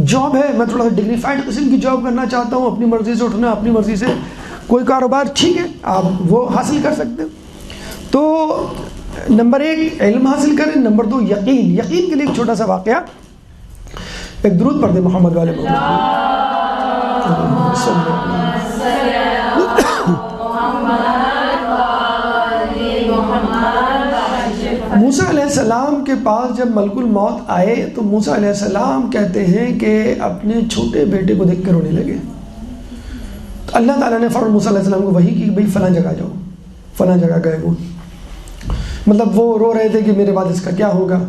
جاب ہے، میں تھوڑا سا ڈگنیفائڈ قسم کی جاب کرنا چاہتا ہوں، اپنی مرضی سے اٹھنا، اپنی مرضی سے کوئی کاروبار، ٹھیک ہے آپ وہ حاصل کر سکتے ہیں. تو نمبر 1 علم حاصل کریں. نمبر 2 یقین. یقین کے لیے ایک چھوٹا سا واقعہ، ایک درود پڑھ دیں محمد والے موسیٰ علیہ السلام کے پاس جب ملک الموت آئے تو موسیٰ علیہ السلام کہتے ہیں کہ اپنے چھوٹے بیٹے کو دیکھ کر رونے لگے. تو اللہ تعالیٰ نے فوراً موسیٰ علیہ السلام کو وحی کی کہ بھئی فلاں جگہ جاؤ. فلاں جگہ گئے وہ، مطلب وہ رو رہے تھے کہ میرے بعد اس کا کیا ہوگا.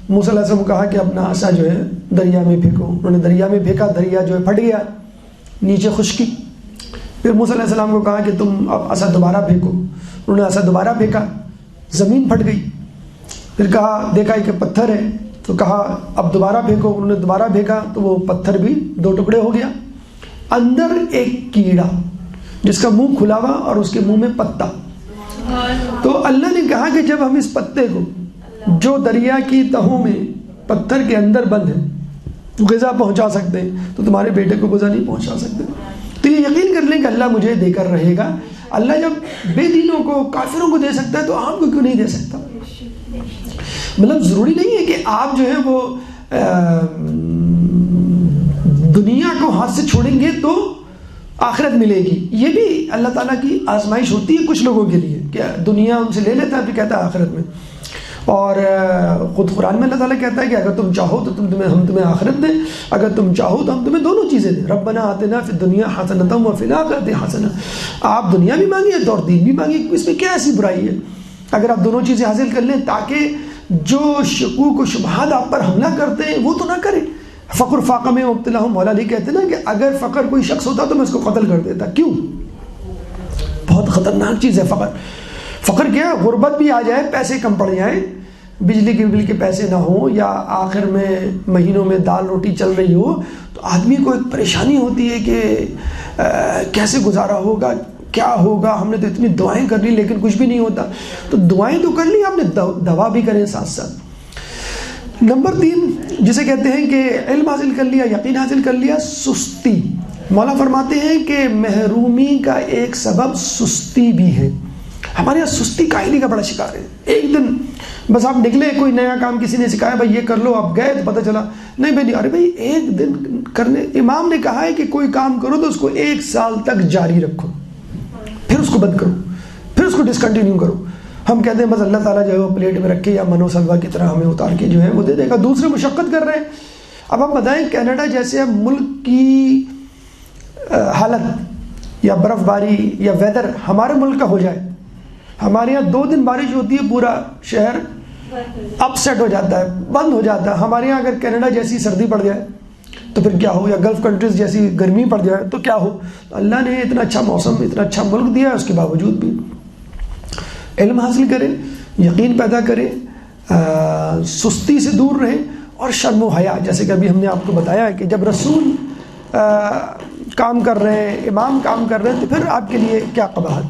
موسیٰ علیہ السلام کو کہا کہ اپنا عصا جو ہے دریا میں پھینکو. انہوں نے دریا میں پھینکا، دریا جو ہے پھٹ گیا، نیچے خشکی. پھر موسیٰ علیہ السلام کو کہا کہ تم اب عصا دوبارہ پھینکو. انہوں نے عصا دوبارہ پھینکا، زمین پھٹ گئی. پھر کہا دیکھا کہ پتھر ہے، تو کہا اب دوبارہ پھینکو. انہوں نے دوبارہ پھینکا تو وہ پتھر بھی 2 ٹکڑے ہو گیا. اندر ایک کیڑا جس کا منہ کھلا ہوا اور اس کے منہ میں پتا. تو اللہ نے کہا کہ جب ہم اس پتے کو جو دریا کی تہوں میں پتھر کے اندر بند ہے غذا پہنچا سکتے ہیں تو تمہارے بیٹے کو غذا نہیں پہنچا سکتے. تو یہ یقین کر لیں کہ اللہ مجھے دے کر رہے گا. اللہ جب بے دینوں کو، کافروں کو دے سکتا ہے تو آپ کو کیوں نہیں دے سکتا؟ مطلب ضروری نہیں ہے کہ آپ جو ہے وہ دنیا کو ہاتھ سے چھوڑیں گے تو آخرت ملے گی. یہ بھی اللہ تعالیٰ کی آزمائش ہوتی ہے کچھ لوگوں کے لیے کہ دنیا ان سے لے لیتا ہے پھر کہتا ہے آخرت میں. اور خود قرآن میں اللہ تعالیٰ کہتا ہے کہ اگر تم چاہو تو ہم تمہیں آخرت دیں، اگر تم چاہو تو ہم تمہیں دونوں چیزیں دیں. ربنا آتنا فی الدنیا حسنۃ وفی الآخرۃ حسنۃ. آپ دنیا بھی مانگیے اور دین بھی مانگیے، اس میں کیا ایسی برائی ہے اگر آپ دونوں چیزیں حاصل کر لیں تاکہ جو شکوک و شبہات آپ پر حملہ کرتے ہیں وہ تو نہ کریں. فقر فاقہ میں مبتلا ہوں. مولا علی کہتے ہیں نا کہ اگر فقر کوئی شخص ہوتا تو میں اس کو قتل کر دیتا. کیوں؟ بہت خطرناک چیز ہے فقر. فقر کیا؟ غربت بھی آ جائے، پیسے کم پڑ جائیں، بجلی کے بل کے پیسے نہ ہوں یا آخر میں مہینوں میں دال روٹی چل رہی ہو تو آدمی کو ایک پریشانی ہوتی ہے کہ کیسے گزارا ہوگا، کیا ہوگا. ہم نے تو اتنی دعائیں کر لی لیکن کچھ بھی نہیں ہوتا. تو دعائیں تو کر لی، آپ نے دوا بھی کریں ساتھ ساتھ. نمبر 3 جسے کہتے ہیں کہ علم حاصل کر لیا، یقین حاصل کر لیا، سستی. مولا فرماتے ہیں کہ محرومی کا ایک سبب سستی بھی ہے. ہمارے یہاں سستی کاہلی کا بڑا شکار ہے. ایک دن بس آپ نکلے، کوئی نیا کام کسی نے سکھایا، بھائی یہ کر لو، آپ گئے تو پتہ چلا نہیں بھائی نہیں. ارے بھائی ایک دن کرنے، امام نے کہا ہے کہ کوئی کام کرو تو اس کو 1 سال تک جاری رکھو، پھر اس کو بند کرو، پھر اس کو ڈسکنٹینیو کرو. ہم کہتے ہیں بس اللہ تعالیٰ جو ہے وہ پلیٹ میں رکھے یا منو سلوا کی طرح ہمیں اتار کے جو ہے وہ دے دے گا. دوسرے مشقت کر رہے ہیں. اب ہم بتائیں کینیڈا جیسے ملک کی حالت یا برف باری یا ویدر ہمارے ملک کا ہو جائے، ہمارے یہاں 2 دن بارش ہوتی ہے پورا شہر اپ سیٹ ہو جاتا ہے، بند ہو جاتا ہے. ہمارے یہاں اگر کینیڈا جیسی سردی پڑ جائے تو پھر کیا ہو، یا گلف کنٹریز جیسی گرمی پڑ جائے تو کیا ہو. اللہ نے اتنا اچھا موسم، اتنا اچھا ملک دیا ہے، اس کے باوجود بھی علم حاصل کریں، یقین پیدا کریں، سستی سے دور رہیں اور شرم و حیا. جیسے کہ ابھی ہم نے آپ کو بتایا ہے کہ جب رسول کام کر رہے ہیں، امام کام کر رہے ہیں، تو پھر آپ کے لیے کیا قباحت.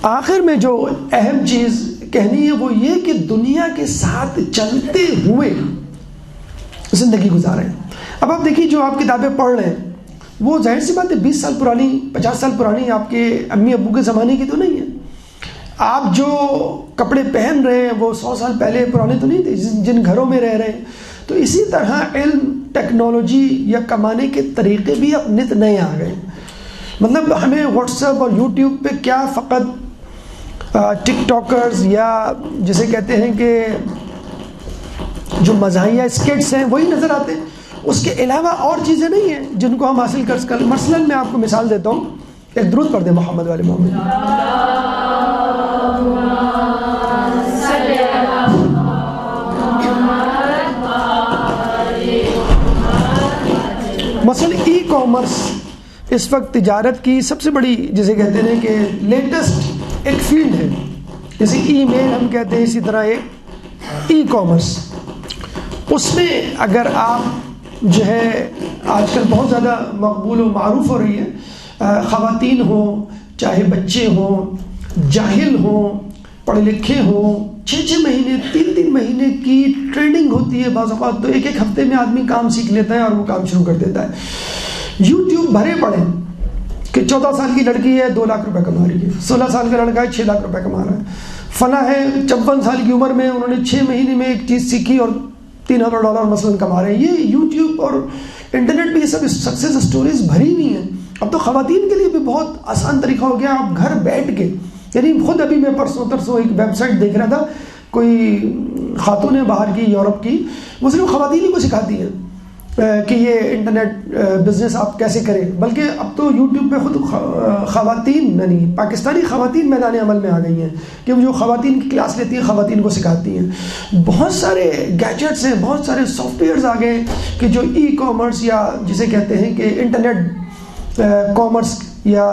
آخر میں جو اہم چیز کہنی ہے وہ یہ کہ دنیا کے ساتھ چلتے ہوئے زندگی گزاریں. اب آپ دیکھیے جو آپ کتابیں پڑھ رہے ہیں وہ ظاہر سی بات ہے 20 سال پرانی، 50 سال پرانی آپ کے امی ابو کے زمانے کی تو نہیں ہے. آپ جو کپڑے پہن رہے ہیں وہ 100 سال پہلے پرانے تو نہیں تھے جن گھروں میں رہ رہے ہیں. تو اسی طرح علم، ٹیکنالوجی یا کمانے کے طریقے بھی اب نت نئے آ گئے. مطلب ہمیں واٹس ایپ اور یوٹیوب پہ کیا فقط ٹک ٹاکرز یا جسے کہتے ہیں کہ جو مزاحیہ اسکٹس ہیں وہی نظر آتے ہیں. اس کے علاوہ اور چیزیں نہیں ہیں جن کو ہم حاصل کر سکیں. مثلاً میں آپ کو مثال دیتا ہوں، ایک درود پڑھ دیں محمد والے محمد. مثلا ای کامرس اس وقت تجارت کی سب سے بڑی جسے کہتے ہیں کہ لیٹسٹ ایک فیلڈ ہے. جیسے ای میل ہم کہتے ہیں، اسی طرح ایک ای کامرس. اس میں اگر آپ جو ہے آج کل بہت زیادہ مقبول و معروف ہو رہی ہے، خواتین ہوں چاہے بچے ہوں، جاہل ہوں پڑھے لکھے ہوں، 6 مہینے 3 مہینے کی ٹریننگ ہوتی ہے. بعض اوقات تو ایک ہفتے میں آدمی کام سیکھ لیتا ہے اور وہ کام شروع کر دیتا ہے. یوٹیوب بھرے پڑے کہ 14 سال کی لڑکی ہے 2 لاکھ روپے کما رہی ہے، 16 سال کا لڑکا ہے 6 لاکھ روپے کما رہا ہے، فلاں ہے 54 سال کی عمر میں انہوں نے 6 مہینے میں ایک چیز سیکھی اور $3,000 مثلاً کما رہے ہیں. یہ یوٹیوب اور انٹرنیٹ پہ یہ سب سکسیس سٹوریز بھری ہوئی ہیں. اب تو خواتین کے لیے بھی بہت آسان طریقہ ہو گیا. آپ گھر بیٹھ کے، یعنی خود ابھی میں پرسوں ایک ویب سائٹ دیکھ رہا تھا، کوئی خاتون ہے باہر کی، یورپ کی، وہ صرف خواتین ہی کو سکھاتی ہیں کہ یہ انٹرنیٹ بزنس آپ کیسے کریں. بلکہ اب تو یوٹیوب پہ خود خواتین، یعنی پاکستانی خواتین میدان عمل میں آ گئی ہیں کہ جو خواتین کی کلاس لیتی ہیں خواتین کو سکھاتی ہیں. بہت سارے گیجٹس ہیں، بہت سارے سافٹ ویئرز آ گئے کہ جو ای کامرس یا جسے کہتے ہیں کہ انٹرنیٹ کامرس یا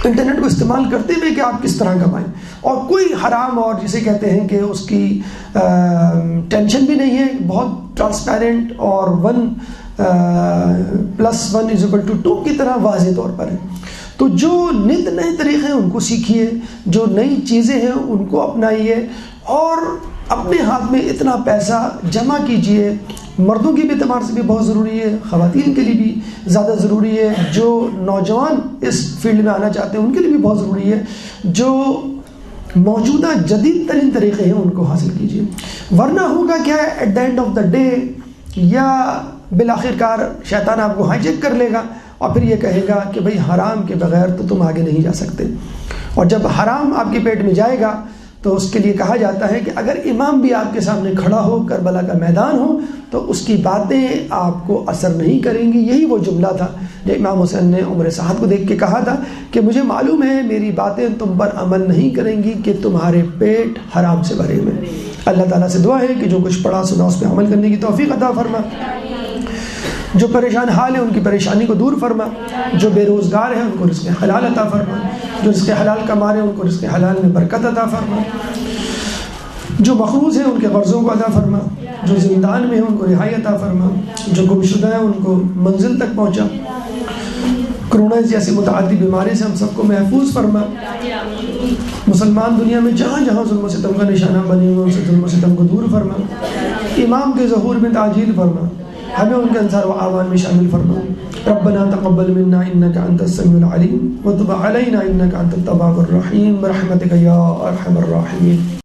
انٹرنیٹ کو استعمال کرتے ہوئے کہ آپ کس طرح کمائیں، اور کوئی حرام اور جسے کہتے ہیں کہ اس کی ٹینشن بھی نہیں ہے. بہت ٹرانسپیرنٹ اور 1+1=2 کی طرح واضح طور پر ہے. تو جو نت نئے طریقے ہیں ان کو سیکھیے، جو نئی چیزیں ہیں ان کو اپنائیے، اور اپنے ہاتھ میں اتنا پیسہ جمع کیجئے. مردوں کی بھی اعتبار سے بھی بہت ضروری ہے، خواتین کے لیے بھی زیادہ ضروری ہے. جو نوجوان اس فیلڈ میں آنا چاہتے ہیں ان کے لیے بھی بہت ضروری ہے. جو موجودہ جدید ترین طریقے ہیں ان کو حاصل کیجیے. ورنہ ہوگا کیا ہے، at the end of the day یا بالآخر کار شیطان آپ کو ہائی جیک کر لے گا اور پھر یہ کہے گا کہ بھئی حرام کے بغیر تو تم آگے نہیں جا سکتے. اور جب حرام آپ کے پیٹ میں جائے گا تو اس کے لیے کہا جاتا ہے کہ اگر امام بھی آپ کے سامنے کھڑا ہو، کربلا کا میدان ہو، تو اس کی باتیں آپ کو اثر نہیں کریں گی. یہی وہ جملہ تھا جو امام حسین نے عمر سعد کو دیکھ کے کہا تھا کہ مجھے معلوم ہے میری باتیں تم پر عمل نہیں کریں گی کہ تمہارے پیٹ حرام سے بھرے ہوئے. اللہ تعالیٰ سے دعا ہے کہ جو کچھ پڑھا سنا اس پہ عمل کرنے کی توفیق عطا فرما. جو پریشان حال ہیں ان کی پریشانی کو دور فرما، جو بے روزگار ہیں ان کو رزق حلال عطا فرما، جو رزق حلال کما رہے ہیں ان کو رزق حلال میں برکت عطا فرما، جو مقروض ہیں ان کے قرضوں کو عطا فرما، جو زندان میں ہیں ان کو رہائی عطا فرما، جو گمشدہ ہیں ان کو منزل تک پہنچا، کرونا جیسی متعدی بیماری سے ہم سب کو محفوظ فرما، مسلمان دنیا میں جہاں جہاں ظلم و ستم کا نشانہ بنے ہوئے ان سے ظلم و ستم کو دور فرما، امام کے ظہور میں تعجیل فرما، ہمیں ان کے انصار و اعوان میں شامل فرما۔ ربنا تقبل منا انك انت السميع العليم وتب علينا انك انت التواب الرحيم برحمتك يا ارحم الراحمين۔